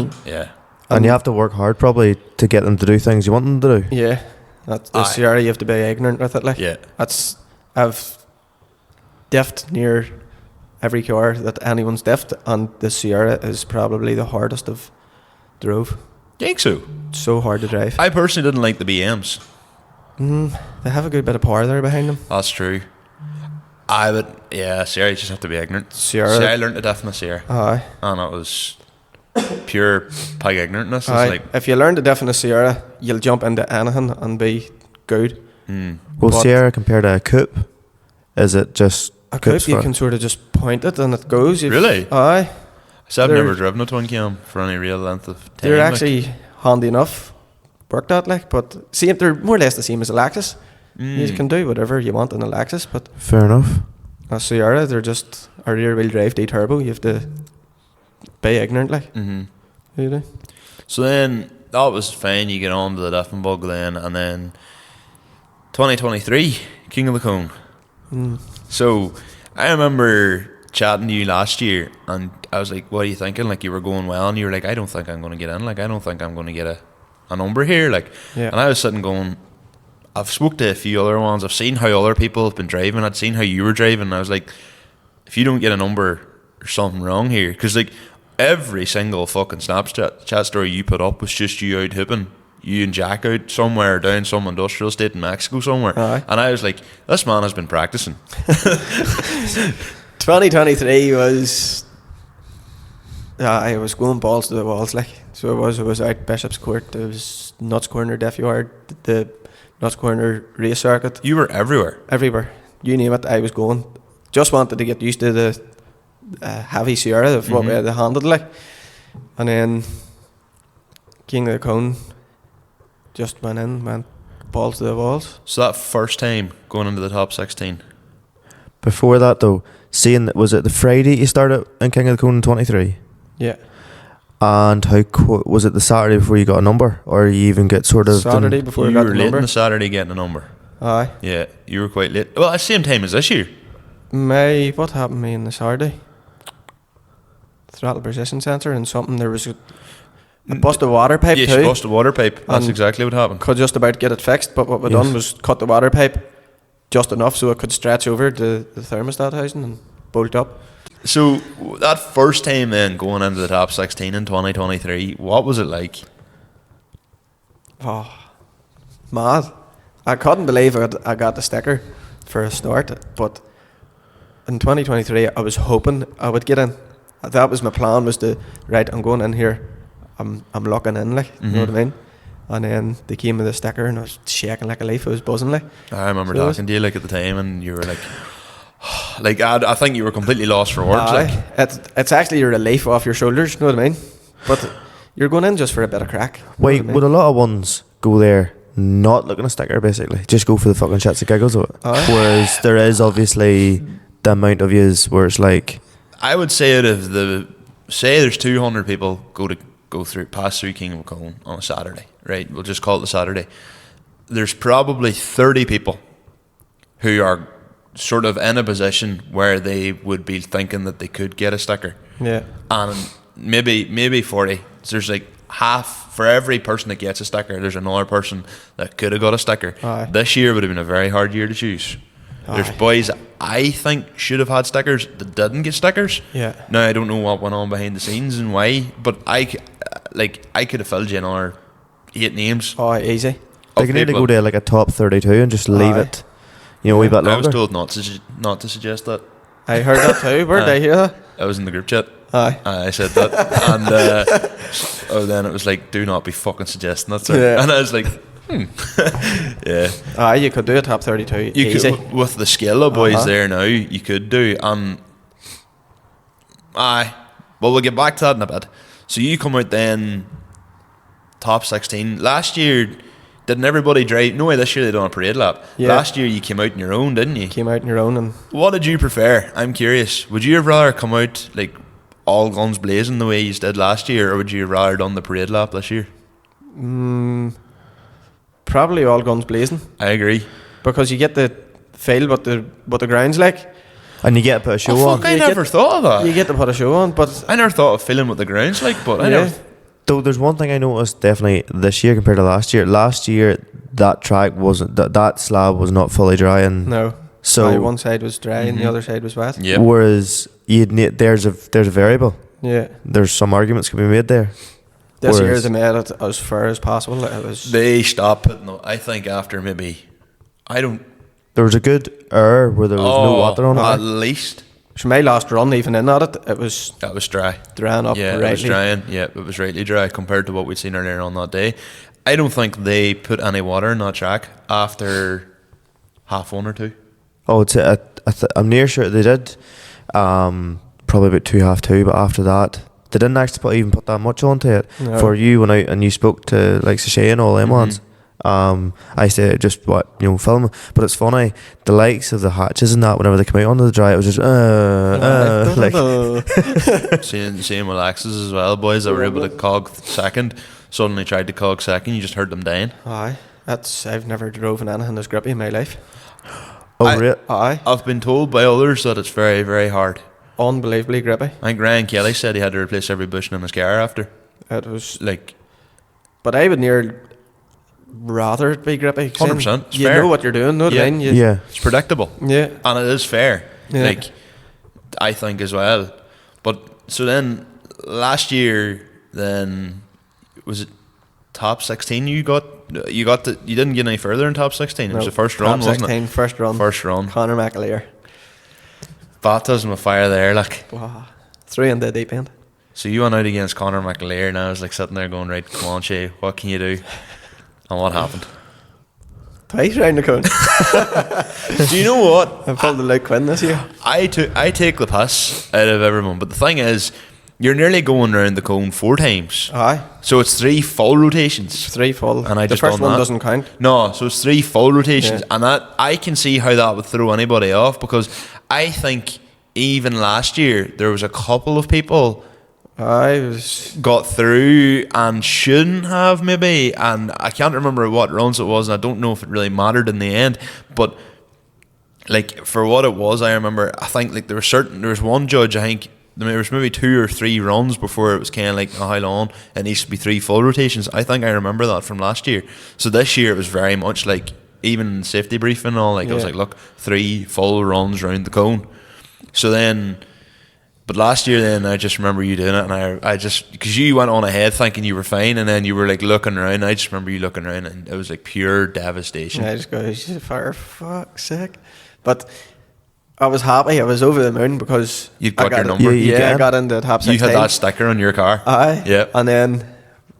And you have to work hard probably to get them to do things you want them to do. Yeah, that's the Sierra. You have to be ignorant with it. Like I've diffed near every car that anyone's diffed, and the Sierra is probably the hardest I've drove. Think so? It's so hard to drive. I personally didn't like the BMs. They have a good bit of power there behind them. That's true. Sierra, you just have to be ignorant. Sierra. See, I learned to diff in the Sierra. Aye. And it was pure pig ignorantness. It's Aye. like, If you learn to diff in a Sierra, you'll jump into anything and be good. Well, But Sierra compared to a coupe, is it just a coupes coupe, you for- can sort of just point it and it goes. Really? Aye. so I've they're- never driven a twin cam for any real length of time. They're like. actually handy enough. Worked out like, but see, they're more or less the same as a Lexus. You can do whatever you want in a Lexus, but Fair enough. a Sierra, they're just a rear-wheel drive D-turbo. You have to be ignorant, like. You know? So then that was fine. You get on to the Diffin Bug then, and then 2023 King of the Cone. So I remember chatting to you last year, and I was like, "What are you thinking?" Like you were going well, and you were like, "I don't think I'm going to get in. Like I don't think I'm going to get a number here." Like, Yeah. and I was sitting going, I've spoke to a few other ones. I've seen how other people have been driving. I'd seen how you were driving. And I was like, if you don't get a number, there's something wrong here. Because like every single fucking Snapchat chat story you put up was just you out hooping. You and Jack out somewhere down some industrial estate in Mexico somewhere. Aye. And I was like, this man has been practicing. 2023 was... I was going balls to the walls, like. So I was out Bishop's Court. There was Nuts Corner Deaf Yard, the Nuts Corner race circuit. You were everywhere. Everywhere. You name it, I was going. Just wanted to get used to the heavy Sierra of what way they handled it, like. And then King of the Cone just went balls to the walls. So that first time going into the top 16. Before that though, seeing that, was it the Friday you started in King of the Cone in 23? Yeah. And how was it the Saturday before you got a number, or you even get sort of Saturday before I You got were the late number. on the Saturday getting a number. Aye. Yeah, you were quite late. Well, at the same time as this year. What happened to me on the Saturday? Throttle precision sensor and something. There was a busted water pipe Yeah, too. she bust a water pipe. That's And exactly what happened. Could just about get it fixed, but what we Yes. done was cut the water pipe just enough so it could stretch over the thermostat housing and bolt up. So that first time then going into the top 16 in 2023, what was it like? Oh, mad. I couldn't believe I got the sticker for a start, but in 2023 I was hoping I would get in. That was my plan, was to, right, I'm going in here, I'm locking in, like, you know what I mean? And then they came with the sticker and I was shaking like a leaf, I was buzzing, like. I remember So talking to you like at the time and you were like, like I think you were completely lost for words. Aye. Like. It's actually a relief off your shoulders, you know what I mean? But you're going in just for a bit of crack. You know Wait, what I mean? would a lot of ones go there not looking a sticker, basically? Just go for the fucking shits and giggles of it. Aye. Whereas there is obviously the amount of yous where it's like, I would say out of say there's 200 people pass through King of Cone on a Saturday, right? We'll just call it the Saturday. There's probably 30 people who are sort of in a position where they would be thinking that they could get a sticker. Yeah. And maybe 40. So there's like half, for every person that gets a sticker, there's another person that could have got a sticker. Aye. This year would have been a very hard year to choose. There's boys I think should have had stickers that didn't get stickers. Yeah. Now I don't know what went on behind the scenes and why, but I could have filled you another 8 names. Oh, easy. Like, you need to go to like a top 32 and just leave it, a wee bit longer. I was told not to suggest that. I heard that too. Where did I hear that? I was in the group chat. Aye. I said that, and then it was like, do not be fucking suggesting that, sir. Yeah. And I was like, yeah. Aye, you could do a top 32 You easy. could, with the skill of boys there now, you could do. Aye. Well, we'll get back to that in a bit. So you come out then, top 16. Last year, didn't everybody drive? No way, this year they done a parade lap. Yeah. Last year you came out on your own, didn't you? Came out on your own. And What did you prefer? I'm curious. Would you have rather come out like all guns blazing the way you did last year, or would you have rather done the parade lap this year? probably all guns blazing. I agree. Because you get the feel what the ground's like. And you get to put a show on. I never thought of that. You get to put a show on, but I never thought of feeling what the ground's like, but I never. Though there's one thing I noticed definitely this year compared to last year. Last year that track wasn't that slab was not fully dry, and no. so one side was dry and the other side was wet. Yeah. Whereas you'd need, there's a variable. Yeah. There's some arguments can be made there. This year they made it as fair as possible. It was. They stopped putting it, I think after maybe, I don't. There was a good hour where there was no water on At it. least. So my last run, even in at it was That was dry. drying up. Yeah, rightly. it was drying. Yeah, it was rightly dry compared to what we'd seen earlier on that day. I don't think they put any water in that track after half one or two. Oh, I'm near sure they did. Probably about 2:30, but after that they didn't actually even put that much onto it. No. For you when and you spoke to like Shay and all them ones. I said just film, but it's funny the likes of the hatches and that whenever they come out onto the dry, it was just like Same with axes as well. Boys that were able to cog second suddenly tried to cog second. You just heard them dying. Aye, I've never driven anything as grippy in my life. Aye. I've been told by others that it's very, very hard. Unbelievably grippy. I think Ryan Kelly said he had to replace every bushing in his car after. It was like, but I would rather it be grippy. 100%. You know what you're doing, know what I mean? Yeah. It's predictable. Yeah. And it is fair. Yeah. Like, I think as well. But so then last year, then was it top 16 you didn't get any further in top 16. It was the first run, top 16, wasn't it? First run. First run. Conor McAleer. Baptism of fire there, like. Wow. 3 in the deep end. So you went out against Conor McAleer, and I was like sitting there going, right, come on, Shay, what can you do? And what happened? Twice round the cone. Do you know what? I pulled the Luke Quinn this year. I take the piss out of everyone, but the thing is, you're nearly going around the cone 4 times. Aye. So it's 3 full rotations. 3 full. And I the just first done one that. doesn't count. No, so it's 3 full rotations, Yeah. and that I can see how that would throw anybody off, because I think even last year there was a couple of people got through and shouldn't have maybe, and I can't remember what runs it was, and I don't know if it really mattered in the end, but like for what it was, I remember I think like there was one judge, I think there was maybe 2 or 3 runs before it was kind of like, oh, how long? It needs to be 3 full rotations. I think I remember that from last year. So this year it was very much like, even safety briefing and all, like, I was like, look, 3 full runs round the cone. So then, but last year then I just remember you doing it, and I just, because you went on ahead thinking you were fine, and then you were like looking around. I just remember you looking around, and it was like pure devastation. I just go, for fuck's sake. But I was happy. I was over the moon because You'd got your number. I got into the top 16. You had that sticker on your car. Aye. Yeah. And then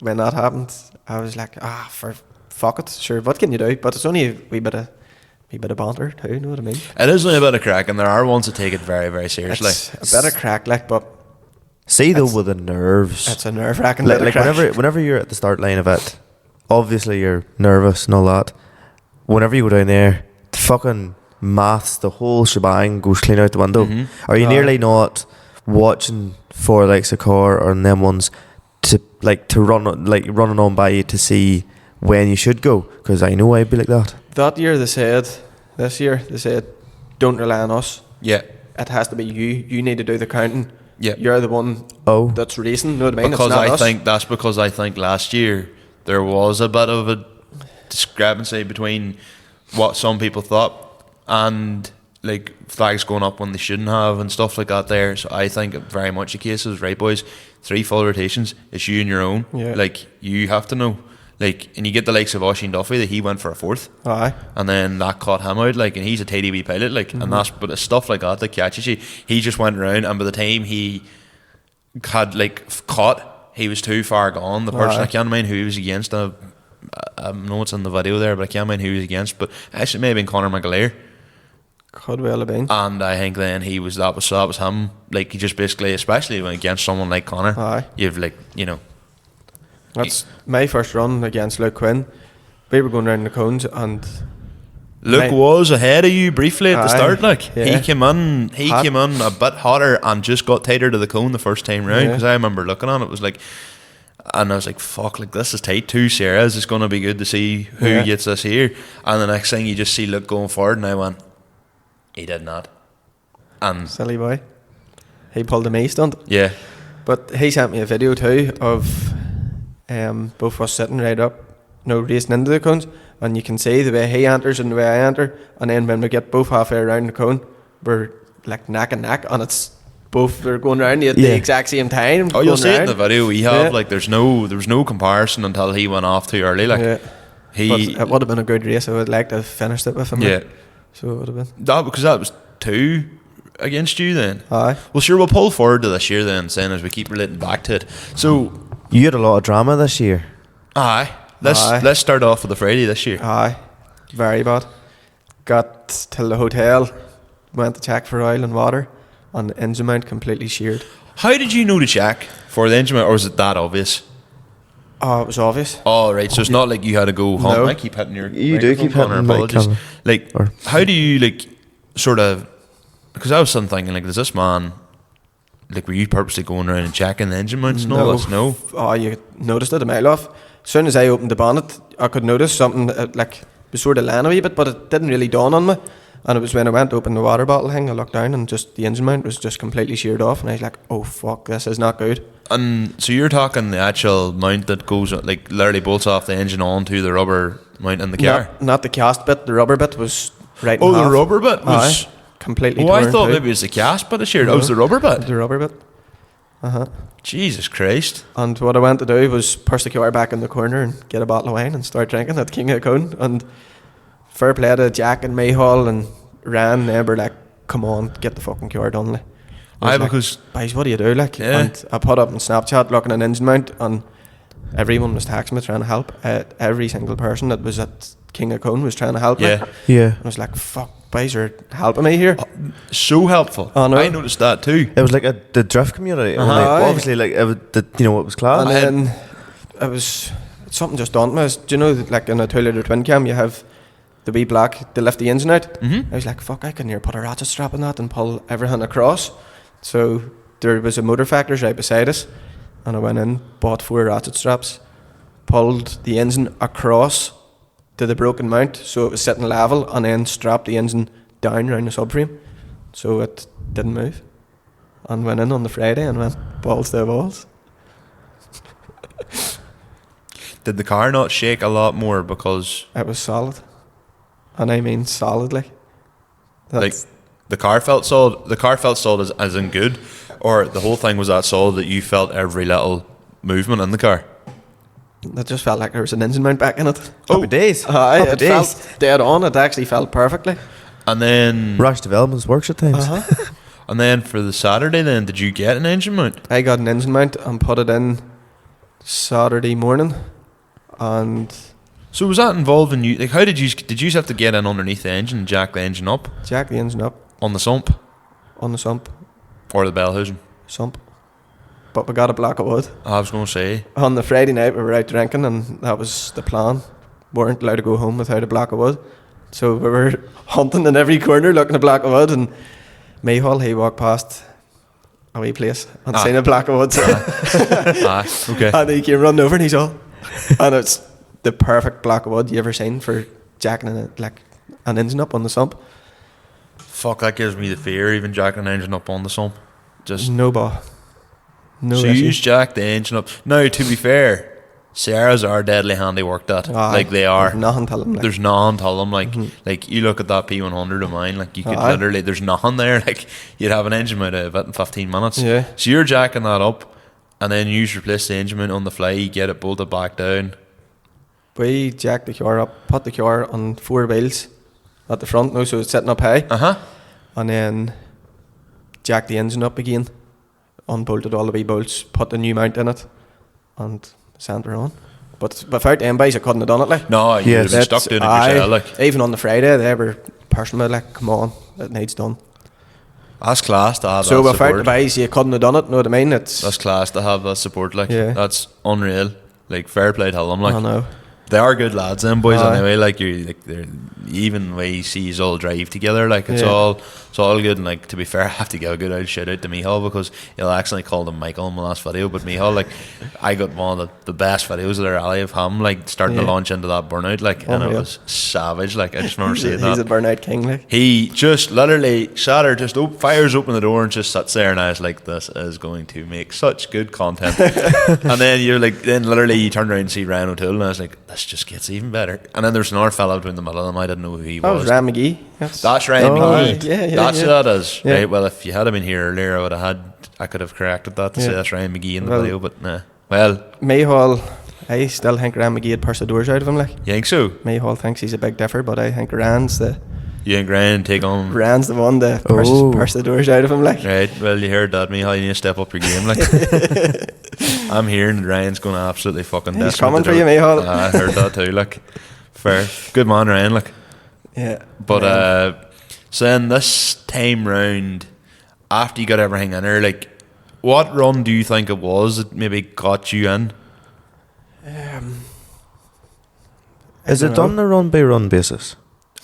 when that happened, I was like, for fuck it, sure. What can you do? But it's only a wee bit of banter too. You know what I mean? It is only a bit of crack, and there are ones that take it very, very seriously. It's a bit of crack, like, but see though with the nerves. it's a nerve-wracking Like, bit of crack. whenever you're at the start line of it, obviously you're nervous and all that. Whenever you go down there, the fucking maths, the whole shebang goes clean out the window. Mm-hmm. Are you nearly not watching for like Sakor or them ones to running on by you to see when you should go? Because I know I'd be like that. That year this year they said, don't rely on us. Yeah. It has to be you. You need to do the counting. Yeah. You're the one that's racing. You know what I mean? Because it's not us. because I think last year there was a bit of a discrepancy between what some people thought and like flags going up when they shouldn't have and stuff like that there. So I think very much a case is, right boys, 3 full rotations, it's you and your own. Yeah. Like you have to know. Like, and you get the likes of Oisin Duffy that he went for a 4th. Aye. And then that caught him out, like, and he's a tidy wee pilot, like, and that's, but it's stuff like that catches you. He just went around, and by the time he had like caught, he was too far gone. The person, I can't mind who he was against. I know it's in the video there, but I can't mind who he was against. But actually, it may have been Conor McAleer. Could well have been. And I think then that was him. Like, he just basically, especially when against someone like Conor, Aye. you've like, you know. That's my first run against Luke Quinn. We were going round the cones, and Luke was ahead of you briefly at the start. Like, yeah. he came in a bit hotter and just got tighter to the cone the first time round. Because I remember looking on it, was like, and I was like, fuck, like this is tight. 2 Sarahs, it's going to be good to see who gets this here. And the next thing you just see Luke going forward, and I went, he did not. And silly boy, he pulled a me stunt. Yeah. But he sent me a video too of both of us sitting right up, racing into the cones, and you can see the way he enters and the way I enter, and then when we get both halfway around the cone, we're like neck and neck, and it's both, they're going round at the exact same time. Oh, you'll see it in the video we have. Like, there was no comparison until he went off too early. Like, but it would have been a good race. I would like to have finished it with him. Yeah. So it would have been because that was 2 against you then. Aye. Well, sure, we'll pull forward to this year then, saying as we keep relating back to it. So you had a lot of drama this year. Aye. Let's start off with the Friday this year. Aye. Very bad. Got till the hotel, went to check for oil and water, and the engine mount completely sheared. How did you know to check for the engine mount, or was it that obvious? Oh, it was obvious. Oh, right. So it's not like you had to go home. No. I keep hitting your. You do keep hitting my apologies. Like, how do you like sort of? Because I was sitting thinking, like, does this man, like, were you purposely going around and checking the engine mounts and all this? No. Oh, you noticed it a mile off. As soon as I opened the bonnet, I could notice something like was sort of laying a wee bit, but it didn't really dawn on me. And it was when I went to open the water bottle thing, I looked down and just the engine mount was just completely sheared off, and I was like, oh fuck, this is not good. And so you're talking the actual mount that goes, like, literally bolts off the engine onto the rubber mount in the car? Not the cast bit, the rubber bit was right in Oh, half. the rubber bit was... Aye, completely torn. I thought too. maybe it was the cast bit of sheared. No. It was the rubber bit? The rubber bit. Jesus Christ. And what I went to do was push the car back in the corner and get a bottle of wine and start drinking at King of the Cone. And fair play to Jack and Mayhall and Ran, they were like, come on, get the fucking car done. Like. Because... Boys, what do you do? Like, and I put up on Snapchat looking at an engine mount, and everyone was texting me trying to help. Every single person that was at King of Cone was trying to help me. Yeah. I was like, fuck, boys are helping me here. So helpful. Oh, no. I noticed that too. It was like the drift community. Like, obviously, like, it was it was class. And then it was something just dawned me. Do you know, like in a 2-litre twin cam, you have the wee block to lift the engine out. I was like, fuck, I can here put a ratchet strap in that and pull everything across. So there was a motor factors right beside us, and I went in, bought 4 ratchet straps, pulled the engine across to the broken mount so it was sitting level, and then strapped the engine down around the subframe so it didn't move, and went in on the Friday and went balls to balls. Did the car not shake a lot more because... It was solid, and I mean solidly. Like, the car felt solid. The car felt solid as in good, or the whole thing was that solid that you felt every little movement in the car. It just felt like there was an engine mount back in it. Happy days. It felt dead on. It actually felt perfectly. And then Rash Developments works at times. And then for the Saturday, then did you get an engine mount? I got an engine mount and put it in Saturday morning, and so was that involving you? Like, how did you have to get in underneath the engine and jack the engine up? Jack the engine up on the sump, or the bellhousing sump. But we got a block of wood. I was going to say, on the Friday night we were out drinking, and that was the plan. We weren't allowed to go home without a block of wood, so we were hunting in every corner looking at a block of wood. And Mayhall, he walked past a wee place and seen a block of wood. Okay. And he came running over and he's all, and it's the perfect block of wood you ever seen for jacking an engine up on the sump. Fuck, that gives me the fear, even jacking an engine up on the sump. Just no bar. No so issue. you just jacked the engine up. Now, to be fair, Sierras are deadly handy worked at. Aye, Like they are. there's nothing telling them. Like. There's nothing tell them. Like you look at that P100 of mine. Like you could literally. There's nothing there. Like you'd have an engine mount out of it in 15 minutes. Yeah. So you're jacking that up, and then you replace the engine mount on the fly. You get it bolted back down. We jacked the car up, put the car on 4 wheels at the front now, so it's sitting up high. And then jacked the engine up again, unbolted all the wee bolts, put the new mount in it, and sent her on. But without them boys, I couldn't have done it. Like, No, you'd have been stuck doing it yourself. Like, even on the Friday, they were pushing me like, come on, it needs done. that's class to have. So that without support. the boys, you couldn't have done it. Know what I mean? That's class to have that support. Like, Yeah. that's unreal. Like, fair play to them. Like, I know. they are good lads, them boys. Aye. Anyway, like they're even the way you see you all drive together. Like, it's Yeah. all good. And like, to be fair, I have to give a good old shout out to Mihal, because he'll accidentally called him Michael in my last video. But Mihal, like, I got one of the best videos of their alley of him, like starting to Yeah. launch into that burnout. Like, and it Unreal. was savage. Like, I just remember seeing He's that. a burnout king. Like. He just literally sat there, just fires open the door and just sits there, and I was like, this is going to make such good content. And then you're like, then literally you turn around and see Ryan O'Toole, and I was like, this just gets even better. And then there's another fella between the middle of them, I didn't know who he That was was. Ram McGee. That's Ryan McGee. right. Yeah, That's yeah. who that is. Yeah. Right, well, if you had been here earlier, I could have corrected that to say Yeah. that's Ryan McGee in the Well- video, but nah. Well, Mayhall, I still think Ram McGee had pushed the doors out of him. Like, you think so? Mayhall thinks he's a big differ, but I think Rand's the Take on. the one to Oh. push the doors out of him. Like, Right, well, you heard that, Michal. You need to step up your game. Like, I'm hearing Ryan's going to absolutely fucking. He's decimate coming the for you, door. Michal. I heard that too. Like, fair, good man, Ryan. Like, yeah. but so then this time round, after you got everything in there, like, what run do you think it was that maybe got you in? Is it done on a run by run basis?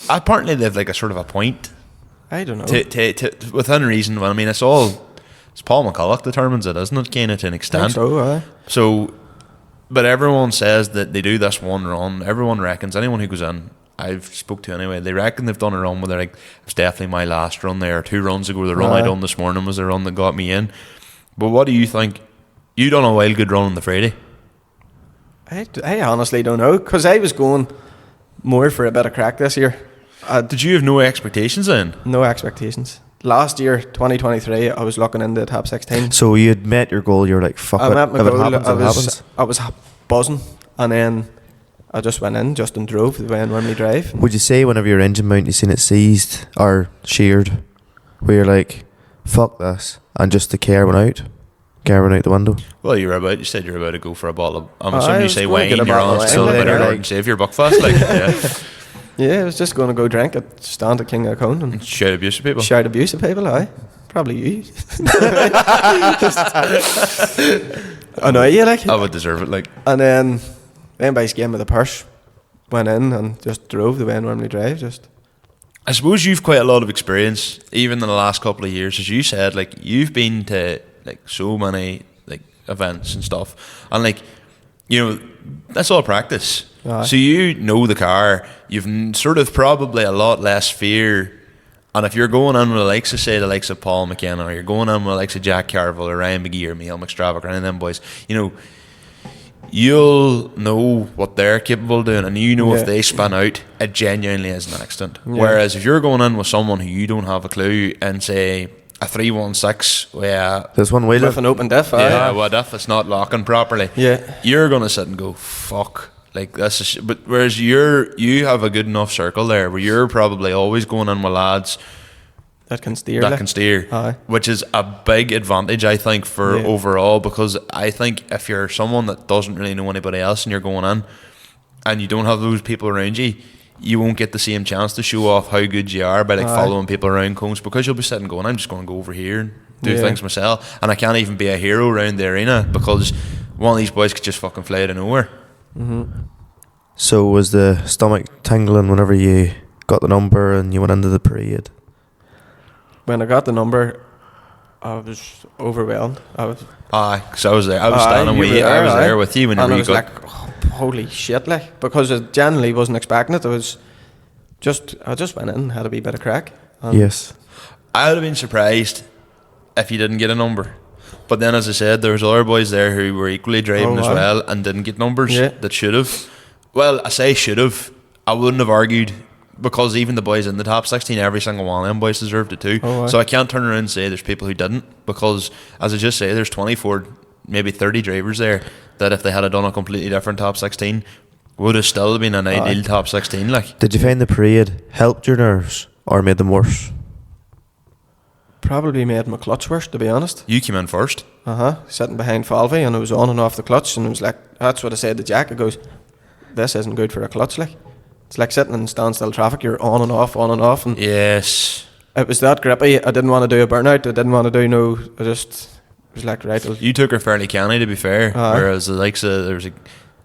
Apparently, they've like a sort of a point I don't know. to within reason. Well, I mean, it's Paul McCulloch determines it, isn't it? Kind of to an I extent. think so, aye. So, but everyone says that they do this one run. Everyone reckons, anyone who goes in, I've spoke to anyway, they reckon they've done a run where they're like, it's definitely my last run there. 2 runs ago, the run I done this morning was the run that got me in. But what do you think? You done a wild good run on the Friday. I honestly don't know, because I was going more for a bit of crack this year. Did you have no expectations then? No expectations. Last year, 2023, I was looking into the top 16. So you had met your goal. You were like, "Fuck I it. met my If it goal. happens, it happens." I was buzzing, and then I just went in, just and drove the way I normally drive. Would you say whenever your engine mount, you seen it seized or sheared, where you're like, "Fuck this," and just the care went out the window? Well, you said you're about to go for a bottle of, I'm I assuming you was say going wine, to get a you're bottle on of wine, still like, better like- Lord and Saviour Buckfast, like, yeah. Yeah, I was just going to go drink at stand at King of Cone and Shout abuse at people. shout abuse at people. Aye, probably you. I know you like. I would deserve it, like. And then everybody's gave me the purse, went in and just drove the way I normally drive. Just I suppose you've quite a lot of experience, even in the last couple of years, as you said. Like, you've been to like so many like events and stuff, and like, you know, that's all practice. Aye. So you know the car. You've sort of probably a lot less fear. And if you're going in with the likes of, say, the likes of Paul McKenna, or you're going in with the likes of Jack Carville or Ryan McGee or Michael McStravick or any of them boys, you know, you'll know what they're capable of doing, and you know Yeah. if they spin out, it genuinely is an accident. Whereas if you're going in with someone who you don't have a clue, and say a 316 where There's one wheel. with an open diff. Aye. yeah, what if it's not locking properly? Yeah. You're gonna sit and go, fuck. Like, this is but whereas you have a good enough circle there where you're probably always going in with lads That can steer. that like. can steer, Aye. which is a big advantage, I think, for Yeah. overall, because I think if you're someone that doesn't really know anybody else and you're going in and you don't have those people around you, you won't get the same chance to show off how good you are by like Aye. following people around cones, because you'll be sitting going, I'm just going to go over here and do Yeah. things myself, and I can't even be a hero around the arena because one of these boys could just fucking fly out of nowhere. So was the stomach tingling whenever you got the number and you went into the parade? When I got the number, I was overwhelmed. I was. Aye, because I was there. I was Aye, standing you with were you. I there, was aye. there with you And whenever I you was got. like, oh, holy shit, like, because I genuinely wasn't expecting it. I just went in and had a wee bit of crack. And Yes. I would have been surprised if you didn't get a number. But then, as I said, there was other boys there who were equally driving as well and didn't get numbers that should have. Well, I say should have. I wouldn't have argued, because even the boys in the top 16, every single one of them boys deserved it too. So I can't turn around and say there's people who didn't, because, as I just say, there's 24, maybe 30 drivers there that if they had done a completely different top 16, would have still been an ideal top 16. Like, did you find the parade helped your nerves or made them worse? Probably made my clutch worse, to be honest. You came in first. Sitting behind Falvey, and I was on and off the clutch, and it was like, that's what I said to Jack. It goes, this isn't good for a clutch. Like, it's like sitting in standstill traffic. You're on and off, and yes, it was that grippy. I didn't want to do a burnout. I didn't want to do I just was like, right. You took her fairly canny, to be fair. Whereas the likes of, there was a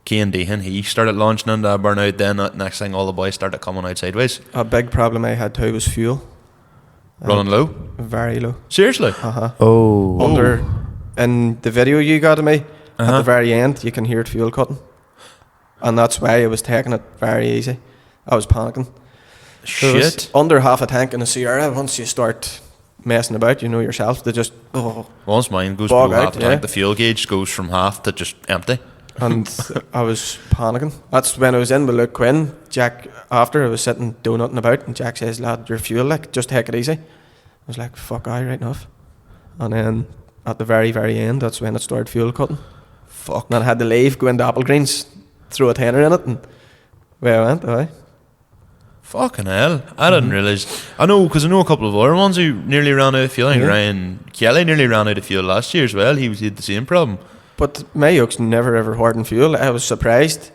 Cian Dehan, he started launching into a burnout. Then next thing, all the boys started coming out sideways. A big problem I had too was fuel. Running low? Very low. Seriously? Under, in the video you got of me, at the very end, you can hear it fuel cutting. And that's why I was taking it very easy. I was panicking. Shit. Under half a tank in a Sierra, once you start messing about, you know yourself, they just, once mine goes below half a tank, yeah. the fuel gauge goes from half to just empty. And I was panicking. That's when I was in with Luke Quinn. Jack, after I was sitting doing nothing about, and Jack says, lad, your fuel, like, just take it easy. I was like, fuck, aye, right enough. And then at the very, very end, that's when it started fuel cutting. Fuck. And I had to leave, go into Apple Greens, throw a tenner in it, and away I went, aye. Fucking hell. I didn't realise. I know, because I know a couple of other ones who nearly ran out of fuel. I think Ryan Kelly nearly ran out of fuel last year as well. He had the same problem. But my yoke's never ever hoarding fuel. I was surprised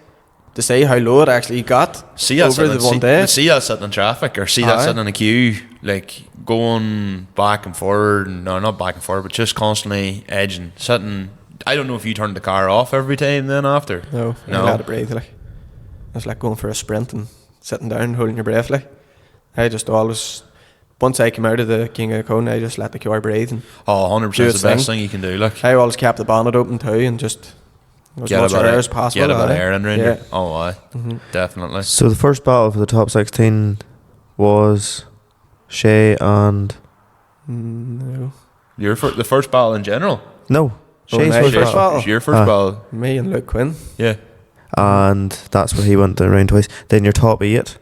to see how low it actually got over the one day. See that sitting in traffic, or see that sitting in a queue, like going back and forward, no, not back and forward, but just constantly edging, sitting. I don't know if you turned the car off every time then after. No. I had to breathe. Like, it was like going for a sprint and sitting down, holding your breath. Like, I just always, once I came out of the King of the Cone, I just let the car breathe. And 100% is the best thing you can do. Like, I always kept the bonnet open too, and just as much air as possible. Get a bit of air in around you. Oh, aye. Definitely. So the first battle for the top 16 was Shay and... No. The first battle in general? No. Shay's first battle. Your first battle. Me and Luke Quinn. Yeah. And that's where he went around twice. Then your top 8.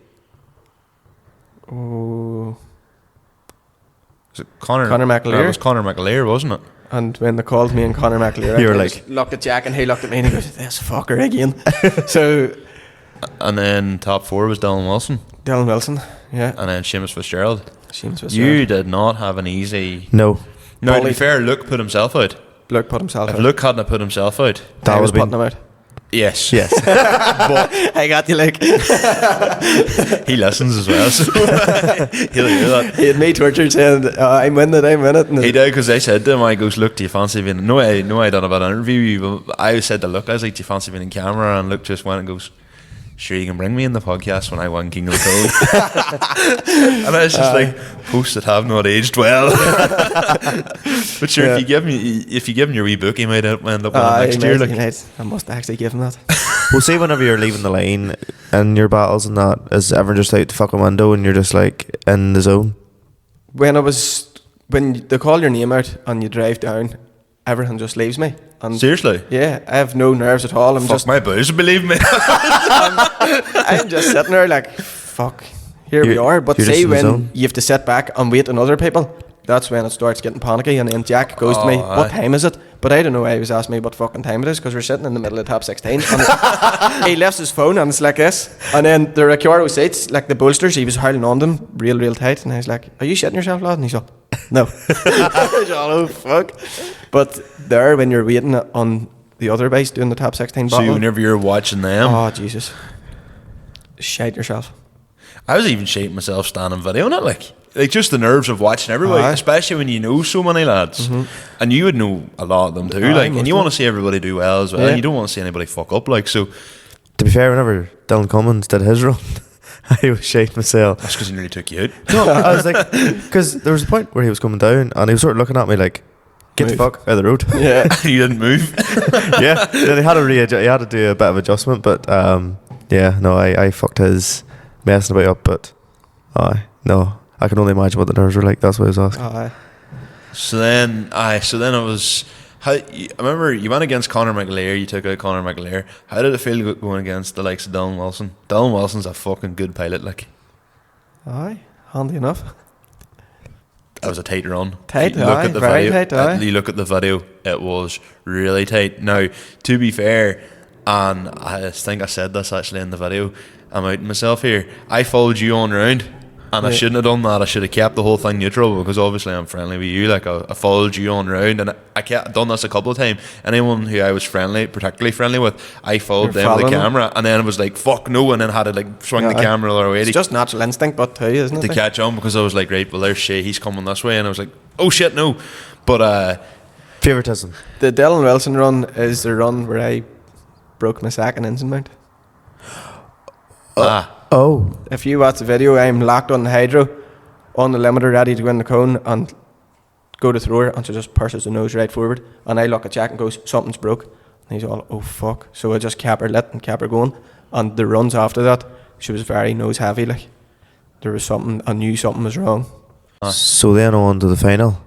Oh. Was it Conor McAleer? It was Conor McAleer, wasn't it? And when they called me and Conor McAleer, you were I like, just looked at Jack and he looked at me and he goes, this fucker again. So, and then top 4 was Dylan Wilson. Dylan Wilson, yeah. And then Seamus Fitzgerald. You did not have an easy... No. No, to be fair, Luke put himself out. Luke put himself out. If Luke hadn't put himself out, I was putting him out. Yes. But I got you, like. He listens as well, so he'll hear that. He had me tortured saying, I'm in it. And he did, because I said to him, I goes, look, do you fancy being... No, I done about an interview, but I said to Luke, I was like, do you fancy being in camera? And Luke just went and goes, sure, you can bring me in the podcast when I won King of the Code. And I was just like, posts that have not aged well. But sure, if you give him your wee book, he might end up next year. I must actually give him that. We'll see whenever you're leaving the lane and your battles and that, is everyone just out the fucking window and you're just like in the zone? When they call your name out and you drive down, everything just leaves me. And seriously? Yeah, I have no nerves at all. Fuck my boys, believe me. I'm just sitting there like, fuck, here we are. But see, when you have to sit back and wait on other people, that's when it starts getting panicky. And then Jack goes to me, what time is it? But I don't know why he was asking me what fucking time it is, because we're sitting in the middle of the top 16. And he lifts his phone and it's like this. And then the Recaro seats, like the bolsters, he was holding on them real tight. And I was like, are you shitting yourself, lad? And he's like, no. Oh, fuck. But there, when you're waiting on the other base doing the top 16 battle. So whenever you're watching them. Oh, Jesus. Shite yourself. I was even shaking myself standing video on it, like just the nerves of watching everybody, especially when you know so many lads, and you would know a lot of them too, and you want to see everybody do well as well. And you don't want to see anybody fuck up, like. So to be fair, whenever Dylan Cummins did his run, I was shaking myself. That's because he nearly took you out. No, I was like, because there was a point where he was coming down and he was sort of looking at me like, get the fuck out of the road. Yeah. You didn't move. Yeah, then he had to do a bit of adjustment, but I fucked his messing about up, but I can only imagine what the nerves were like. That's what I was asking. So then it was I remember you went against Conor McAleer. You took out Conor McAleer. How did it feel going against the likes of Dylan Wilson? Dylan Wilson's a fucking good pilot. Like, Aye, handy enough. that was a tight run. Tight, You look aye, at the very video. tight, aye. You look at the video. It was really tight. Now, to be fair, and I think I said this actually in the video, I'm outing myself here. I followed you on round, and I shouldn't have done that. I should have kept the whole thing neutral, because obviously I'm friendly with you. Like, I followed you on round, and I kept done this a couple of times. Anyone who I was particularly friendly with, I followed them with the camera, and then it was like, fuck no, and then had to like swing the camera the other way. It's just natural instinct, but too, isn't it? To catch on, because I was like, right, well, there's Shay, he's coming this way, and I was like, oh shit, no. But Favoritism. The Dylan Wilson run is the run where I broke my second engine mount. Oh. If you watch the video, I'm locked on the hydro, on the limiter, ready to go in the cone and go to throw her, and she just purses the nose right forward. And I look at Jack and goes, something's broke. And he's all, oh fuck. So I just kept her lit and kept her going. And the runs after that, she was very nose heavy. Like, there was something, I knew something was wrong. So then on to the final.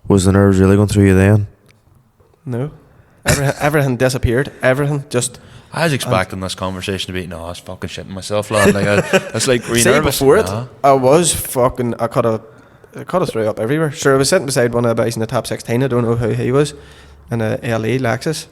Was the nerves really going through you then? No. Everything disappeared. Everything just... I was expecting this conversation to be, no, I was fucking shitting myself, lad. Like, it's like, were you See, nervous? before it, Nah. I was fucking... I could have threw up everywhere. Sure, I was sitting beside one of the boys in the top 16. I don't know who he was. In a LA Lexus.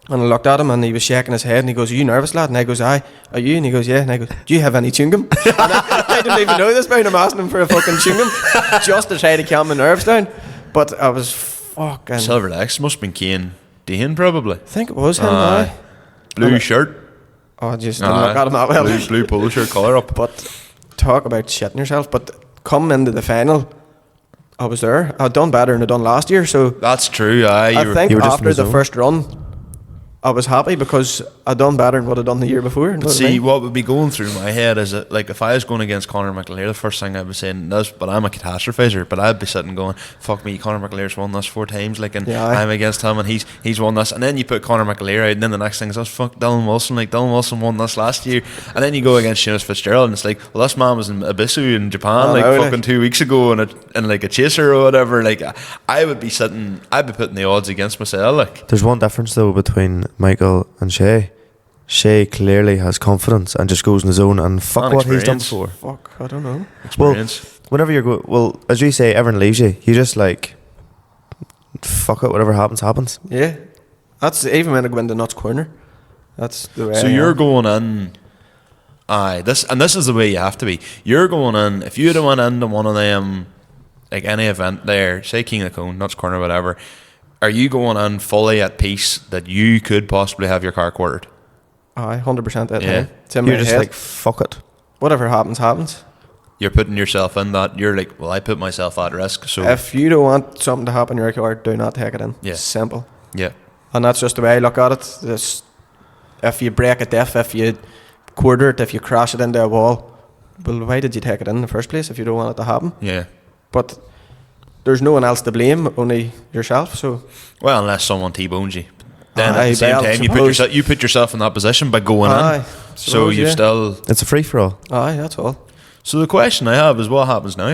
And I looked at him and he was shaking his head and he goes, are you nervous, lad? And I goes, aye. Are you? And he goes, yeah. And I goes, do you have any chewing gum? And I didn't even know this man. I'm asking him for a fucking chewing gum just to try to calm my nerves down. But I was fucking... Silver Lex must have been Kane Dean, probably. I think it was him, aye. Blue shirt. Oh, just didn't look at him that well. Blue polo shirt, collar up. But talk about shitting yourself. But coming into the final, I was there. I'd done better than I'd done last year. So That's true, aye. I think you were just in after the the zone. first run, I was happy because I'd done better than what I'd done the year before. But see, what would be going through my head is that, like, if I was going against Conor McAleer, the first thing I'd be saying is, but I'm a catastrophizer, but I'd be sitting going, fuck me, Conor McAleer's won this 4 times, like, and Yeah, aye. I'm against him, and he's won this, and then you put Conor McAleer out, and then the next thing is, oh, fuck Dylan Wilson, like, Dylan Wilson won this last year, and then you go against Seamus Fitzgerald, and it's like, well, this man was in Ibisu in Japan, Oh, like, no, fucking 2 weeks ago, and like a chaser or whatever, like, I'd be putting the odds against myself, like. There's one difference though between Michael and Shay. Shay clearly has confidence and just goes in the zone and fuck And what he's done experience. before. Fuck, I don't know. Experience. Whenever you're well, as you say, everyone leaves you. You just like fuck it. Whatever happens, happens. Yeah, that's even when I go into Nuts Corner. That's the way. So I you're am. going in. Aye, this is the way you have to be. You're going in. If you had went into one of them, like any event there, say King of the Cone, Nuts Corner, whatever, are you going in fully at peace that you could possibly have your car quartered? Aye, 100% that Yeah. time. It's in You're my just head. like fuck it. Whatever happens, happens. You're putting yourself in that. You're like, well, I put myself at risk. So If you don't want something to happen in your car, do not take it in. Yeah. Simple. yeah, And that's just the way I look at it. If you break a diff, if you quarter it, if you crash it into a wall, well, why did you take it in the first place if you don't want it to happen? yeah. But there's no one else to blame, only yourself. So Well, unless someone T-bones you. Then Aye, at the same well, time, suppose- you put yourself in that position by going aye, in. So suppose, you've yeah. still. It's a free for all. Aye, that's all. So the question I have is, what happens now?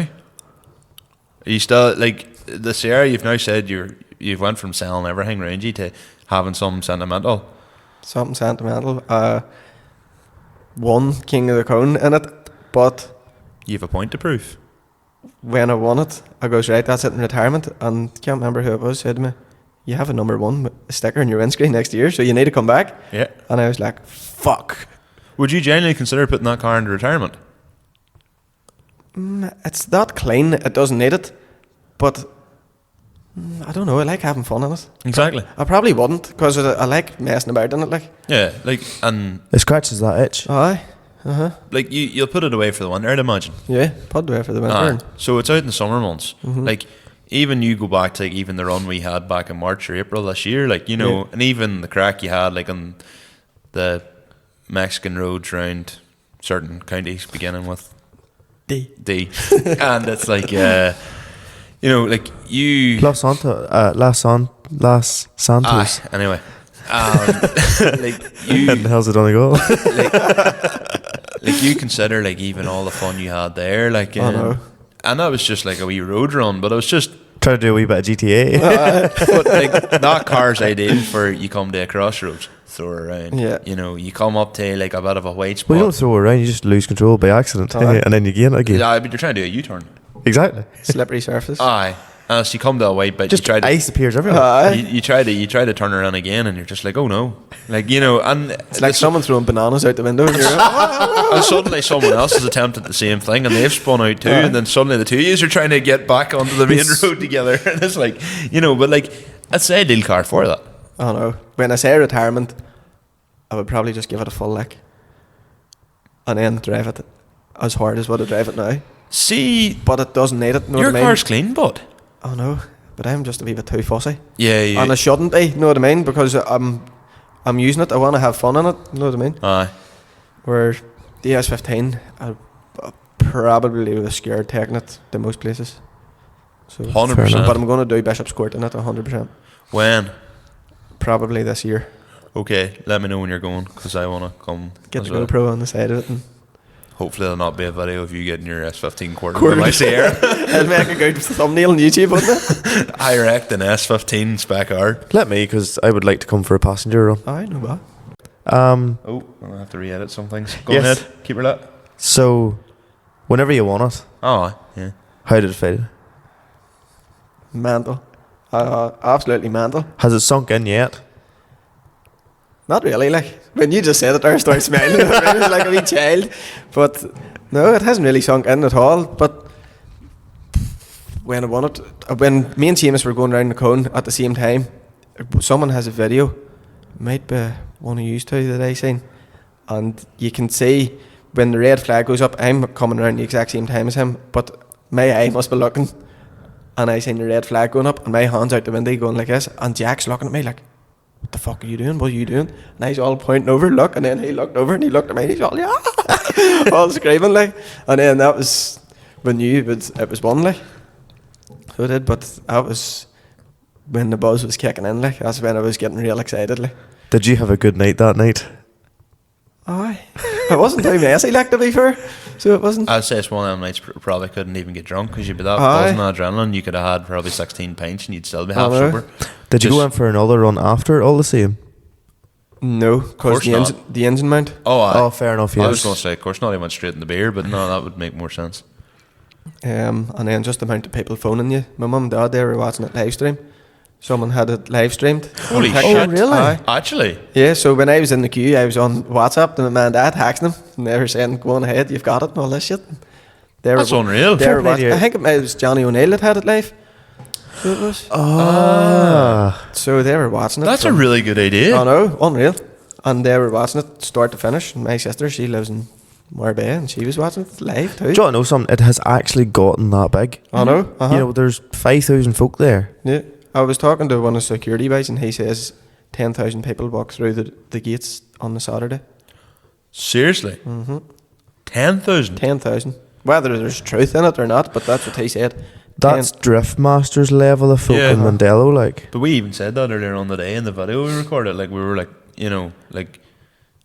Are you still like the Sierra? You've now said you've went from selling everything around you to having some sentimental. Something sentimental. Won King of the Cone in it, but You have a point to prove. when I won it, I goes, right, that's it in retirement. And can't remember who it was, said to me, you have a number 1 sticker in your windscreen next year, so you need to come back. Yeah. And I was like, fuck. Would you genuinely consider putting that car into retirement? It's not clean, it doesn't need it, but I don't know, I like having fun in it. Exactly. I probably wouldn't, because I like messing about in it, like. Yeah, like and It scratches that itch. Aye, like you'll put it away for the winter, I'd imagine. yeah, put away for the winter. Aye. So it's out in the summer months. Like even you go back to like, even the run we had back in March or April this year, like you know, Yeah. and even the crack you had like on the Mexican roads around certain counties beginning with D. and it's like you know, like you Los Santos. anyway. Like And the hell's it on go? like you consider like even all the fun you had there, like I know. and that was just like a wee road run, but it was just Try to do a wee bit of GTA. But like that car's ideal for you come to a crossroads, throw her around. Yeah. You know, you come up to like a bit of a white spot. Well, you don't throw it around, you just lose control by accident. And then you gain it again. Yeah, but you're trying to do a U-turn. Exactly. Slippery surface. Aye. And so you come to a white bit, Just you try to ice appears everywhere. you try to turn around again, and you're just like, oh no, like, you know, and It's like someone throwing bananas out the window. And you're and suddenly someone else has attempted the same thing, and they've spun out too, and then suddenly the two of you are trying to get back onto the main road together, and it's like, you know, but like, that's the ideal car for that. I don't know. When I say retirement, I would probably just give it a full lick and then drive it as hard as what I drive it now. See, But it doesn't need it. Know your what I mean? car's clean, bud. I know, but I'm just a wee bit too fussy. Yeah, And I shouldn't be, know what I mean? Because I'm using it, I want to have fun in it, know what I mean? Aye. Where the S15, I probably was scared taking it to most places. So, 100%. but I'm going to do Bishop's Court in it 100%. When? Probably this year. Okay, let me know when you're going, because I want to come. Get the as well. GoPro on the side of it. And Hopefully there'll not be a video of you getting your S15 quartered by Sierra. it'll make a good thumbnail on YouTube, wouldn't it? I wrecked an S15 spec art. Let me, because I would like to come for a passenger run. I know that. Oh, I'll have to re-edit some things. Go Yes. ahead, keep her lit. So, whenever you want it, Oh, yeah. how did it feel? Mental. Absolutely mental. Has it sunk in yet? Not really, like, when you just said it there, I started smiling. I was like a wee child. But no, it hasn't really sunk in at all. But when I wanted, when me and Seamus were going around the cone at the same time, someone has a video, might be one of you two that I seen, and you can see when the red flag goes up, I'm coming around the exact same time as him, but my eye must be looking, and I seen the red flag going up, and my hand's out the window going like this, and Jack's looking at me like, what the fuck are you doing? What are you doing? And he's all pointing over, look, and then he looked over and he looked at me and he's all, yeah, all screaming like. And then that was when it was one like. So it did, but that was when the buzz was kicking in like. That's when I was getting real excited like. Did you have a good night that night? Aye. It wasn't too messy like, to be fair. So it wasn't. I'd say it's one of them nights probably couldn't even get drunk, because you'd be that Aye. buzzing of adrenaline. You could have had probably 16 pints and you'd still be half know. sober. Did you Just- go in for another run after all the same? No, because Course not. the engine mount. Oh, aye. Oh, fair enough, I yes. was going to say, of course not, he went straight in the beer, but no, that would make more sense. And then just the amount of people phoning you. My mum and dad, they were watching it live stream. Someone had it live streamed. Holy on shit. TikTok. Oh, really? Aye. Actually? Yeah, so when I was in the queue, I was on WhatsApp, and my man and dad texting them, and they were saying, go on ahead, you've got it, and all this shit. They That's were, unreal. They Fair were play to watching, you. I think it was Johnny O'Neill that had it live. So it was. Ah. So they were watching it. That's a really good idea. I know, unreal. And they were watching it start to finish. And my sister, she lives in Marbella, and she was watching it live too. Do you want to know something? It has actually gotten that big. I know. Uh-huh. You know, there's 5,000 folk there. Yeah, I was talking to one of the security guys, and he says 10,000 people walk through the gates on the Saturday. Seriously? 10,000? 10,000. Whether there's truth in it or not, but that's what he said. That's Drift Masters level of folk Yeah. in Mandela, like. But we even said that earlier on the day in the video we recorded. Like, we were like, you know, like,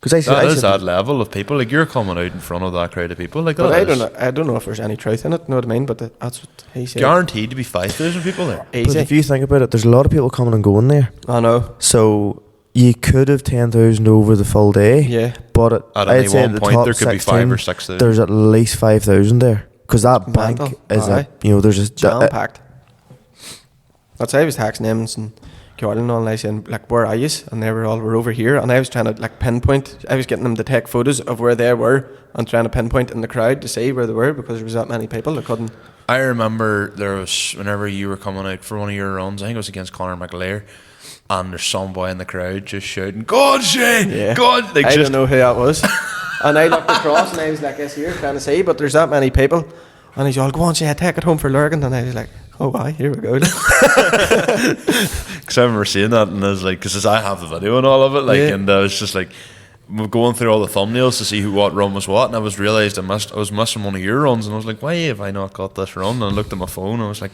Because I that is said that level of people. Like, you're coming out in front of that crowd of people. Like, But that I is don't know if there's any truth in it. Know what I mean? But that's what he said. guaranteed to be 5,000 people there. but Easy. if you think about it, there's a lot of people coming and going there. I know. So you could have 10,000 over the full day. Yeah. But At I'd any say one the point, top there could be 16, 5,000 or 6,000. There's at least 5,000 there. Because that It's bank mental. is Aye. there's a Jam packed. That's how I was texting him and Carolyn and all, and I saying, like, where are you? And they were all, we're over here. And I was trying to, like, pinpoint. I was getting them to take photos of where they were and trying to pinpoint in the crowd to see where they were, because there was that many people that couldn't. I remember there was, whenever you were coming out for one of your runs, I think it was against Conor McLear, and there's some boy in the crowd just shouting, "God, Shay! Yeah. God!" Like, I just don't know who that was. And I looked across and I was like, this here, trying to see, but there's that many people. And he's all, go on, Shay, take it home for Lurgan. And I was like, oh, aye, here we go. Because I remember seeing that, and I was like, because I have the video and all of it, like, Yeah. and I was just like, we're going through all the thumbnails to see what run was what, and I realised I was missing one of your runs, and I was like, why have I not got this run? And I looked at my phone, and I was like,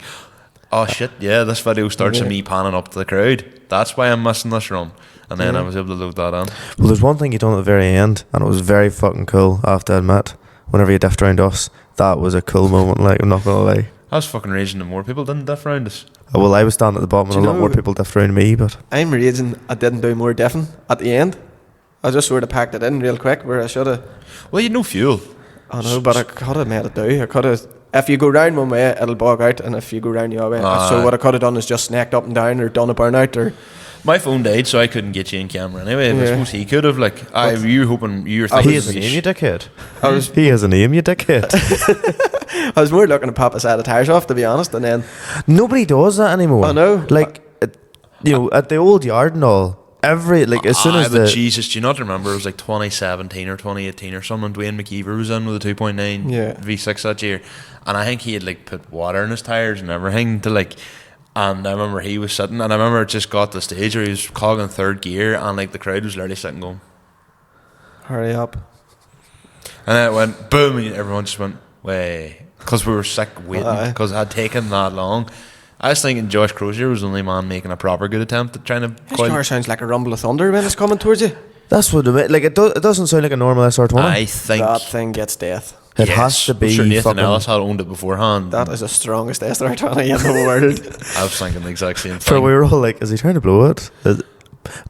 oh shit, yeah, this video starts with me panning up to the crowd. That's why I'm missing this run. And then I was able to load that in. Well, there's one thing you done at the very end, and it was very fucking cool, I have to admit. Whenever you diffed around us, that was a cool moment, like, I'm not going to lie. I was fucking raging that more people didn't diff around us. Oh, well, I was standing at the bottom and a lot more people diffed around me, but... I'm raging I didn't do more diffing at the end. I just sort of packed it in real quick where I should have. Well, you had no fuel. I know, but I could have made it do. I could have. If you go round one way, it'll bog out, and if you go round the other way, so what I could have done is just snacked up and down, or done a burnout, or. My phone died, so I couldn't get you in camera anyway. I suppose he could have. Like, you were hoping you were thinking. He has a name, you dickhead. He has a name, you dickhead. I was more looking to pop a set of tires off, to be honest, and then nobody does that anymore. I know. Like, at the old yard and all. As soon as but Jesus, do you not remember? It was like 2017 or 2018 or something. Dwayne McKeever was in with a 2.9 V6 that year, and I think he had like put water in his tires and everything to like. And I remember he was sitting, and I remember it just got to the stage where he was clogging third gear, and like the crowd was literally sitting going, hurry up. And then it went boom, and everyone just went, way. Because we were sick waiting, because it had taken that long. I was thinking Josh Crozier was the only man making a proper good attempt at trying to... His car sounds like a rumble of thunder when it's coming towards you. That's what I mean. Like, it doesn't sound like a normal SR20. I think... that thing gets death. It has to be. I'm sure Nathan Ellis had owned it beforehand. That is the strongest SR20 in the world. I was thinking the exact same thing. For we were all like, is he trying to blow it?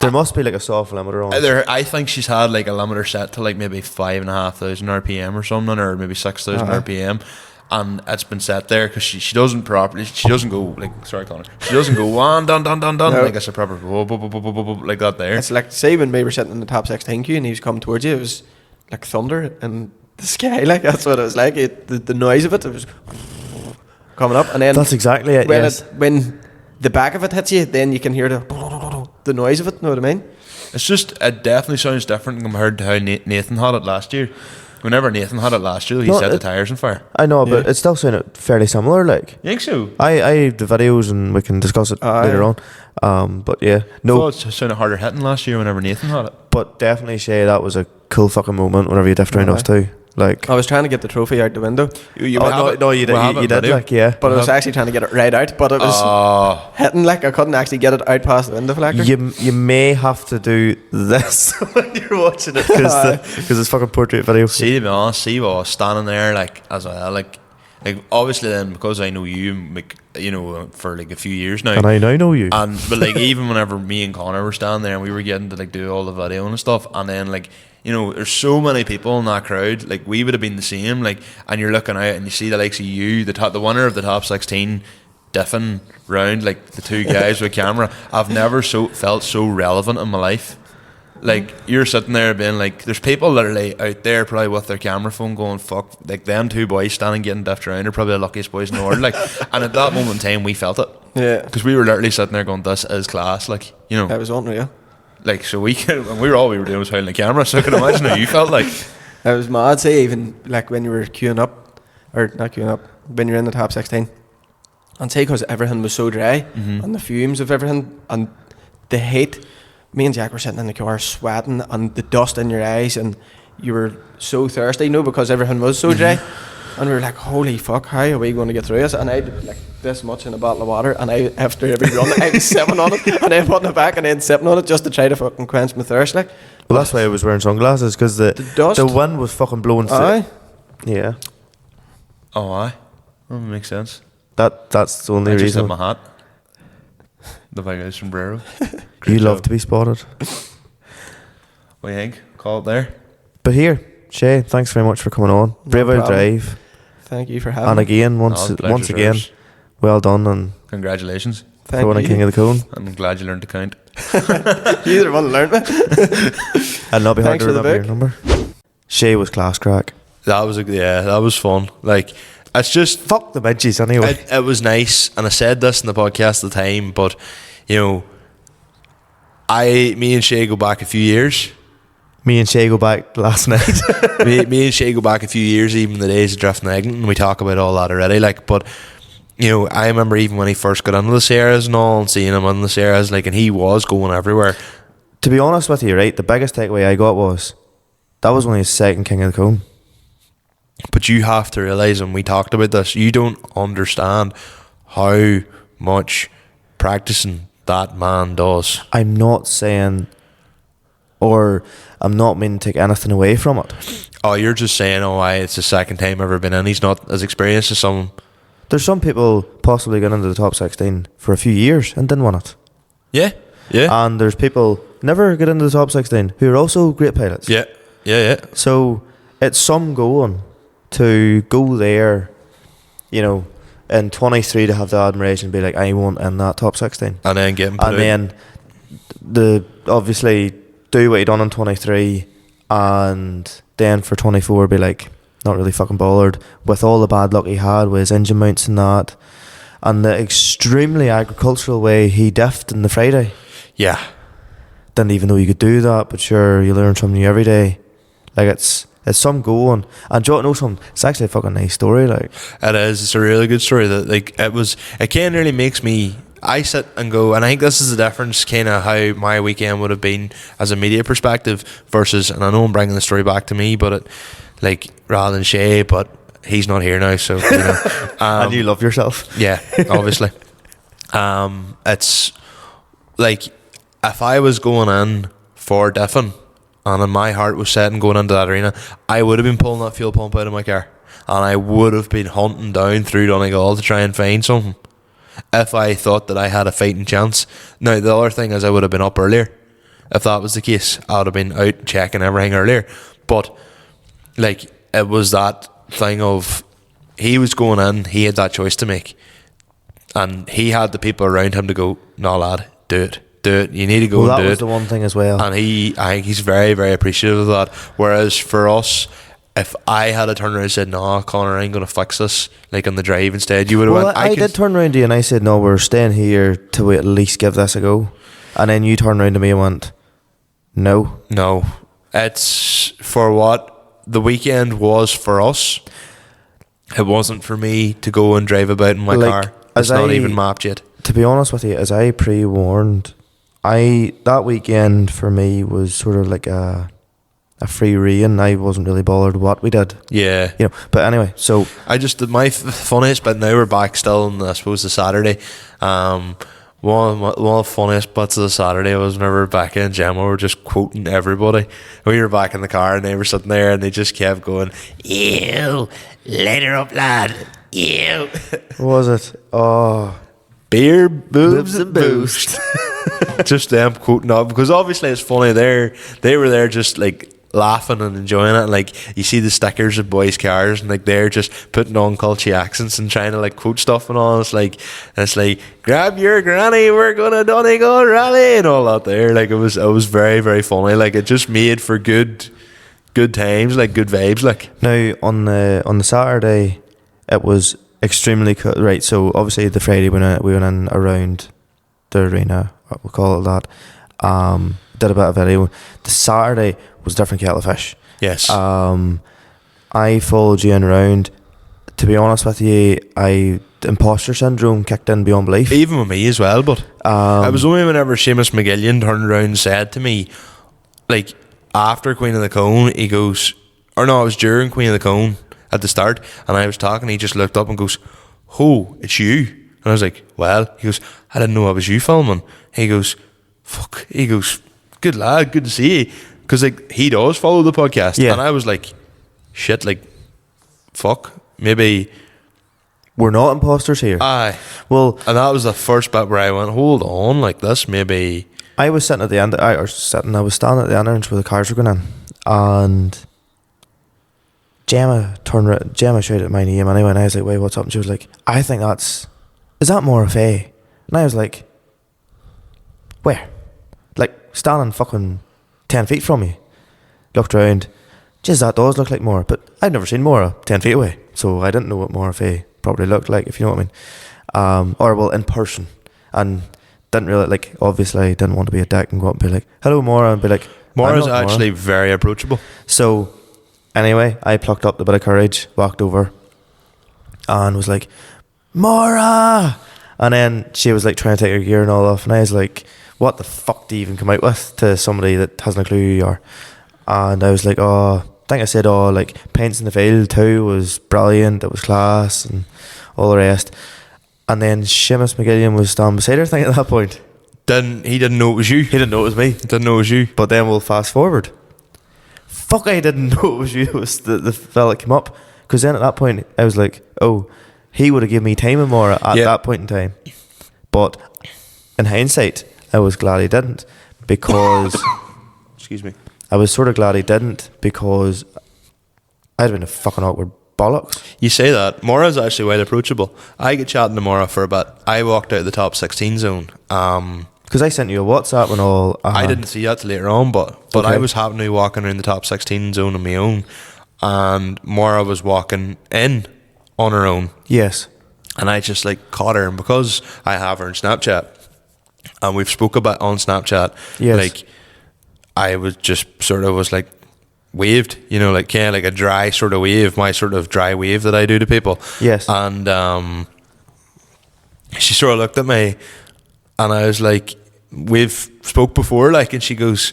There must be like a soft limiter on it. I think she's had like a limiter set to like maybe 5,500 RPM or something, or maybe 6,000 RPM. And it's been set there because she doesn't properly. She doesn't go like, sorry, Conor. She doesn't go one dun like it's a proper like that there. It's like, say when we were sitting in the top 16 queue and he was coming towards you, it was like thunder in the sky. Like that's what it was like. The noise of it was coming up, and then that's exactly it. When the back of it hits you, then you can hear the noise of it. Know what I mean? It's just, it definitely sounds different compared to how Nathan had it last year. Whenever Nathan had it last year, he set the tyres on fire. I know, but it still sounded fairly similar. Like, you think so? I have the videos and we can discuss it later on. But yeah, no. It sounded harder hitting last year whenever Nathan had it. But definitely, Shay, that was a cool fucking moment whenever you diffed around us too. Like, I was trying to get the trophy out the window. You did, like, yeah. But I was actually trying to get it right out, but it was hitting, like, I couldn't actually get it out past the window deflector. You may have to do this when you're watching it, because it's fucking portrait video. See, to be honest, I was standing there, like, as well, like obviously then, because I know you, like, you know, for like a few years now. And I now know you. But like, even whenever me and Conor were standing there and we were getting to like do all the video and stuff, and then like, you know, there's so many people in that crowd. Like, we would have been the same. Like, and you're looking out and you see the likes of you, the winner of the top 16, diffing round like the two guys with a camera. I've never felt so relevant in my life. Like, you're sitting there being like, there's people literally out there probably with their camera phone going, fuck, like them two boys standing getting diffed around are probably the luckiest boys in the world. Like, and at that moment in time, we felt it. Yeah. Because we were literally sitting there going, this is class. Like, you know. That was unreal. Like, so all we were doing was holding the camera, so I can imagine how you felt like. It was mad, say, even like when you were queuing up, or not queuing up, when you're in the top 16, and say, because everything was so dry, and the fumes of everything, and the heat, me and Jack were sitting in the car sweating, and the dust in your eyes, and you were so thirsty, you know, because everything was so dry. And we were like, holy fuck, how are we going to get through this? And I did like this much in a bottle of water, and after every run, I was sipping on it, and then putting it back, and then sipping on it just to try to fucking quench my thirst. Like, well, that's why I was wearing sunglasses, because the wind was fucking blowing through. Yeah. Oh, aye. That makes sense. That's the only reason. I just had my hat. The big guy's sombrero. You love to be spotted. What do you think? Call it there. But here, Shay, thanks very much for coming on. Brave Old Drive. Thank you for having me. And again, once again, well done, and congratulations. Thank you. For winning King of the Cone. I'm glad you learned to count. You either one learned it. I'll not be hard to remember your number. Shay was class crack. That was fun. Like, it's just fuck the midges anyway. It was nice, and I said this in the podcast at the time, but you know, me and Shay go back a few years. Me and Shay go back last night. me and Shay go back a few years, even the days of drifting Eglinton, and we talk about all that already. Like, but you know, I remember even when he first got into the Sierras and all, and seeing him in the Sierras, like, and he was going everywhere. To be honest with you, right, the biggest takeaway I got was that was only his second King of the Cone. But you have to realise, and we talked about this, you don't understand how much practicing that man does. I'm not saying, or I'm not meaning to take anything away from it. Oh, you're just saying, it's the second time I've ever been in. He's not as experienced as someone. there's some people possibly got into the top 16 for a few years and didn't want it. Yeah. And there's people never get into the top 16 who are also great pilots. Yeah. So it's some going to go there, you know, in 23 to have the admiration, be like, I want in that top 16, and then get him put and out. then obviously do what he done in 23, and then for 24 be like not really fucking bothered with all the bad luck he had with his engine mounts and that, and the extremely agricultural way he diffed in the Friday. Yeah. Didn't even know you could do that, but sure, you learn something new every day. Like it's some going. And do you know something? It's actually a fucking nice story. Like it is. It's a really good story. That like it kind of really makes me. I sit and go, and I think this is the difference, kind of how my weekend would have been as a media perspective versus. And I know I'm bringing the story back to me, but it, like rather than Shay, but he's not here now, so you know. And you love yourself. Yeah, obviously. It's like if I was going in for diffing, and in my heart was set and going into that arena, I would have been pulling that fuel pump out of my car, and I would have been hunting down through Donegal to try and find something if I thought that I had a fighting chance. Now the other thing is I would have been up earlier. If that was the case, I would have been out checking everything earlier. But like it was that thing of he was going in, he had that choice to make, and he had the people around him to go, no lad, do it, you need to go and do it. That was the one thing as well, and I think he's very, very appreciative of that. Whereas for us, if I had a turn around and said, no Conor, I ain't going to fix this, like on the drive instead, you would have went, I did turn around to you and I said, no, we're staying here till we at least give this a go. And then you turned around to me and went, no, it's for what the weekend was for us. It wasn't for me to go and drive about in my car. It's not even mapped yet. To be honest with you, as I pre-warned, that weekend for me was sort of like a free rein. I wasn't really bothered what we did. Yeah. You know, but anyway, so I just, my funniest bit, now we're back still on, I suppose, the Saturday. One of the funniest bits of the Saturday was whenever Becca and Gemma were just quoting everybody. We were back in the car and they were sitting there and they just kept going, ew, later up lad, ew. What was it? Oh, beer, boobs and boost. Just them quoting up, because obviously it's funny. They were there just like laughing and enjoying it, and like you see the stickers of boys' cars and like they're just putting on culture accents and trying to like quote stuff and all. It's like grab your granny, we're gonna Donegal rally and all that there. Like it was very, very funny. Like it just made for good times, like good vibes. Like now on the Saturday it was extremely right. So obviously the Friday we went in around the arena, we'll call it that. Did a bit of video. The Saturday was a different kettle of fish. Yes. I followed you in around. To be honest with you, imposter syndrome kicked in beyond belief. Even with me as well, but it was only whenever Seamus McGillian turned around and said to me, like after Queen of the Cone, he goes, or no, it was during Queen of the Cone at the start, and I was talking, he just looked up and goes, oh, it's you. And I was like, well, he goes, I didn't know it was you filming. He goes, fuck, he goes, good lad, good to see you. Because like he does follow the podcast. Yeah. And I was like, shit, like, fuck, maybe we're not imposters here. Aye. Well, and that was the first bit where I went, hold on, like this maybe. I was sitting at the end, I was standing at the entrance where the cars were going in, and Gemma shouted at my name anyway, and I was like, wait, what's up? And she was like, I think is that Maura Faye? And I was like, where? Like standing fucking 10 feet from me. Looked around, jeez, that does look like Maura, but I'd never seen Maura 10 feet away, so I didn't know what Maura Faye probably looked like, if you know what I mean. Or well, in person, and didn't really, like, obviously didn't want to be a dick and go up and be like, hello Maura, and be like, Maura's actually very approachable. So anyway, I plucked up the bit of courage, walked over and was like, Maura! And then she was like trying to take her gear and all off, and I was like, what the fuck do you even come out with to somebody that hasn't a clue who you are? And I was like, I think I said, like paints in the field too was brilliant, it was class and all the rest. And then Seamus McGillian was standing beside her, I think, at that point. He didn't know it was you. He didn't know it was me. Didn't know it was you. But then we'll fast forward. Fuck, I didn't know it was you. It was the fella that came up. Because then at that point, I was like, oh, he would have given me time and more at that point in time. But in hindsight, I was glad he didn't, because excuse me, I was sort of glad he didn't, because I'd have been a fucking awkward bollocks. You say that. Mora's actually well approachable. I get chatting to Mora for a bit. I walked out of the top 16 zone. Because I sent you a WhatsApp and all. I didn't see that till later on, but Okay. I was happening to be walking around the top 16 zone on my own, and Mora was walking in on her own. Yes. And I just like caught her, and because I have her on Snapchat, and we've spoke about on Snapchat, Yes. like I was just sort of was like waved, you know, like kind of like a dry sort of wave, my sort of dry wave that I do to people. Yes. And she sort of looked at me, and I was like, we've spoke before, like, and she goes,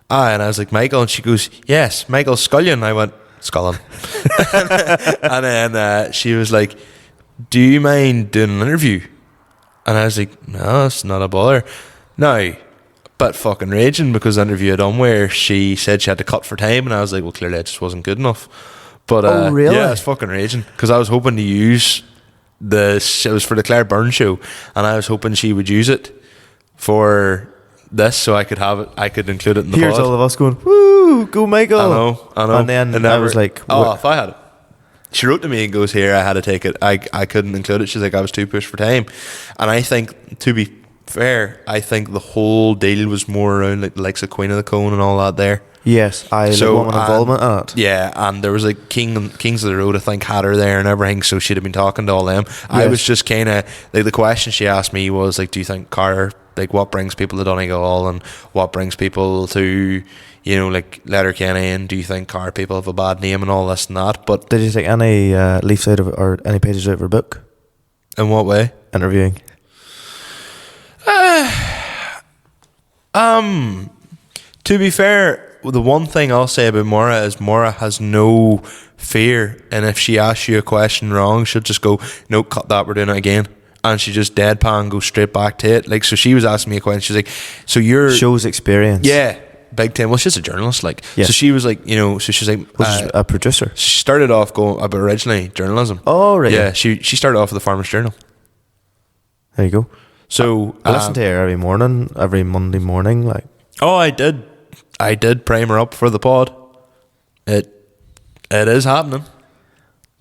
and I was like, Michael, and she goes, yes, Michael Scullion. I went, Scullion. And then she was like, do you mind doing an interview? And I was like, no, it's not a bother. Now, but fucking raging, because the interview I done where she said she had to cut for time, and I was like, well, clearly it just wasn't good enough. But oh, really? yeah, it's fucking raging, because I was hoping to use it was for the Claire Byrne show, and I was hoping she would use it for this, so I could have it, I could include it in the Here's pod. all of us going, woo, go Michael. I know. And then I was like, oh, if I had it. She wrote to me and goes, here, I had to take it. I couldn't include it. She's like, I was too pushed for time. And I think, to be fair, I think the whole deal was more around like the likes of Queen of the Cone and all that there. yes, I want involvement in it. Yeah, and there was like Kings of the Road, I think, had her there and everything, so she'd have been talking to all them. Yes. I was just kind of, like, the question she asked me was, like, do you think Car, like, what brings people to Donegal and what brings people to, you know, like, Letterkenny, and do you think Car people have a bad name and all this and that? But did you take any leaves out of it, or any pages out of her book? In what way? Interviewing. To be fair, the one thing I'll say about Mora is Mora has no fear, and if she asks you a question wrong, she'll just go, no, cut that, we're doing it again. And she just deadpan goes straight back to it. Like, so she was asking me a question, she's like, so you're... Shows experience. Yeah, big time. Well, she's a journalist, like. Yes. So she was like, you know, so she's like... Which is a producer. She started off going about originally journalism. Oh, right. Yeah, she started off with the Farmers Journal. There you go. So... I listen to her every morning, every Monday morning, like. Oh, I did prime her up for the pod. It is happening.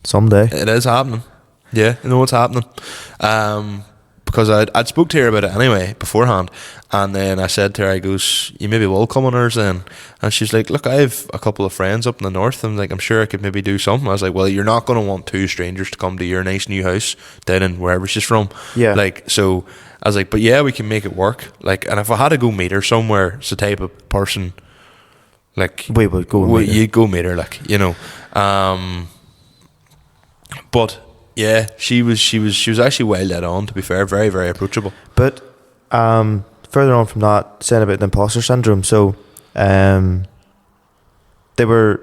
Someday. It is happening. Yeah, I know what's happening. Because I'd spoke to her about it anyway beforehand, and then I said to her, I goes, you maybe will come on ours then. And she's like, look, I have a couple of friends up in the north, and like, I'm sure I could maybe do something. I was like, well, you're not going to want two strangers to come to your nice new house down in wherever she's from. Yeah. Like, so I was like, but yeah, we can make it work. Like, and if I had to go meet her somewhere, it's the type of person, like, We would go meet her. you'd go meet her, like, you know. But yeah, she was actually well led on, to be fair, very, very approachable. But further on from that, saying about the imposter syndrome, so they were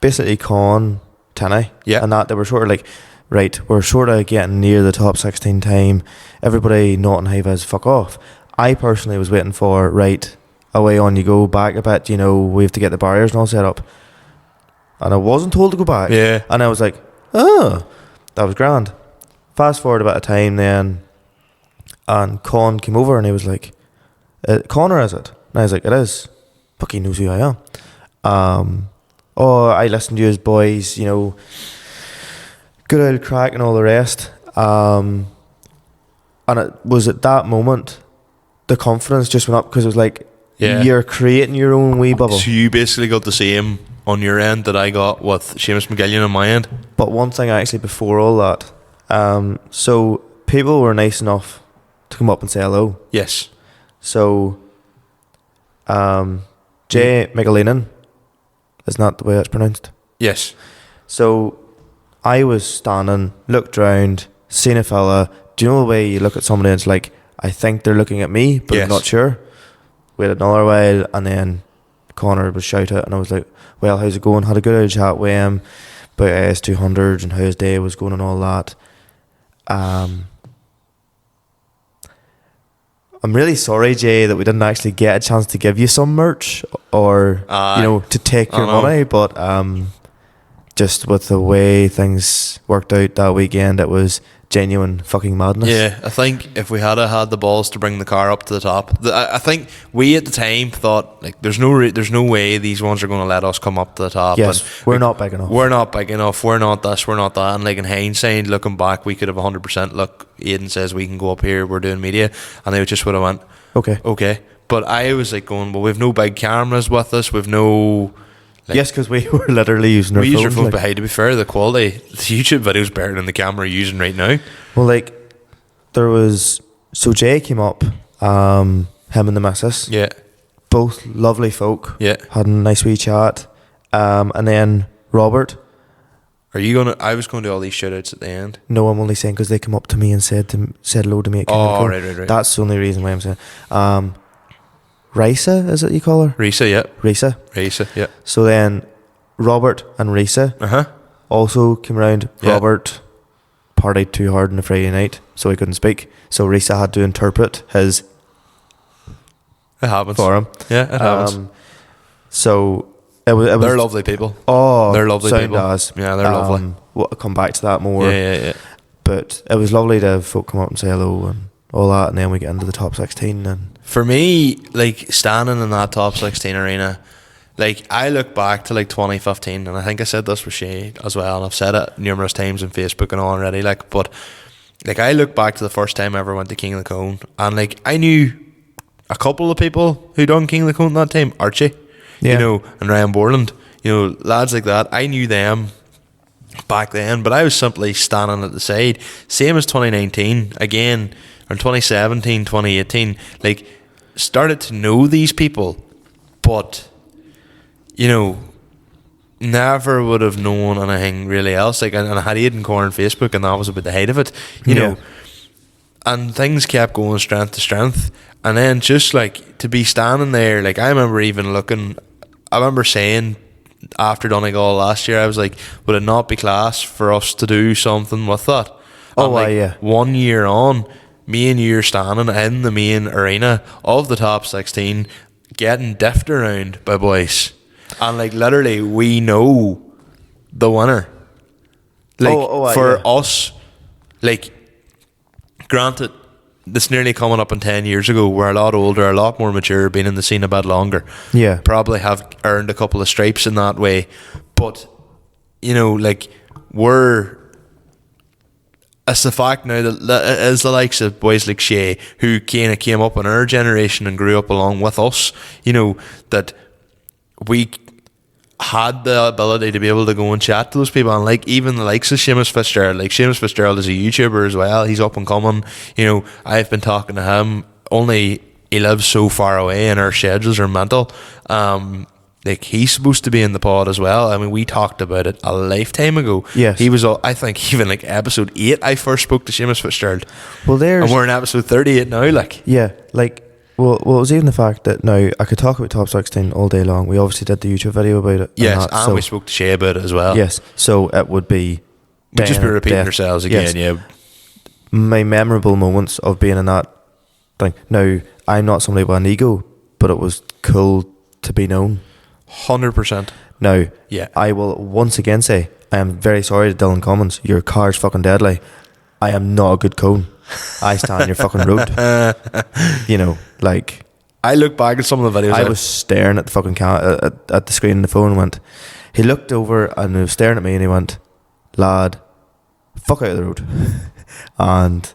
basically con Tenny, Yeah. and that they were sort of like, right, we're sort of getting near the top 16 time, everybody not in high vis, fuck off. I personally was waiting for, right, away on you go, back a bit, you know, we have to get the barriers and all set up. And I wasn't told to go back. Yeah. And I was like, oh, that was grand. Fast forward a bit of time then, and Con came over and he was like, Conor, is it? And I was like, it is. Fuck, he knows who I am. Oh, I listened to you as boys, you know, good old crack and all the rest. And it was at that moment, the confidence just went up, because it was like, Yeah. you're creating your own wee bubble. So you basically got the same on your end that I got with Seamus McGillian on my end. But one thing actually before all that, so people were nice enough to come up and say hello. Yes. So, Jay Michelinin, isn't that the way it's pronounced? Yes. So, I was standing, looked round, seen a fella. Do you know the way you look at somebody and it's like, I think they're looking at me, but Yes. I'm not sure? Waited another while, and then Conor was shouting, and I was like, well, how's it going? Had a good old chat with him about AS200s and how his day was going and all that. I'm really sorry, Jay, that we didn't actually get a chance to give you some merch, or you know, to take your I know. money, but just with the way things worked out that weekend, it was genuine fucking madness. Yeah, I think if we had the balls to bring the car up to the top, I think we at the time thought like there's no way these ones are going to let us come up to the top. Yes, and we're not big enough. We're not big enough. We're not this. We're not that. And like in hindsight, looking back, we could have 100%. Look, Aidan says we can go up here. We're doing media, and they just would have went okay. But I was like going, well, we've no big cameras with us. We've no. Like, yes, because we were literally using our phones. We use our phones, but hey, to be fair, the quality, the YouTube video's better than the camera you're using right now. Well, like, there was... So Jay came up, him and the missus. Yeah. Both lovely folk. Yeah. Had a nice wee chat. And then Robert. Are you going to... I was going to do all these shout-outs at the end. No, I'm only saying because they come up to me and said hello to me at Oh, right. That's the only reason why I'm saying... Risa, is it you call her? Risa, yeah. Risa, yeah. So then Robert and Risa also came around. Yeah. Robert partied too hard on a Friday night, so he couldn't speak. So Risa had to interpret his... It happens. For him. Yeah, it happens. So it was... They're lovely people. Oh, they're lovely people. Does. Yeah, they're lovely. We'll come back to that more. Yeah. But it was lovely to have folk come up and say hello and all that, and then we get into the top 16 and... For me, like, standing in that top 16 arena, like, I look back to, like, 2015, and I think I said this with Shay as well, and I've said it numerous times on Facebook and all already, like, but, like, I look back to the first time I ever went to King of the Cone, and, like, I knew a couple of people who done King of the Cone that time, Archie, you know, and Ryan Borland, you know, lads like that. I knew them back then, but I was simply standing at the side. Same as 2019, again, or 2017, 2018, like, started to know these people, but, you know, never would have known anything really else. Like, and I had Aidan Core on Facebook, and that was about the height of it, you know. And things kept going strength to strength, and then just like to be standing there, like I remember even looking. I remember saying after Donegal last year, I was like, would it not be class for us to do something with that? And like, 1 year on, me and you are standing in the main arena of the top 16, getting diffed around by boys, and like literally we know the winner. Like for us, like, granted, this nearly coming up in 10 years ago. We're a lot older, a lot more mature, been in the scene a bit longer. Yeah. Probably have earned a couple of stripes in that way. But, you know, like, it's the fact now that as the likes of boys like Shay, who kind of came up in our generation and grew up along with us, you know, that we had the ability to be able to go and chat to those people, and like even the likes of Seamus Fitzgerald. Like, Seamus Fitzgerald is a YouTuber as well. He's up and coming. You know, I've been talking to him. Only he lives so far away, and our schedules are mental. Like, he's supposed to be in the pod as well. I mean, we talked about it a lifetime ago. Yes, he was. I think even like episode 8, I first spoke to Seamus Fitzgerald. Well, and we're in episode 38 now. Like, yeah, like. Well, it was even the fact that now I could talk about top 16 all day long. We obviously did the YouTube video about it. Yes, and we spoke to Shay about it as well. Yes, so it would be... We'd just be repeating ourselves again, yeah. My memorable moments of being in that thing. Now, I'm not somebody with an ego, but it was cool to be known. 100%. Now, I will once again say, I am very sorry to Dylan Commons. Your car's fucking deadly. I am not a good cone. I stand in your fucking road. You know, like, I look back at some of the videos. I was staring at the fucking at the screen on the phone and went. He looked over and he was staring at me and he went, "Lad, fuck out of the road." And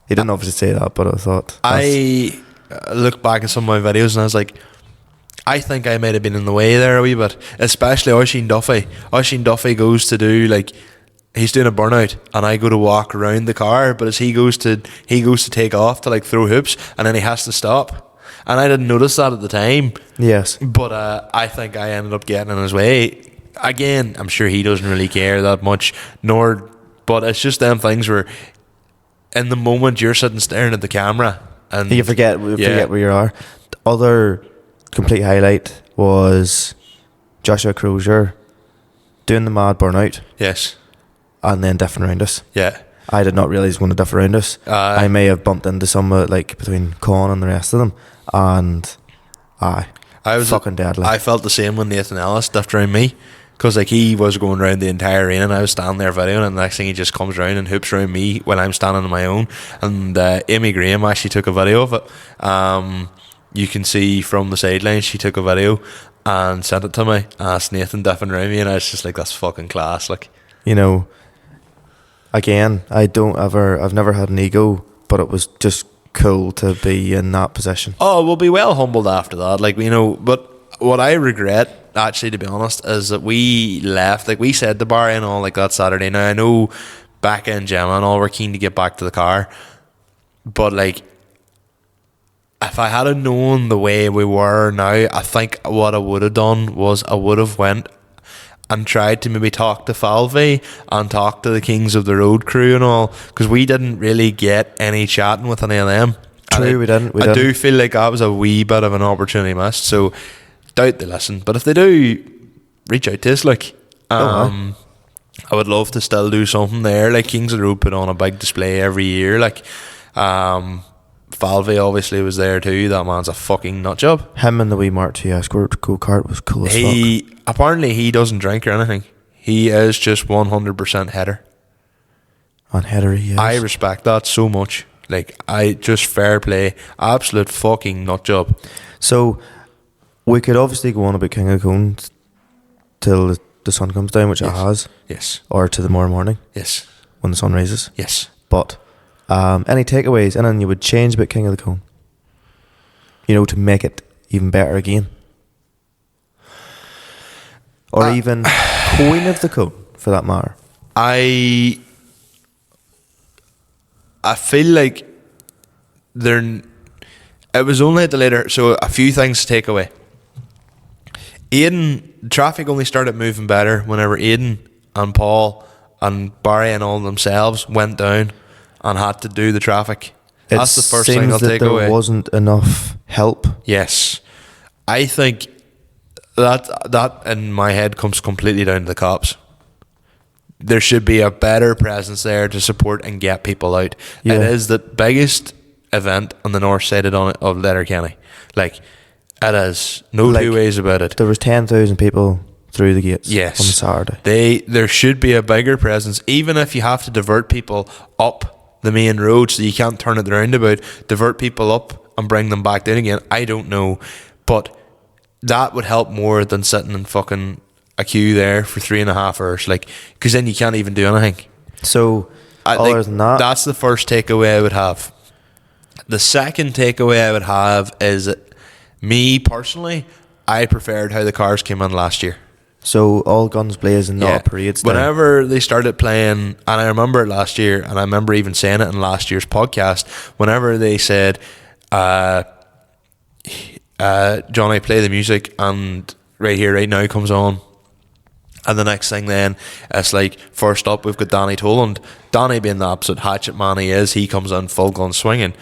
he didn't obviously say that, but I thought. I look back at some of my videos and I was like, I think I might have been in the way there a wee bit, especially Oisin Duffy. Oisin Duffy goes to do like. He's doing a burnout, and I go to walk around the car, but as he goes to take off to like throw hoops, and then he has to stop, and I didn't notice that at the time. Yes, but I think I ended up getting in his way. Again, I'm sure he doesn't really care that much, but it's just them things where, in the moment you're sitting staring at the camera, and you forget where you are. The other complete highlight was Joshua Crozier doing the mad burnout. Yes. And then diffing around us. Yeah. I did not realise he was going to diff around us. I may have bumped into some like between Con and the rest of them, and I was fucking deadly. I felt the same when Nathan Ellis diffed around me, because like he was going around the entire arena and I was standing there videoing, and the next thing he just comes around and hoops around me while I'm standing on my own. And Amy Graham actually took a video of it. You can see from the sidelines she took a video and sent it to me, asked Nathan diffing around me, and I was just like, that's fucking class. Like, you know, again, I've never had an ego, but it was just cool to be in that position. Oh, we'll be well humbled after that, like, you know. But what I regret, actually, to be honest, is that we left, like we said, the bar and all like that Saturday. Now I know Becca and Gemma and all were keen to get back to the car, but like, if I had known the way we were now, I think what I would have done was I would have went and tried to maybe talk to Falvey and talk to the Kings of the Road crew and all, because we didn't really get any chatting with any of them. True, we didn't. I do feel like that was a wee bit of an opportunity missed, so doubt they listen. But if they do, reach out to us. Like, I would love to still do something there. Like, Kings of the Road put on a big display every year. Like, Falvey obviously was there too. That man's a fucking nut job. Him and the wee Mark 2 Escort go-kart was cool as fuck. Apparently he doesn't drink or anything. He is just 100% header. On header, he is. I respect that so much. Like, I just fair play. Absolute fucking nut job. So, we could obviously go on about King of the Cone till the sun comes down, which it has. Yes. Or to the morning. Yes. When the sun rises. Yes. But any takeaways, and then you would change about King of the Cone, you know, to make it even better again, or even Queen of the Cone for that matter. I feel like it was only at the later, so a few things to take away. Aidan, traffic only started moving better whenever Aidan and Paul and Barry and all themselves went down and had to do the traffic. That's the first thing I'll take away. There wasn't enough help. Yes. I think that in my head comes completely down to the cops. There should be a better presence there to support and get people out. Yeah. It is the biggest event on the north side of Letterkenny. Like, it is. No two ways about it. There was 10,000 people through the gates. Yes. On Saturday. There should be a bigger presence, even if you have to divert people up the main road so you can't turn it the roundabout, divert people up and bring them back down again. I don't know, but that would help more than sitting in fucking a queue there for 3.5 hours, like, because then you can't even do anything. So other than that, that's the first takeaway I would have. The second takeaway I would have is that, me personally, I preferred how the cars came in last year. So all guns blazing, not a parade style. Whenever they started playing, and I remember it last year, and I remember even saying it in last year's podcast, whenever they said, Johnny, play the music, and Right Here, Right Now comes on, and the next thing then, it's like, first up, we've got Danny Toland. Danny being the absolute hatchet man he comes in full gun swinging.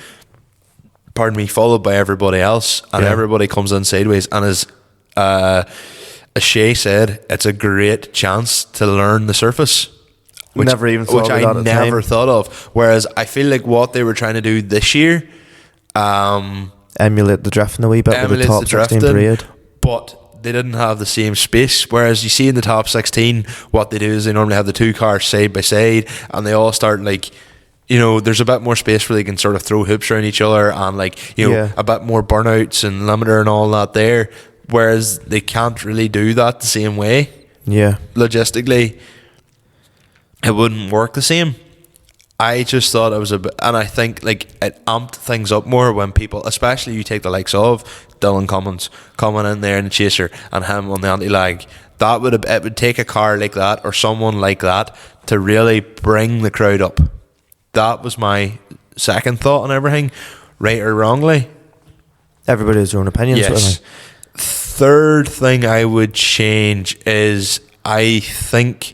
Pardon me, followed by everybody else, and everybody comes in sideways, and as Shay said, it's a great chance to learn the surface. Which I never thought of. Whereas I feel like what they were trying to do this year, emulate the drifting a wee bit with the top 16 parade, but they didn't have the same space. Whereas you see in the top 16, what they do is they normally have the two cars side by side, and they all start like, you know, there's a bit more space where they can sort of throw hoops around each other, and like, you know, a bit more burnouts and limiter and all that there. Whereas they can't really do that the same way. Yeah. Logistically, it wouldn't work the same. I just thought it was a bit, and I think like it amped things up more when people, especially you take the likes of Dylan Cummins coming in there in the chaser and him on the anti-lag. It would take a car like that or someone like that to really bring the crowd up. That was my second thought on everything, right or wrongly. Everybody has their own opinions. Yes. Third thing I would change is I think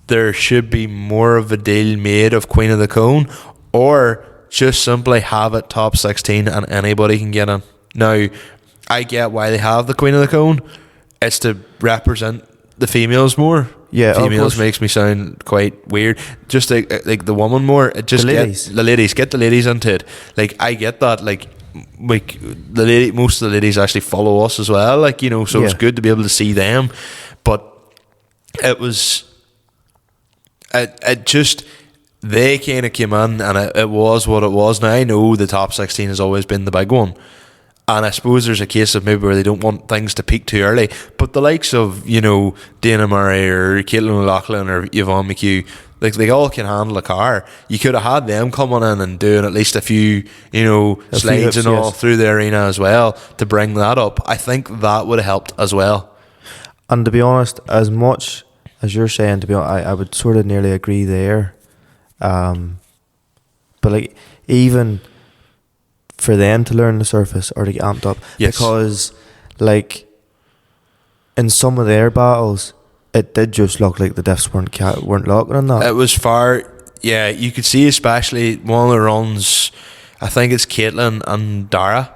there should be more of a deal made of Queen of the Cone, or just simply have it top 16 and anybody can get in. Now, I get why they have the Queen of the Cone. It's to represent the females more. Yeah, females makes me sound quite weird. Just like the woman more. It just get the ladies into it. Like, I get that. Like most of the ladies actually follow us as well. Like, you know, so it's good to be able to see them. But it was, it just, they kind of came in and it was what it was. Now I know the top 16 has always been the big one, and I suppose there's a case of maybe where they don't want things to peak too early, but the likes of, you know, Dana Murray or Caitlin O'Loughlin or Yvonne McHugh, like, they all can handle a car. You could have had them coming in and doing at least a few, you know, slides and all through the arena as well to bring that up. I think that would have helped as well. And to be honest, as much as you're saying, to be honest, I would sort of nearly agree there. But like, even for them to learn the surface or to get amped up, because like in some of their battles, it did just look like the diffs weren't locking on that. It was far, yeah. You could see, especially one of the runs, I think it's Caitlin and Dara,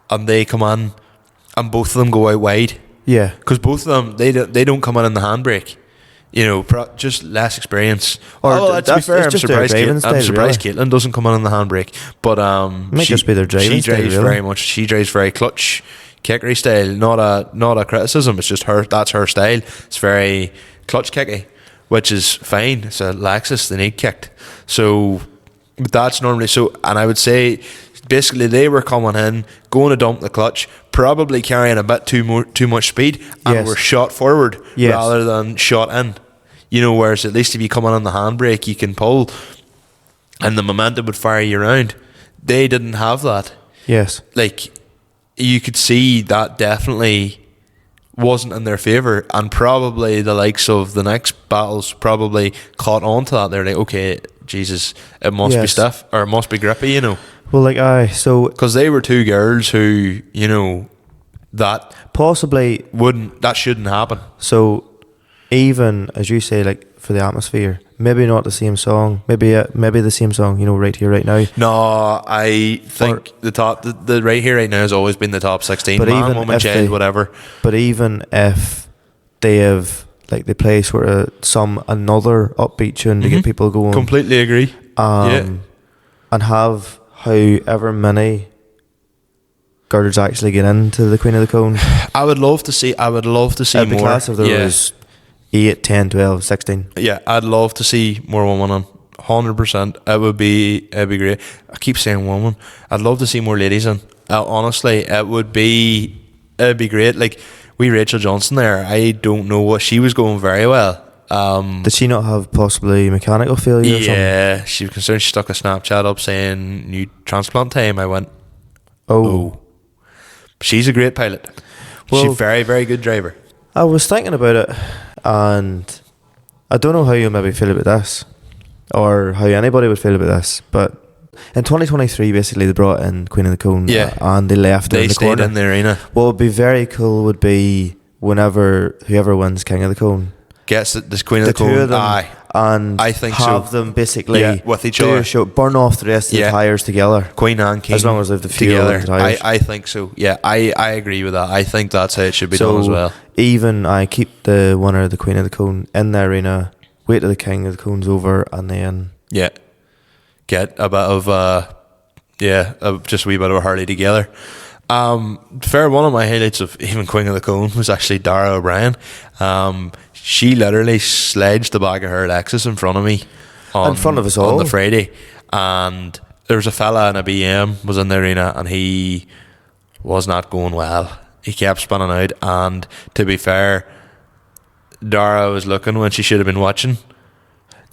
and they come in, and both of them go out wide. Yeah, because both of them, they don't come in the handbrake. You know, just less experience. To be fair, I'm surprised Caitlin doesn't come in the handbrake. But might just be their driving style. She drives very much. She drives very clutch, kickery style. Not a criticism. It's just her. That's her style. It's very clutch kicky, which is fine. It's a Lexus. They need kicked. So that's normally so. And I would say, basically, they were coming in, going to dump the clutch, probably carrying a bit too much speed, and were shot forward rather than shot in. You know, whereas at least if you come on the handbrake, you can pull, and the momentum would fire you around. They didn't have that. Yes. Like, you could see that definitely wasn't in their favour, and probably the likes of the next battles probably caught on to that. They're like, okay, Jesus, it must be stiff, or it must be grippy, you know. Well, like, so... Because they were two girls who, you know, that... Possibly... That shouldn't happen. So, even, as you say, like, for the atmosphere, maybe not the same song, maybe the same song, you know, Right Here, Right Now. No, I think the Right Here, Right Now has always been the top 16. But Man, woman, child, whatever. But even if they have, like, they play sort of another upbeat tune to get people going. Completely agree. And have however many girders actually get into the Queen of the Cone. I would love to see more. It'd be class if there was 8, 10, 12, 16. Yeah, I'd love to see more women on. 100%. It'd be great. I keep saying women. I'd love to see more ladies in. Honestly, it'd be great. Like, Rachel Johnson there, I don't know what, she was going very well. Did she not have possibly mechanical failure or something? Yeah, she was concerned. She stuck a Snapchat up saying new transplant time. I went, oh. She's a great pilot. Well, she's a very, very good driver. I was thinking about it, and I don't know how you maybe feel about this, or how anybody would feel about this, but in 2023 basically they brought in Queen of the Cone, and they left her in the corner. They stayed in the arena. What would be very cool would be whoever wins King of the Cone gets this Queen of the Cone, two of them, and I think have them basically with each other, burn off the rest of the tyres together, Queen and King, as long as they've the fuel together. The tyres. I think so. Yeah, I agree with that. I think that's how it should be done as well. Even I keep the winner of the Queen of the Cone in the arena, wait till the King of the Cone's over, and then get a bit of just a wee bit of a Harley together. Fair, one of my highlights of even Queen of the Cone was actually Dara O'Brien. She literally sledged the back of her Lexus in front of me in front of us all on the Friday, and there was a fella in a BM was in the arena, and he was not going well. He kept spinning out, and to be fair, Dara was looking when she should have been watching.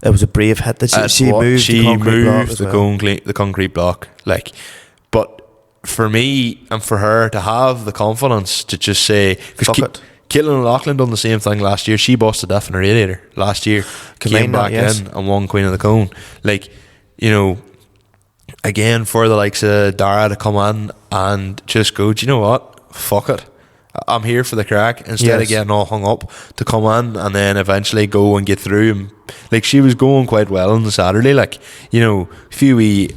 It was a brave hit that she moved the concrete block, like. But for me and for her to have the confidence to just say, because Caitlin O'Loughlin done the same thing last year. She busted a in a radiator last year, came back in and won Queen of the Cone. Like, you know, again, for the likes of Dara to come in and just go, do you know what, fuck it, I'm here for the crack, instead of getting all hung up, to come in and then eventually go and get through. And like, she was going quite well on the Saturday, like, you know, a few wee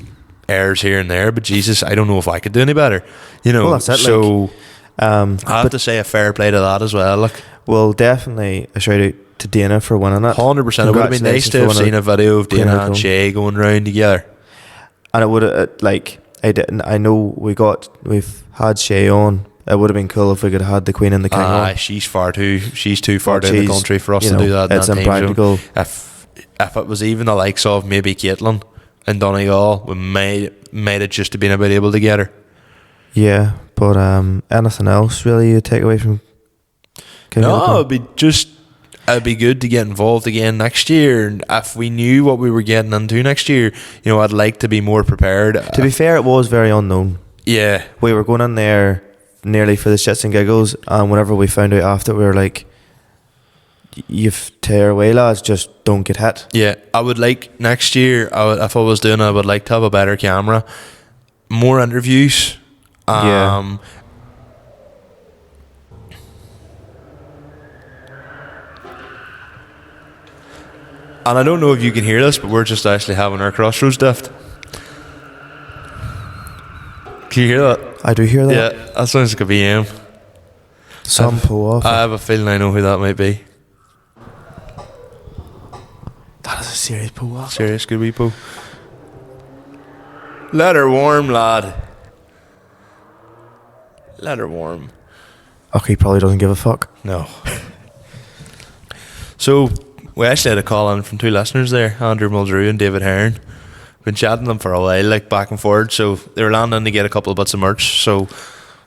errors here and there, but Jesus, I don't know if I could do any better, you know. Well, that's it, so I have to say a fair play to that as well. Like, well, definitely a shout out to Dana for winning it. 100%. It would have been nice to have seen a video of Dana and Shay going round together. And it would have, like, I know we've had Shay on, it would have been cool if we could have had the Queen and the King on. She's too far down the country for us to do that. It's impractical. If it was even the likes of maybe Caitlin in Donegal, we might have just been about able to get her. Yeah, but anything else really you take away from? No, it'd be good to get involved again next year. And if we knew what we were getting into next year, I'd like to be more prepared. To be fair, it was very unknown. Yeah, we were going in there nearly for the shits and giggles, and whenever we found out after, we were like, "You've tear away, lads. Just don't get hit." Yeah, I would like next year. If I was doing it, I would like to have a better camera, more interviews. Yeah. And I don't know if you can hear this, but we're just actually having our crossroads diff. Can you hear that? I do hear that. Yeah, that sounds like a BM. Some pull off. I have a feeling I know who that might be. That is a serious pull off. Serious, good wee pull. Let her warm, lad. Let her warm. Okay, he probably doesn't give a fuck. No. So, we actually had a call in from two listeners there, Andrew Muldrew and David Hearn. Been chatting them for a while, like back and forward. So they were landing to get a couple of bits of merch. So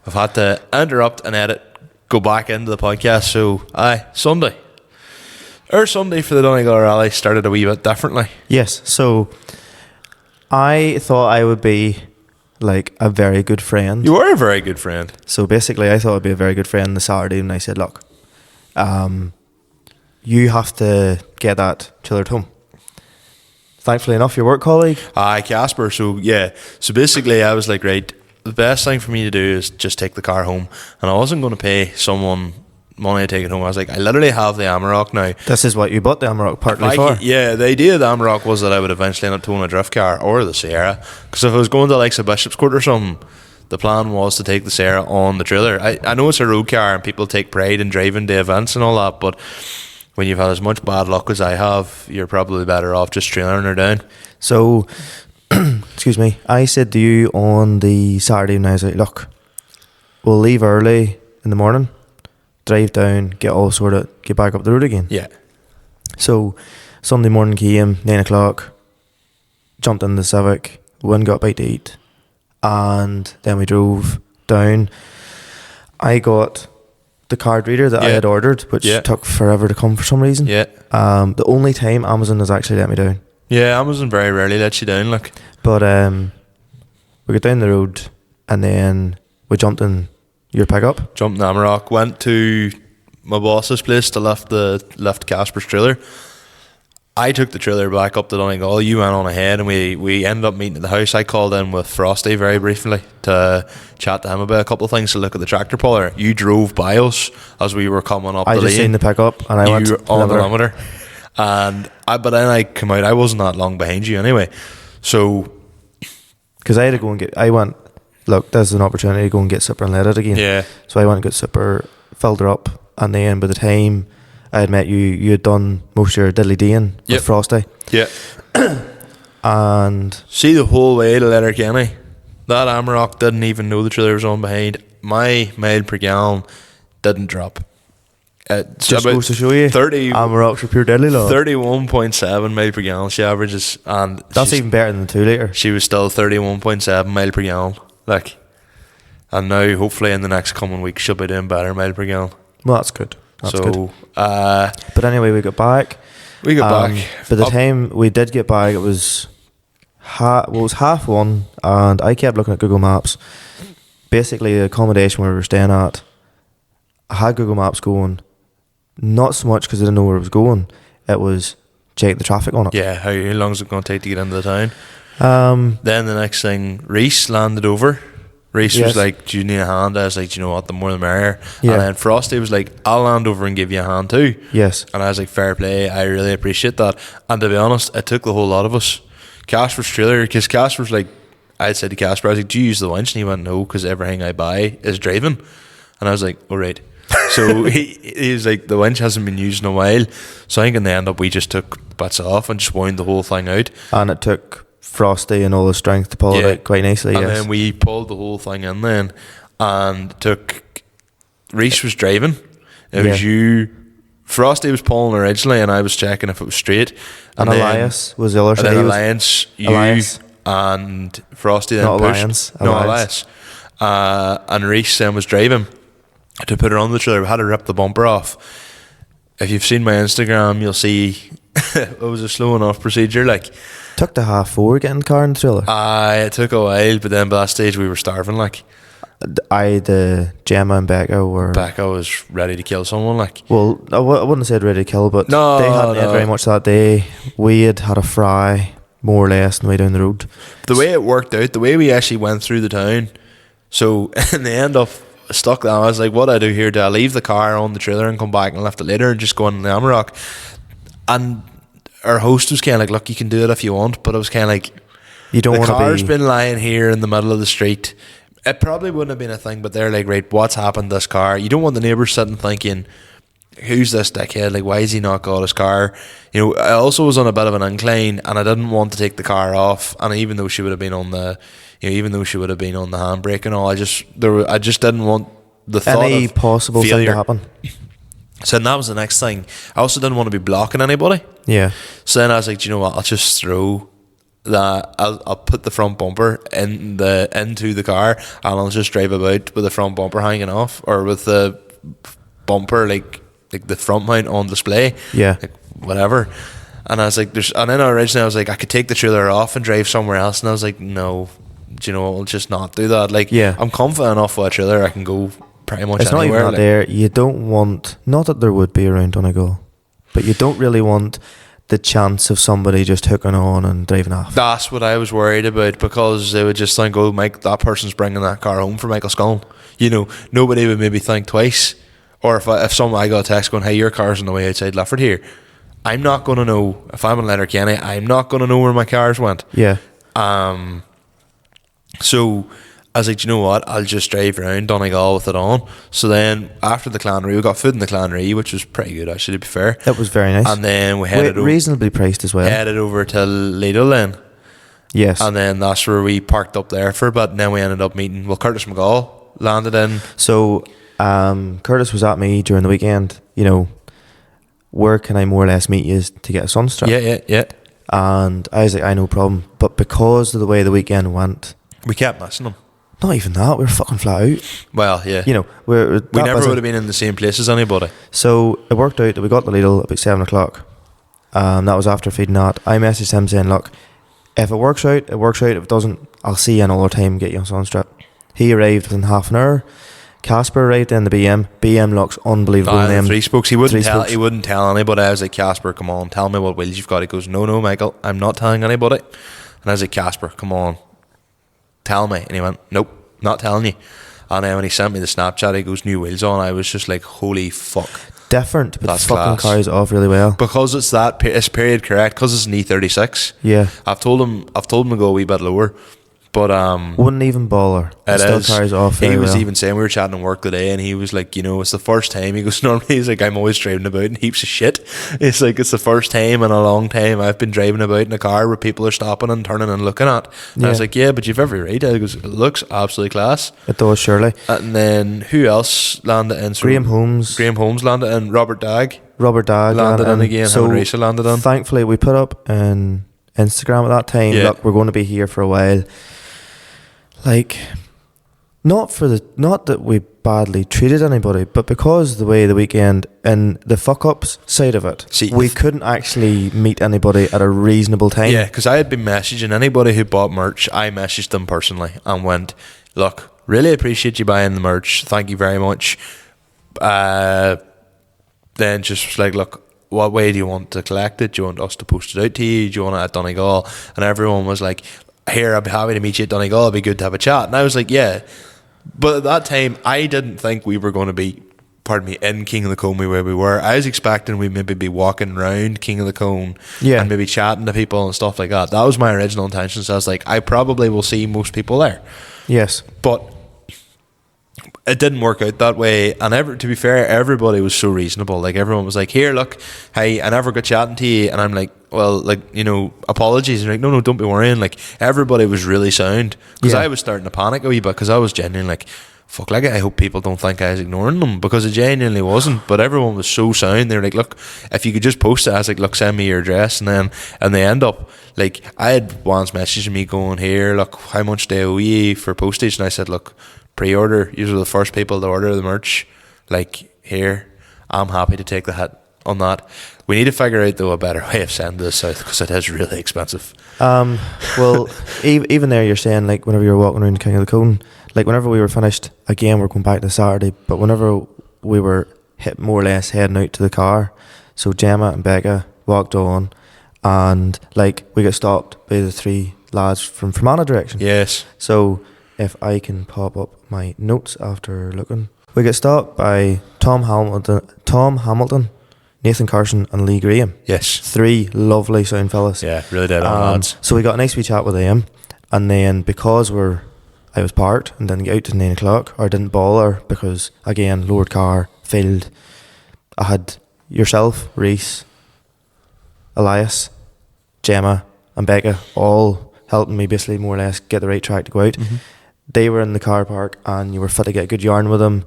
I've had to interrupt and edit, go back into the podcast. So Sunday for the Donegal Rally started a wee bit differently. Yes. So I thought I would be like a very good friend. You were a very good friend. So basically, I thought I'd be a very good friend the Saturday, and I said, "Look, you have to get that chillered home." Thankfully enough, your work colleague. Casper. So yeah. So basically, I was like, right, the best thing for me to do is just take the car home, and I wasn't going to pay someone money to take it home. I was like, I literally have the Amarok now. This is what you bought the Amarok partly for. Yeah, the idea of the Amarok was that I would eventually end up towing a drift car or the Sierra. Because if I was going to like a Bishop's Court or something, the plan was to take the Sierra on the trailer. I know it's a road car and people take pride in driving to events and all that, but when you've had as much bad luck as I have, you're probably better off just trailering her down. So, excuse me, I said to you on the Saturday and I was like, look, we'll leave early in the morning, drive down, get all sorted, get back up the road again. Yeah. So, Sunday morning came, 9 o'clock, jumped in the Civic, went and got a bite to eat, and then we drove down. I got the card reader that I had ordered, which took forever to come for some reason. Yeah. The only time Amazon has actually let me down. Yeah, Amazon very rarely lets you down, like. But we got down the road and then we jumped in your pickup. Jumped in Amarok, went to my boss's place to lift Casper's trailer. I took the trailer back up to Donegal. You went on ahead and we ended up meeting at the house. I called in with Frosty very briefly to chat to him about a couple of things, to look at the tractor puller. You drove by us as we were coming up the lane. I just seen the pickup and I went on the limiter. But then I come out. I wasn't that long behind you anyway. So, because I had to go and I went, look, there's an opportunity to go and get Super and let it again. Yeah. So I went and got Super, filled her up, and then by the time I had met you, you had done most of your diddly-deeing with Frosty. Yeah. And see, the whole way to Letterkenny, that Amarok didn't even know the trailer was on behind. My mile per gallon didn't drop. Just goes to show you, 30 Amarok's are pure deadly law. 31.7 mile per gallon she averages, and that's even better than the 2 litre. She was still 31.7 mile per gallon, like, and now hopefully in the next coming week she'll be doing better mile per gallon. Well, that's good. That's good. But anyway, we got back. By the time we did get back, it was it was 1:30, and I kept looking at Google Maps. Basically, the accommodation where we were staying at, I had Google Maps going, not so much because I didn't know where it was going. It was check the traffic on it. Yeah, how long is it going to take to get into the town? Then the next thing, Reese landed over. Reese was like, do you need a hand? I was like, do you know what, the more the merrier. Yeah. And then Frosty was like, I'll land over and give you a hand too. Yes. And I was like, fair play, I really appreciate that. And to be honest, it took the whole lot of us. Casper's trailer, because Casper's like, I said to Casper, I was like, do you use the winch? And he went, no, because everything I buy is driving. And I was like, all right. So he was like, the winch hasn't been used in a while. So I think in the end up, we just took bits off and just wound the whole thing out. And it took Frosty and all the strength to pull it out quite nicely. And then we pulled the whole thing in then, and took Reese was driving. It was you. Frosty was pulling originally, and I was checking if it was straight. And Elias was the other side. And then Alliance, you and Frosty then not pushed. Alliance. And Reese then was driving to put her on the trailer. We had to rip the bumper off. If you've seen my Instagram, you'll see it was a slow enough procedure. Like, took the 4:30 getting the car in the trailer. It took a while, but then by that stage we were starving. Like, the Gemma and Becca was ready to kill someone. Like, well, I wouldn't have said ready to kill, but they hadn't had very much that day. We had a fry more or less on the way down the road. The way it worked out, the way we actually went through the town. So in the end of stuck there, I was like, what do I do here? Do I leave the car on the trailer and come back and lift it later and just go on the Amarok? And our host was kind of like, look, you can do it if you want, but I was kind of like, you don't want to be. The car's been lying here in the middle of the street. It probably wouldn't have been a thing, but they're like, right, what's happened to this car? You don't want the neighbours sitting thinking, who's this dickhead? Like, why has he not got his car? You know, I also was on a bit of an incline, and I didn't want to take the car off. And even though she would have been on the, handbrake and all, I just didn't want the thought any of possible failure thing to happen. So then that was the next thing. I also didn't want to be blocking anybody. Yeah. So then I was like, do you know what? I'll just throw that. I'll put the front bumper into the car, and I'll just drive about with the front bumper hanging off, or with the bumper like the front mount on display. Yeah. Like, whatever. And I was like, and then originally I was like, I could take the trailer off and drive somewhere else, and I was like, no, do you know what? I'll just not do that. Like, yeah. I'm confident enough with a trailer, I can go pretty much it's anywhere. Not even that there. You don't want, not that there would be around Donegal, but you don't really want the chance of somebody just hooking on and driving off. That's what I was worried about, because they would just think, oh, Mike, that person's bringing that car home for Michael Scullin. You know, nobody would maybe think twice. Or if I got a text going, hey, your car's on the way outside Lifford here, I'm not going to know. If I'm in Letterkenny, I'm not going to know where my cars went. Yeah. So I was like, do you know what? I'll just drive around Donegal with it on. So then after the Clannery, we got food in the Clannery, which was pretty good actually, to be fair. That was very nice. And then we headed reasonably priced as well. Headed over to Lidl then. Yes. And then that's where we parked up there for a bit. And then we ended up meeting, Curtis McGall landed in. So Curtis was at me during the weekend, you know, where can I more or less meet you to get a sunstrap? Yeah. And I was like, no problem. But because of the way the weekend went, we kept missing him. Not even that, we were fucking flat out. Well, yeah. You know, we never would have been in the same place as anybody. So it worked out that we got the Lidl about 7 o'clock. That was after feeding that. I messaged him saying, look, if it works out, it works out. If it doesn't, I'll see you another time, get you on sunstrap. He arrived within half an hour. Casper arrived in the BM. BM looks unbelievable. Three spokes. He wouldn't tell anybody. I was like, Casper, come on, tell me what wheels you've got. He goes, no, Michael, I'm not telling anybody. And I was like, Casper, come on, tell me. And he went, nope, not telling you. And then when he sent me the Snapchat, he goes, new wheels on. I was just like, holy fuck. Different, but that's fucking class. carries it off really well. Because it's period correct, because it's an E36. Yeah. I've told him to go a wee bit lower. But wouldn't even bother. It still carries off very well. He was well. even saying, we were chatting at work today, and he was like, you know, it's the first time. He goes, normally he's like, I'm always driving about in heaps of shit. It's like, it's the first time in a long time I've been driving about in a car where people are stopping and turning and looking at. And I was like, yeah, but you've every right. He goes, it looks absolutely class. It does, surely. And then who else landed in? So Graham Holmes landed in. Robert Dagg landed in again. So him and Rachel landed in. Thankfully we put up on Instagram at that time, look, we're going to be here for a while. Like, not that we badly treated anybody, but because the way the weekend and the fuck ups side of it, we couldn't actually meet anybody at a reasonable time. Yeah, because I had been messaging anybody who bought merch. I messaged them personally and went, look, really appreciate you buying the merch, thank you very much. Then just was like, look, what way do you want to collect it? Do you want us to post it out to you? Do you want it at Donegal? And everyone was like, here, I'd be happy to meet you at Donegal, it'd be good to have a chat. And I was like, yeah. But at that time, I didn't think we were going to be, in King of the Cone where we were. I was expecting we'd maybe be walking around King of the Cone and maybe chatting to people and stuff like that. That was my original intention. So I was like, I probably will see most people there. Yes. But it didn't work out that way. And to be fair, everybody was so reasonable. Like, everyone was like, here, look, hey, I never got chatting to you. And I'm like, well, like, you know, apologies. And like, no, don't be worrying. Like, everybody was really sound. Because I was starting to panic a wee bit, because I was genuinely like, fuck, like, I hope people don't think I was ignoring them, because it genuinely wasn't. But everyone was so sound. They were like, look, if you could just post it. I was like, look, send me your address. And they end up, like, I had ones messaging me going, here, look, how much do I owe you for postage? And I said, look, pre-order, you were the first people to order the merch, like, here, I'm happy to take the hit on that. We need to figure out, though, a better way of sending this out, because it is really expensive. Well, even there, you're saying, like, whenever you're walking around King of the Cone, like, whenever we were finished, again, we're going back to Saturday, but whenever we were more or less heading out to the car, so Gemma and Becca walked on, and, like, we got stopped by the 3 lads from Fermanagh direction. Yes. So if I can pop up my notes after looking, we get stopped by Tom Hamilton, Nathan Carson, and Lee Graham. Yes. 3 lovely sound fellas. Yeah, really dead on lads. So we got a nice wee chat with them, and then because I was parked and didn't get out to 9 o'clock, or didn't bother because, again, lowered car, filled. I had yourself, Reese, Elias, Gemma, and Becca all helping me basically more or less get the right track to go out. Mm-hmm. They were in the car park, and you were fit to get a good yarn with them.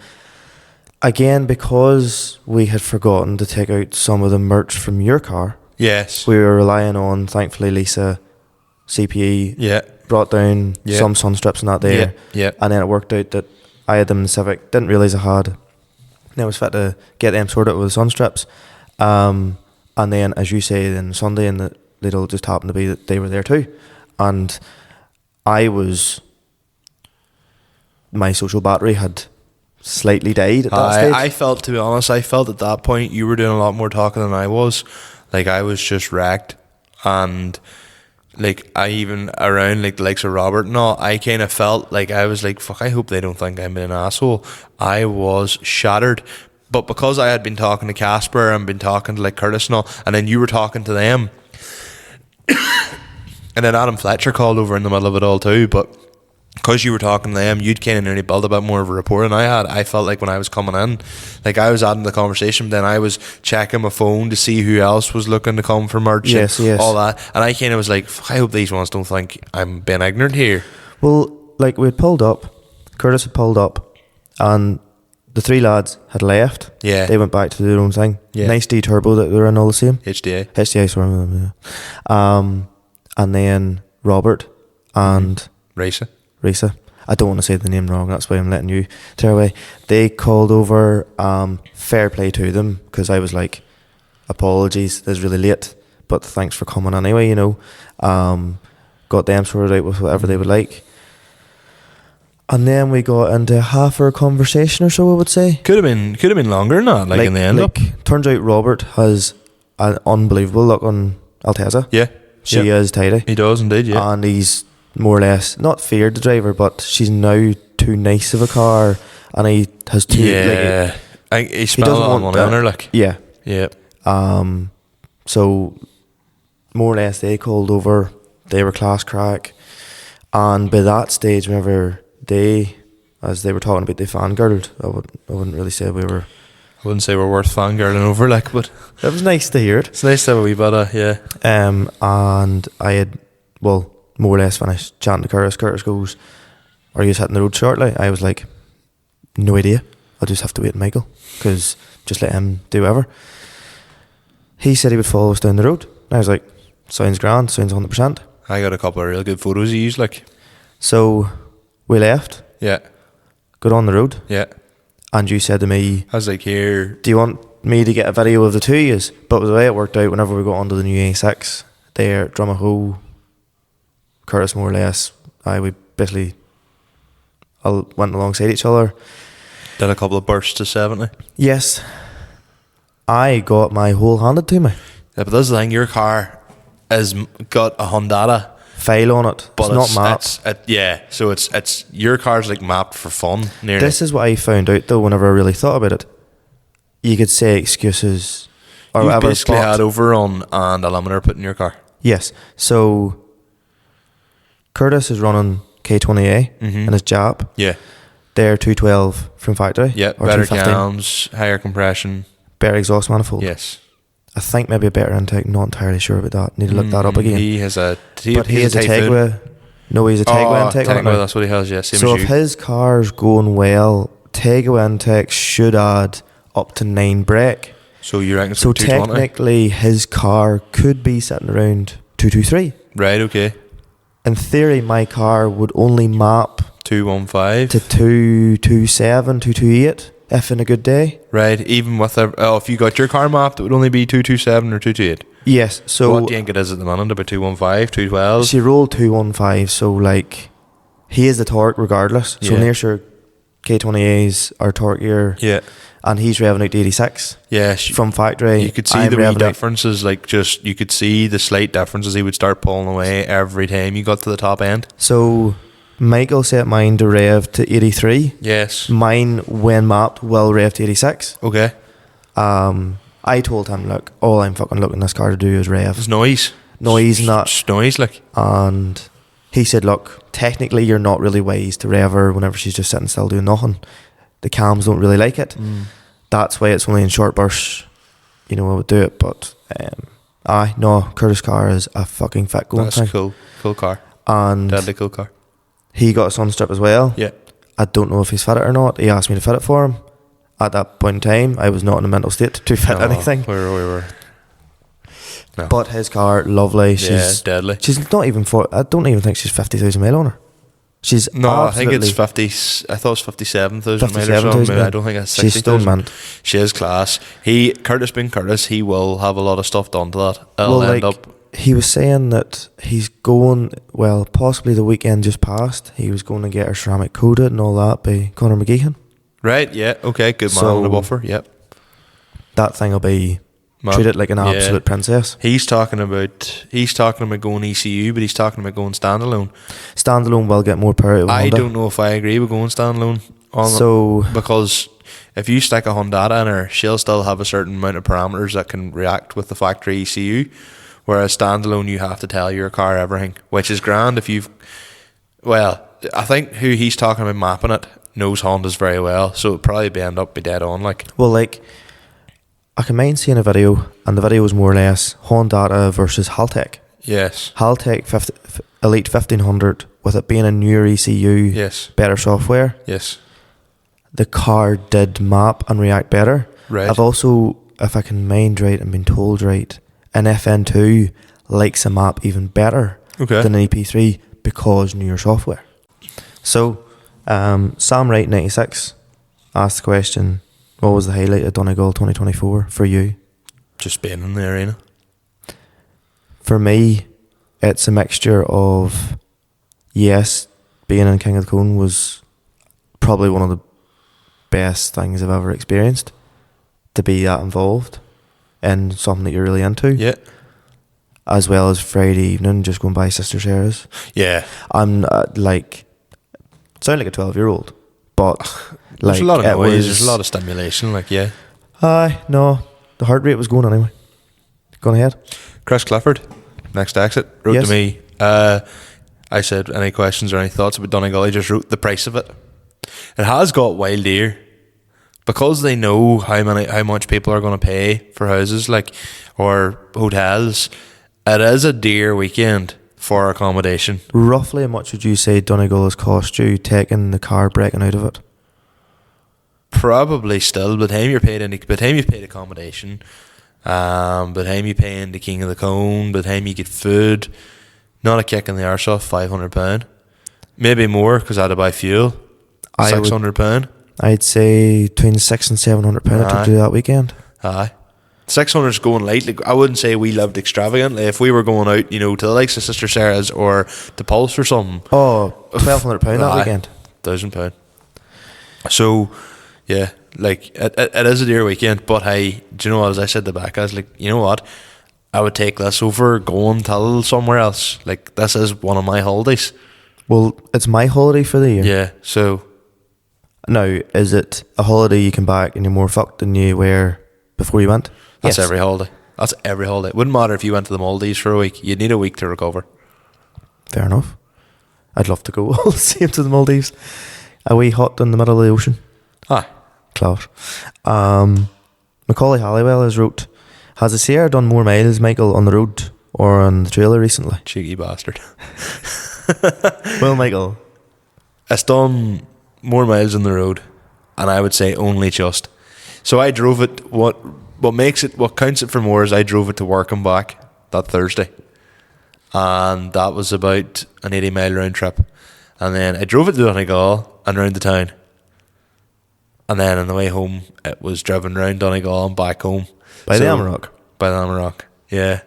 Again, because we had forgotten to take out some of the merch from your car. Yes. We were relying on, thankfully, Lisa, CPE, brought down some sun strips and that there. Yeah. And then it worked out that I had them in the Civic, didn't realise I had. And I was fit to get them sorted with the sun strips. And then, as you say, then Sunday, and it all just happened to be that they were there too. And my social battery had slightly died at that stage. I felt, to be honest, at that point you were doing a lot more talking than I was. Like, I was just wrecked, and like, I even around like the likes of Robert and all, I kind of felt like I was like, fuck, I hope they don't think I'm an asshole. I was shattered. But because I had been talking to Casper and been talking to like Curtis and all, and then you were talking to them, and then Adam Fletcher called over in the middle of it all too, but because you were talking to them, you'd kind of nearly build a bit more of a rapport than I had. I felt like when I was coming in, like, I was adding the conversation, but then I was checking my phone to see who else was looking to come for merch, yes. all that. And I kind of was like, I hope these ones don't think I'm being ignorant here. Well, like, we had pulled up, Curtis had pulled up, and the 3 lads had left. Yeah. They went back to do their own thing. Yeah. Nice D-Turbo that they were in all the same. HDA, sorry. Yeah. And then Robert and Risa. I don't want to say the name wrong, that's why I'm letting you tear away. They called over, fair play to them, because I was like, apologies, this is really late, but thanks for coming anyway, you know. Got them sorted out with whatever they would like. And then we got into a half-hour conversation or so, I would say. Could have been longer than that, like in the end up. Turns out Robert has an unbelievable look on Alteza. Yeah. She is tidy. He does indeed, yeah. And he's more or less not feared the driver, but she's now too nice of a car, and he has too he spent a lot of money on her, like. Yeah. So more or less they called over, they were class crack, and by that stage, whenever as they were talking about, they fangirled. I wouldn't really say we were. I wouldn't say we're worth fangirling over, like, but it was nice to hear it. It's nice to have a wee bit of, yeah. And I had, well, more or less finished chatting to Curtis. Curtis goes, "Are you hitting the road shortly?" I was like, "No idea. I'll just have to wait, Michael, because just let him do whatever." He said he would follow us down the road. I was like, "Sounds grand. Sounds 100%." I got a couple of real good photos he used, like. So we left. Yeah. Got on the road. Yeah. And you said to me, I was like, "Here, do you want me to get a video of the 2 years?" But the way it worked out, whenever we got onto the new A6, there, Drumahoe, Curtis, more or less, we basically all went alongside each other. Did a couple of bursts to 70. Yes. I got my whole handed to me. Yeah, but this is the thing, your car has got a Honda file on it, but it's not mapped. So it's your car's like mapped for fun. Nearly. This is what I found out though. Whenever I really thought about it, you could say excuses or whatever. You basically had overrun and a limiter put in your car. Yes. So Curtis is running K20A in his Jap. Yeah. They're 212 from factory. Yeah, or better 215. cams, higher compression. Better exhaust manifold. Yes. I think maybe a better intake. Not entirely sure about that. Need to look that up again. He has a... But he has a Typhoon. Tegway. No, he's a Tegway intake on it Tegway, now. that's what he has, yeah. Same So as if you. his car's going well, Tegway intake should add up to 9 brake. So you reckon it's So 220? technically his car could be sitting around 223. Right, okay. In theory, my car would only map 215. to 227, 228 if in a good day. Right, even with if you got your car mapped, it would only be 227 or 228. Yes, so What do you think it is at the moment? About 215, 212? she rolled 215, so like he is the torque regardless. So Yeah. near sure K20As are torqueier, Yeah. and he's revving out to 86 Yeah, from factory. you could see I'm the wee revving out- differences, like just, you could see the slight differences. He would start pulling away every time you got to the top end. So Michael set mine to rev to 83. Yes. Mine, when mapped, will rev to 86. Okay. I told him, look, all I'm fucking looking this car to do is rev. It's noise. Noise, not. Just noise, like. And he said, look, technically you're not really wise to rev her whenever she's just sitting still doing nothing. The cams don't really like it. That's why it's only in short bursts, I would do it. But Curtis' car is a fucking fit going That's thing. cool. Cool car. And Deadly cool car. he got a sunstrip as well. Yeah. I don't know if he's fit it or not. He asked me to fit it for him. At that point in time, I was not in a mental state to fit anything. We were. No. But his car, lovely. She's deadly. She's not even I don't even think she's 50,000 mile on her. She's No, I think it's absolutely 50. I thought it was 57,000 miles or 57,000, something. yeah. I don't think it's She's still 60,000. meant. She is class. Curtis being Curtis, he will have a lot of stuff done to that. It'll Well, end like, up. he was saying that he's going, well, possibly the weekend just passed, he was going to get her ceramic coated and all that by Conor McGeechan. Right, yeah, okay, good man So- on the buffer, yep. That thing will be Man, treated like an yeah. absolute princess. He's talking about going ECU, but he's talking about going standalone. Standalone will get more power out of I Honda. don't know if I agree with going standalone on So, because if you stick a Honda in her, she'll still have a certain amount of parameters that can react with the factory ECU. Whereas standalone, you have to tell your car everything, which is grand if you've. Well, I think who he's talking about mapping it knows Hondas very well, so it'd probably end up be dead on. Like, well, like, I can mind seeing a video, and the video was more or less Honda versus Haltech. yes, Haltech Elite 1500, with it being a newer ECU, yes, better software, yes, the car did map and react better. right. I've also, if I can mind right and been told right, an FN2 likes a map even better Okay. than an EP3 because newer software. So, Sam Wright 96 asked the question, what was the highlight of Donegal 2024 for you? Just being in the arena. For me, it's a mixture of, yes, being in King of the Cone was probably one of the best things I've ever experienced, to be that involved in something that you're really into, Yeah, as well as Friday evening just going by Sister Sarah's. yeah. I'm sound like a 12-year-old, but There's like a lot of it noise. was, There's a lot of stimulation. Like, yeah. no, the heart rate was going anyway. Going ahead. Chris Clifford, next exit, wrote Yes. to me. I said, any questions or any thoughts about Donegal? He just wrote the price of it. It has got wild dear because they know how much people are going to pay for houses, like, or hotels. It is a dear weekend for accommodation. Roughly how much would you say Donegal has cost you taking the car breaking out of it? Probably still, by the time you've paid accommodation, by the time you pay in the King of the Cone, by the time you get food, not a kick in the arse off, £500. Maybe more because I had to buy fuel. £600. I'd say between £600 and £700 I took to do that weekend. Aye. 600 is going light. Like, I wouldn't say we lived extravagantly. If we were going out, to the likes of Sister Sarah's or the Pulse or something, Oh, £1,200 that Aye. weekend. £1,000. So, yeah, like it is a dear weekend. But hey, do you know what? As I said to the back, I was like, you know what? I would take this over going till somewhere else. Like, this is one of my holidays. Well, it's my holiday for the year. Yeah. So Now, is it a holiday you come back and you're more fucked than you were before you went? that's Yes. every holiday. That's every holiday. It wouldn't matter if you went to the Maldives for a week. You'd need a week to recover. Fair enough. I'd love to go all the same to the Maldives. a wee hut in the middle of the ocean. Aye. Class. Macaulay Halliwell has wrote, has the Sierra done more miles, Michael, on the road or on the trailer recently? Cheeky bastard. Well, Michael, It's done more miles on the road, and I would say only just. So I drove it. What counts it for more is I drove it to work and back that Thursday, and that was about an 80-mile round trip. And then I drove it to Donegal and round the town, and then on the way home it was driven round Donegal and back home by the Amarok. By the Amarok, yeah.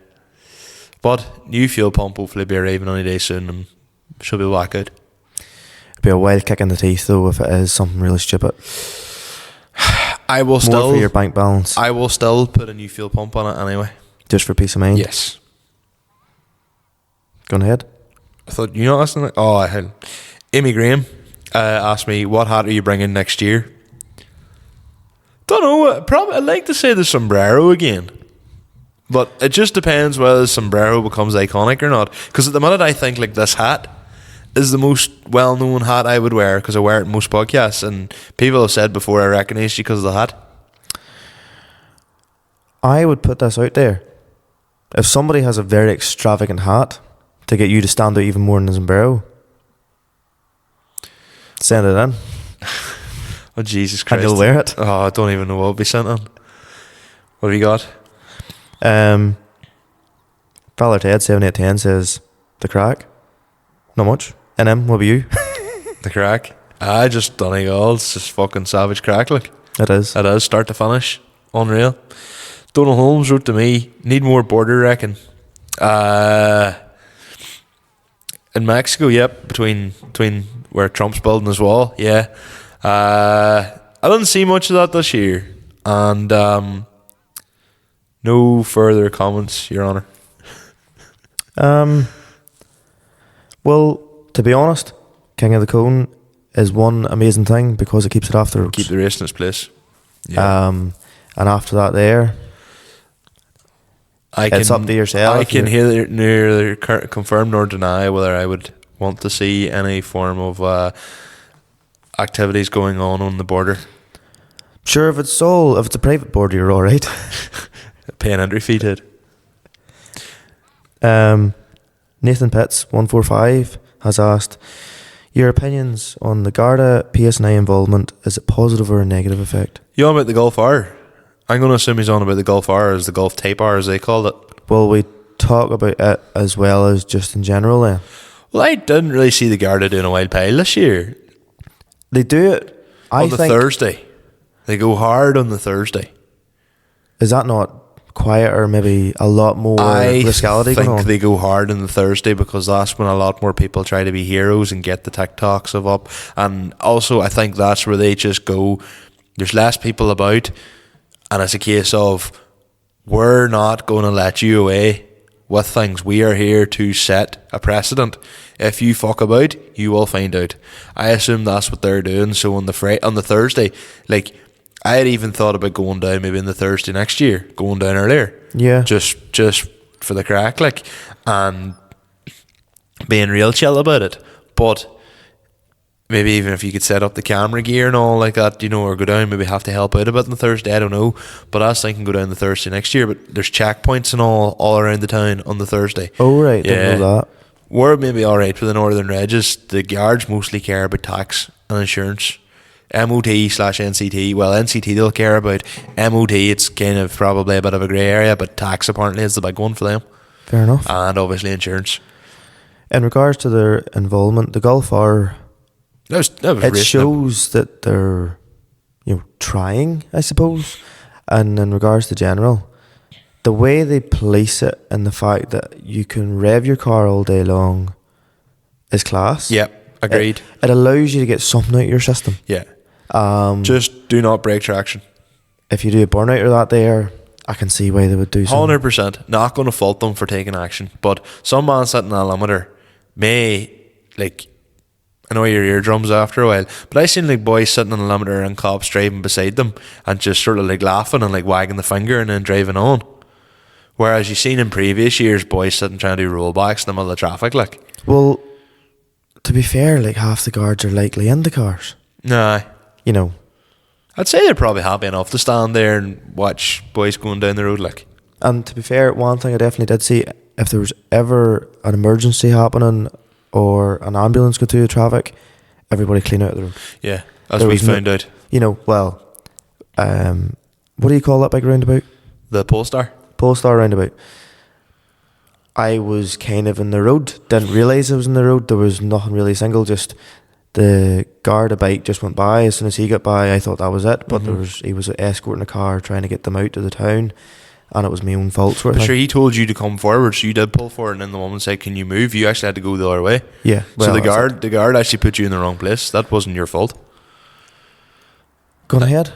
But new fuel pump hopefully be arriving any day soon, and should be back out. It'd be a wild kick in the teeth though if it is something really stupid. I will More still for your bank balance. I will still put a new fuel pump on it anyway. Just for peace of mind. Yes. Going ahead. I thought you not listening. Oh, I had Amy Graham asked me, "What hat are you bringing next year?" Don't know. Probably I'd like to say the sombrero again, but it just depends whether the sombrero becomes iconic or not. Because at the minute, I think like this hat is the most well-known hat I would wear because I wear it in most podcasts, and people have said before I recognise you because of the hat. I would put this out there. If somebody has a very extravagant hat to get you to stand out even more than the sombrero, send it in. Oh, Jesus Christ. And you'll wear it. Oh, I don't even know what will be sent on. What have you got? Father Ted 7810 says the crack. Not much. And him, what about you? The crack. I just Donegal. It's just fucking savage crack, like. It is. It is, start to finish. Unreal. Donald Holmes wrote to me, need more border wrecking. In Mexico, yep, between where Trump's building his wall, yeah. I didn't see much of that this year. And no further comments, Your Honour. Well, to be honest, King of the Cone is one amazing thing because it keeps it off the roads. Keep the race in its place. Yeah. And after that there, it's up to yourself. I can neither confirm nor deny whether I would want to see any form of activities going on the border. Sure, if it's a private border, you're all right. Paying entry fee, did. Nathan Pitts 145 has asked your opinions on the Garda PSNI involvement. Is it positive or a negative effect? You on about the Gulf R? I'm going to assume he's on about the Gulf R, as the Gulf Tape R, as they called it. Well, we talk about it as well as just in general then. Well, I didn't really see the Garda doing a wild pile this year. They do it on the Thursday. They go hard on the Thursday. Is that not quieter, maybe a lot more riskality going on? I think they go hard on the Thursday because that's when a lot more people try to be heroes and get the TikToks of up. And also I think that's where they just go, there's less people about, and it's a case of, we're not going to let you away with things. We are here to set a precedent. If you fuck about, you will find out. I assume that's what they're doing. So on the Thursday, like, I had even thought about going down maybe in the Thursday next year, going down earlier. Yeah. Just for the crack, like, and being real chill about it. But maybe even if you could set up the camera gear and all like that, or go down, maybe have to help out a bit on the Thursday, I don't know. But I was thinking go down the Thursday next year, but there's checkpoints and all around the town on the Thursday. Oh, right. Yeah. Didn't know that. We're maybe alright for the Northern Regis. The guards mostly care about tax and insurance. MOT/NCT. Well, NCT they'll care about. MOT, it's kind of probably a bit of a grey area, but tax apparently is the big one for them. Fair enough. And obviously insurance. In regards to their involvement, the Gulf are... It shows that they're, trying, I suppose. And in regards to general, the way they police it and the fact that you can rev your car all day long is class. Yep, agreed. It allows you to get something out of your system. Yeah. Just do not break traction. If you do a burnout or that there, I can see why they would do something. 100%. Not going to fault them for taking action. But some man sitting on a limiter may, annoy your eardrums after a while. But I seen boys sitting on a limiter and cops driving beside them and just sort of laughing and wagging the finger and then driving on. Whereas you've seen in previous years boys sitting trying to do rollbacks in the middle of traffic. Well, to be fair, half the guards are likely in the cars. Nah. You know. I'd say they're probably happy enough to stand there and watch boys going down the road, like. And to be fair, one thing I definitely did see, if there was ever an emergency happening or an ambulance go through the traffic, everybody clean out of the road. Yeah, as we found out. You know, well, what do you call that big roundabout? The Polestar. Polestar roundabout. I was kind of in the road, didn't realise I was in the road. There was nothing really single, just the Garda bike just went by. As soon as he got by, I thought that was it, but he was escorting a car trying to get them out of the town, and it was my own fault sort of thing. Sure, he told you to come forward, so you did pull forward, and then the woman said, "Can you move?" You actually had to go the other way. Yeah. So the guard actually put you in the wrong place. That wasn't your fault. Go ahead.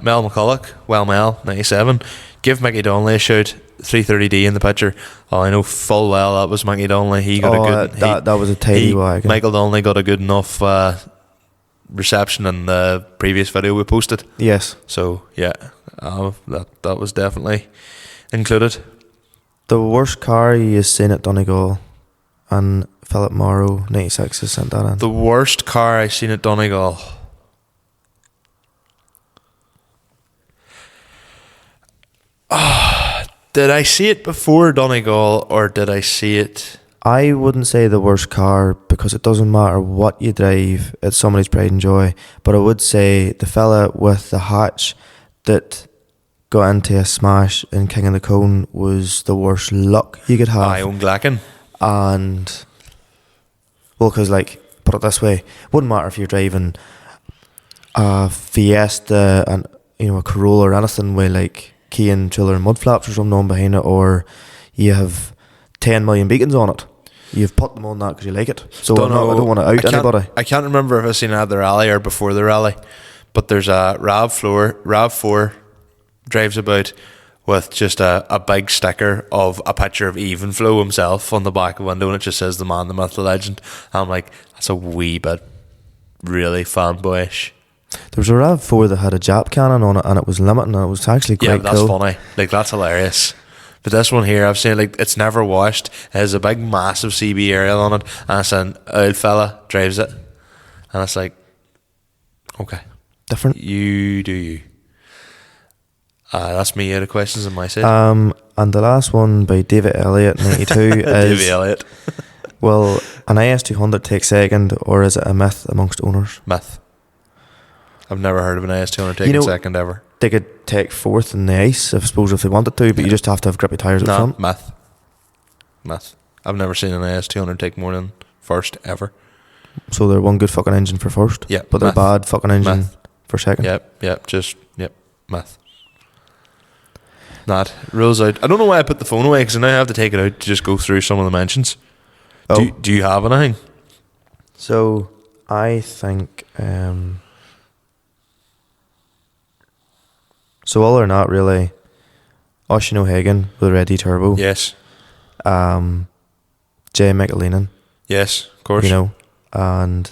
Mel McCulloch, Mel 97. Give Mickey Donnelly a shout. 330D in the picture. Oh, I know full well that was Mickey Donnelly. He got a good. That was a tidy wagon. Michael Donnelly got a good enough reception in the previous video we posted. Yes. So yeah, that was definitely included. The worst car you seen at Donegal, and Philip Morrow 96 has sent that in. The worst car I seen at Donegal. Did I see it before Donegal, or did I see it? I wouldn't say the worst car, because it doesn't matter what you drive, it's somebody's pride and joy. But I would say the fella with the hatch that got into a smash in King of the Cone was the worst luck you could have. I own Glacken. And, well, because, like, put it this way, wouldn't matter if you're driving a Fiesta and, you know, a Corolla or anything with, like, key and trailer and mud flaps or something on behind it, or you have 10 million beacons on it. You've put them on that because you like it. So I don't want to out anybody. I can't remember if I've seen it at the rally or before the rally, but there's a RAV4 drives about with just a big sticker of a picture of Evenflow himself on the back of the window, and it just says the man, the myth, the legend. And I'm like, that's a wee bit really fanboyish. There was a RAV4 that had a Jap cannon on it, and it was limited, and it was actually quite cool. Yeah, that's funny. Like, that's hilarious. But this one here, I've seen, like, it's never washed. It has a big, massive CB aerial on it, and it's an old fella drives it. And it's like, okay. Different. You do you. That's me out of questions on my side. And the last one by David Elliott, 92, is... David Elliott. Will an IS200 take second, or is it a myth amongst owners? Myth. I've never heard of an IS200 taking second ever. They could take fourth in the ice, I suppose, if they wanted to, but you just have to have grippy tyres up front. Myth. I've never seen an IS200 take more than first ever. So they're one good fucking engine for first, yeah, but they're bad fucking engine for second. Yep, myth. That rules out. I don't know why I put the phone away, because I now have to take it out to just go through some of the mentions. Oh. Do you have anything? So I think... So all or not really, Oisin O'Hagan with Ready Turbo. Yes. Jay McAleenan. Yes, of course. You know, and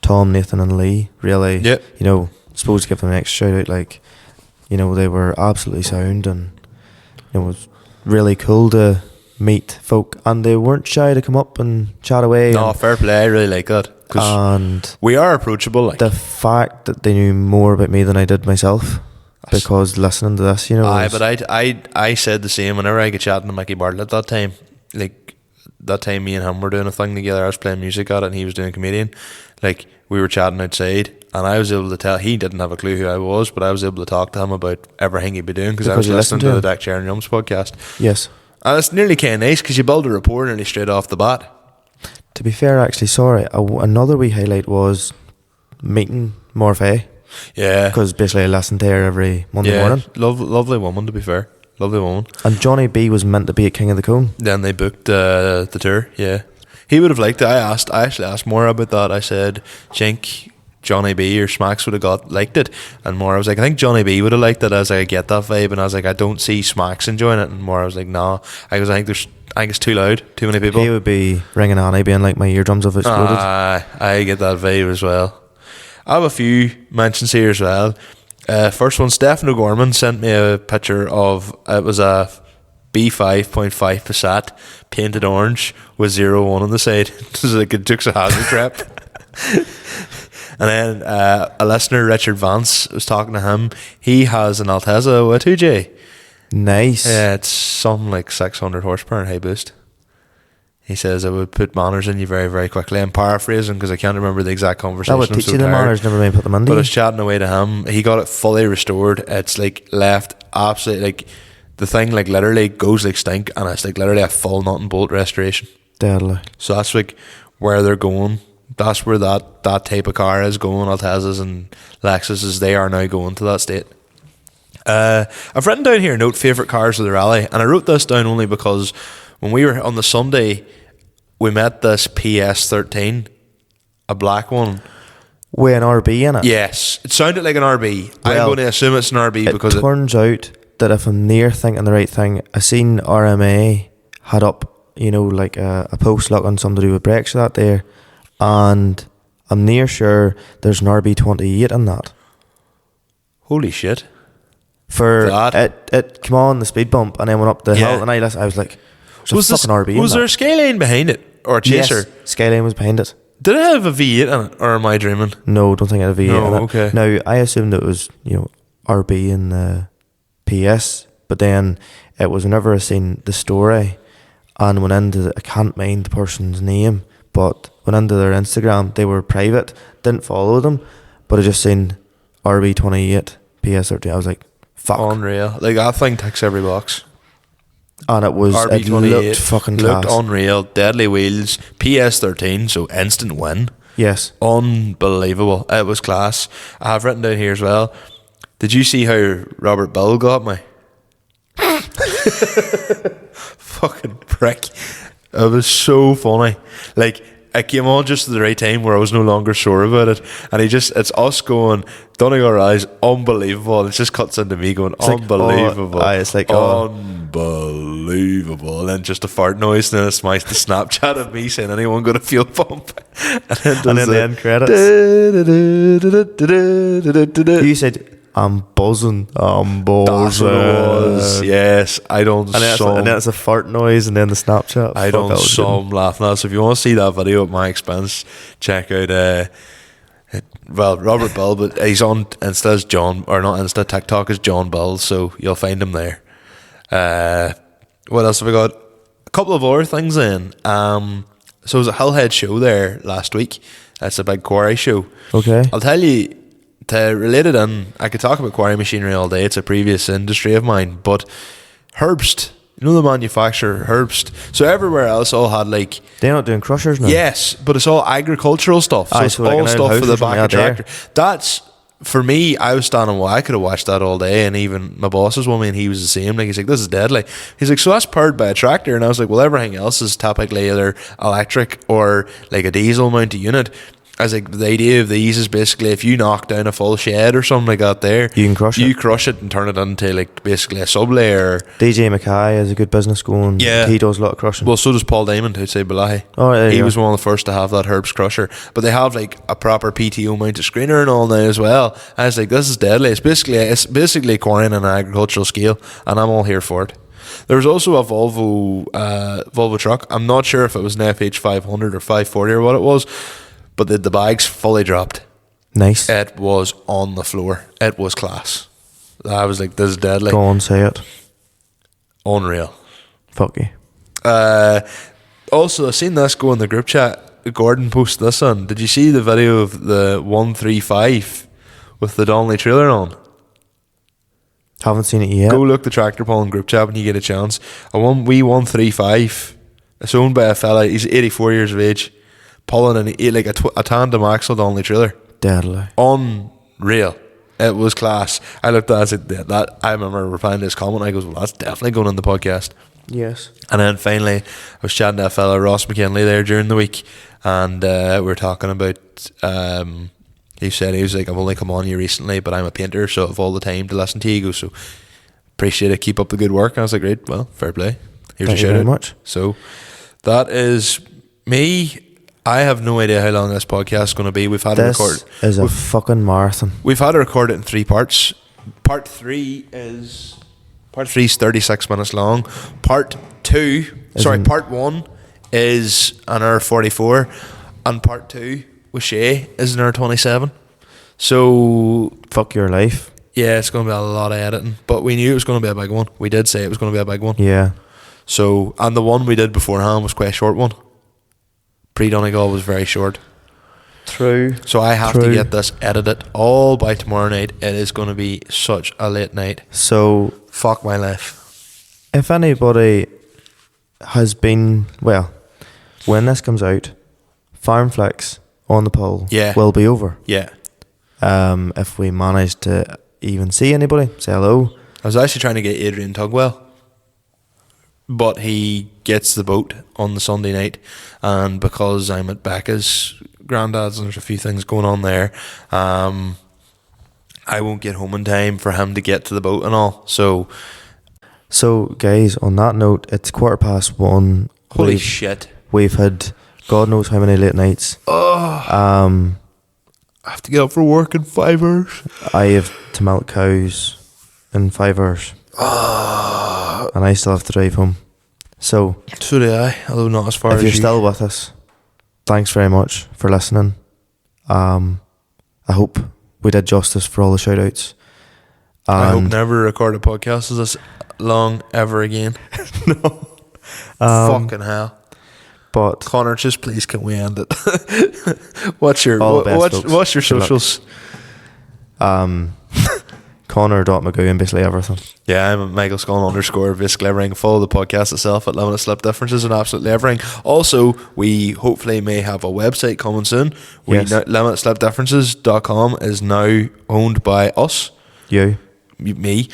Tom, Nathan and Lee, really, you know, supposed to give them an extra shout out, like, you know, they were absolutely sound, and it was really cool to meet folk, and they weren't shy to come up and chat away. No, fair play, I really like that. And we are approachable. Like. The fact that they knew more about me than I did myself. Because listening to this, you know. But I said the same whenever I get chatting to Mickey Bartlett that time. Like, that time me and him were doing a thing together. I was playing music at it and he was doing a comedian. Like, we were chatting outside, and I was able to tell, he didn't have a clue who I was, but I was able to talk to him about everything he'd be doing, because I was listening to the Deck Chair and Yums podcast. Yes. And it's nearly kind of nice, because you build a rapport nearly straight off the bat. To be fair, actually, sorry, another wee highlight was meeting Morphe. Yeah, because basically I listened to her every Monday morning. Lovely woman, to be fair. Lovely woman. And Johnny B was meant to be at King of the Cone. Then they booked the tour. Yeah, he would have liked it. I actually asked Maura about that. I said, think Johnny B or Smacks would have liked it, and Maura was like, I think Johnny B would have liked it. I was like, I get that vibe, and I was like, I don't see Smacks enjoying it. And Maura was like, no. I think it's too loud, too many people. He would be ringing Annie, being like, my eardrums have exploded. I get that vibe as well. I have a few mentions here as well. First one, Stephen O'Gorman sent me a picture of, it was a B5.5 Passat painted orange with 01 on the side. It was like it took a hazard trap. And then a listener, Richard Vance, was talking to him. He has an Altezza with 2J. Nice. It's something like 600 horsepower and high boost. He says it would put manners in you very, very quickly. I'm paraphrasing because I can't remember the exact conversation. That would teach you the manners, never mind put them in. But I was chatting away to him. He got it fully restored. It's like left absolutely, like the thing like literally goes like stink, and it's like literally a full nut and bolt restoration. Deadly. So that's like where they're going. That's where that type of car is going. Altezzas and Lexuses, they are now going to that state. I've written down here, note favourite cars of the rally, and I wrote this down only because when we were on the Sunday, we met this PS13, a black one. With an RB in it? Yes, it sounded like an RB. Well, I'm going to assume it's an RB because it turns out that if I'm near thinking the right thing, I seen RMA had up, like a post looking something to do with brakes that there, and I'm near sure there's an RB28 in that. Holy shit. For it came on the speed bump and then went up the hill, and I was like, was a fucking RB was there a Skyline behind it? Or a Chaser? Yes, Skyline was behind it. Did it have a V8 in it? Or am I dreaming? No, don't think it had a V8 in it. Okay. Now, I assumed it was, RB in the PS, but then it was whenever I seen the story and went into, I can't mind the person's name, but went into their Instagram, they were private, didn't follow them, but I just seen RB28, PS13, I was like, fuck. Unreal. Like, that thing ticks every box. And it was, it looked fucking class. Looked unreal. Deadly wheels. PS13, so instant win. Yes. Unbelievable. It was class. I have written down here as well. Did you see how Robert Bill got me? Fucking prick. It was so funny. Like, I came on just at the right time where I was no longer sure about it, and it's us going, Donegal Rise, unbelievable. It just cuts into me going, it's unbelievable. Like, it's like, unbelievable. And then just a fart noise, and then it's the Snapchat of me saying, anyone got a fuel pump? And then the end credits. You said, I'm buzzing. That's what it was. Yes, I don't. And then it's a fart noise, and then the Snapchat. I don't. So I'm laughing at. So if you want to see that video at my expense, check out. Robert Bell, but he's on Insta as John, or not Insta. TikTok is John Bell, so you'll find him there. What else have we got? A couple of other things then. So it was a Hillhead show there last week. It's a big quarry show. Okay. I'll tell you. To relate it in, I could talk about quarry machinery all day. It's a previous industry of mine. But Herbst, the manufacturer, Herbst. So everywhere else all had like... They're not doing crushers now? Yes, but it's all agricultural stuff. So it's all stuff for the back of tractor. That's, for me, I was standing, I could have watched that all day, and even my boss was with me, and he was the same. Like, he's like, this is deadly. He's like, so that's powered by a tractor. And I was like, well, everything else is typically either electric or like a diesel mounted unit. I was like, the idea of these is basically if you knock down a full shed or something like that there, you can crush it. You crush it and turn it into like basically a sub-layer. DJ Mackay has a good business going. Yeah. He does a lot of crushing. Well, so does Paul Diamond outside Balahi. Oh, yeah, he was one of the first to have that Herbst crusher. But they have like a proper PTO mounted screener and all now as well. I was like, this is deadly. It's basically quarrying on an agricultural scale, and I'm all here for it. There was also a Volvo truck. I'm not sure if it was an FH500 or 540 or what it was. But the bags fully dropped. Nice. It was on the floor. It was class. I was like, this is deadly. Go on, say it. Unreal. Fuck you. Also, I seen this go in the group chat. Gordon posted this on. Did you see the video of the 135 with the Donnelly trailer on? Haven't seen it yet. Go look the tractor pull in group chat when you get a chance. A 135. It's owned by a fella. He's 84 years of age. Pulling like a tandem axle Donnelly trailer. Deadly. Unreal. It was class. I looked at it, I said, that I remember replying to his comment. I goes, well, that's definitely going on the podcast. Yes. And then finally, I was chatting to a fella, Ross McKinley, there during the week, and we were talking about. He said, he was like, I've only come on here recently, but I'm a painter, so I have all the time to listen to you. He goes, so appreciate it, keep up the good work. And I was like, great, well, fair play. Here's Thank you very much. So that is me. I have no idea how long this podcast is going to be. We've had this to record. Is a fucking marathon. We've had to record it in 3 parts. Part 3 is 36 minutes long. Part 1 is an hour 44, and part 2 with Shay is in our 27. So Fuck your life. yeah, it's going to be a lot of editing, but we knew it was going to be a big one. We did say it was going to be a big one. Yeah. So, and the one we did beforehand was quite a short one. Pre-Donegal was very short. True. So I have to get this edited all by tomorrow night. It is going to be such a late night. So Fuck my life. if anybody has been, well, when this comes out, Farm Flex on the poll will be over. Yeah. If we manage to even see anybody, say hello. I was actually trying to get Adrian Tugwell, but he gets the boat on the Sunday night, and because I'm at Becca's granddad's and there's a few things going on there, I won't get home in time for him to get to the boat and all. So guys, on that note, it's 1:15. holy shit. We've had God knows how many late nights. I have to get up for work in 5 hours. I have to milk cows in 5 hours. And I still have to drive home. So do I, although not as far if as you're you. still with us, thanks very much for listening. I hope we did justice for all the shout outs. I hope never record a podcast as this long ever again. No. Fucking hell. But Conor, just please can we end it? What's your all the best, folks. what's your Good luck. socials? Conor.McGoo and basically everything. Yeah, I'm at Michael Scullen _, basically everything. Follow the podcast itself at Limited Slip Differences and absolutely everything. Also, we hopefully may have a website coming soon. Yes. LimitedSlipDifferences.com is now owned by us. Me.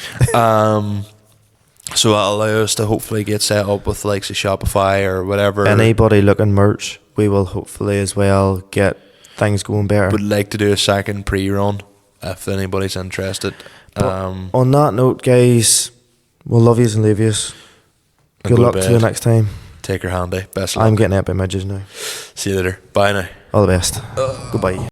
So that'll allow us to hopefully get set up with likes of Shopify or whatever. Anybody looking merch, we will hopefully as well get things going better. Would like to do a second pre-run if anybody's interested. On that note, guys, we'll love yous and leave yous. Good luck to you next time. Take your handy. Best of luck. I'm getting out by midges now. See you later. Bye now. All the best. Goodbye.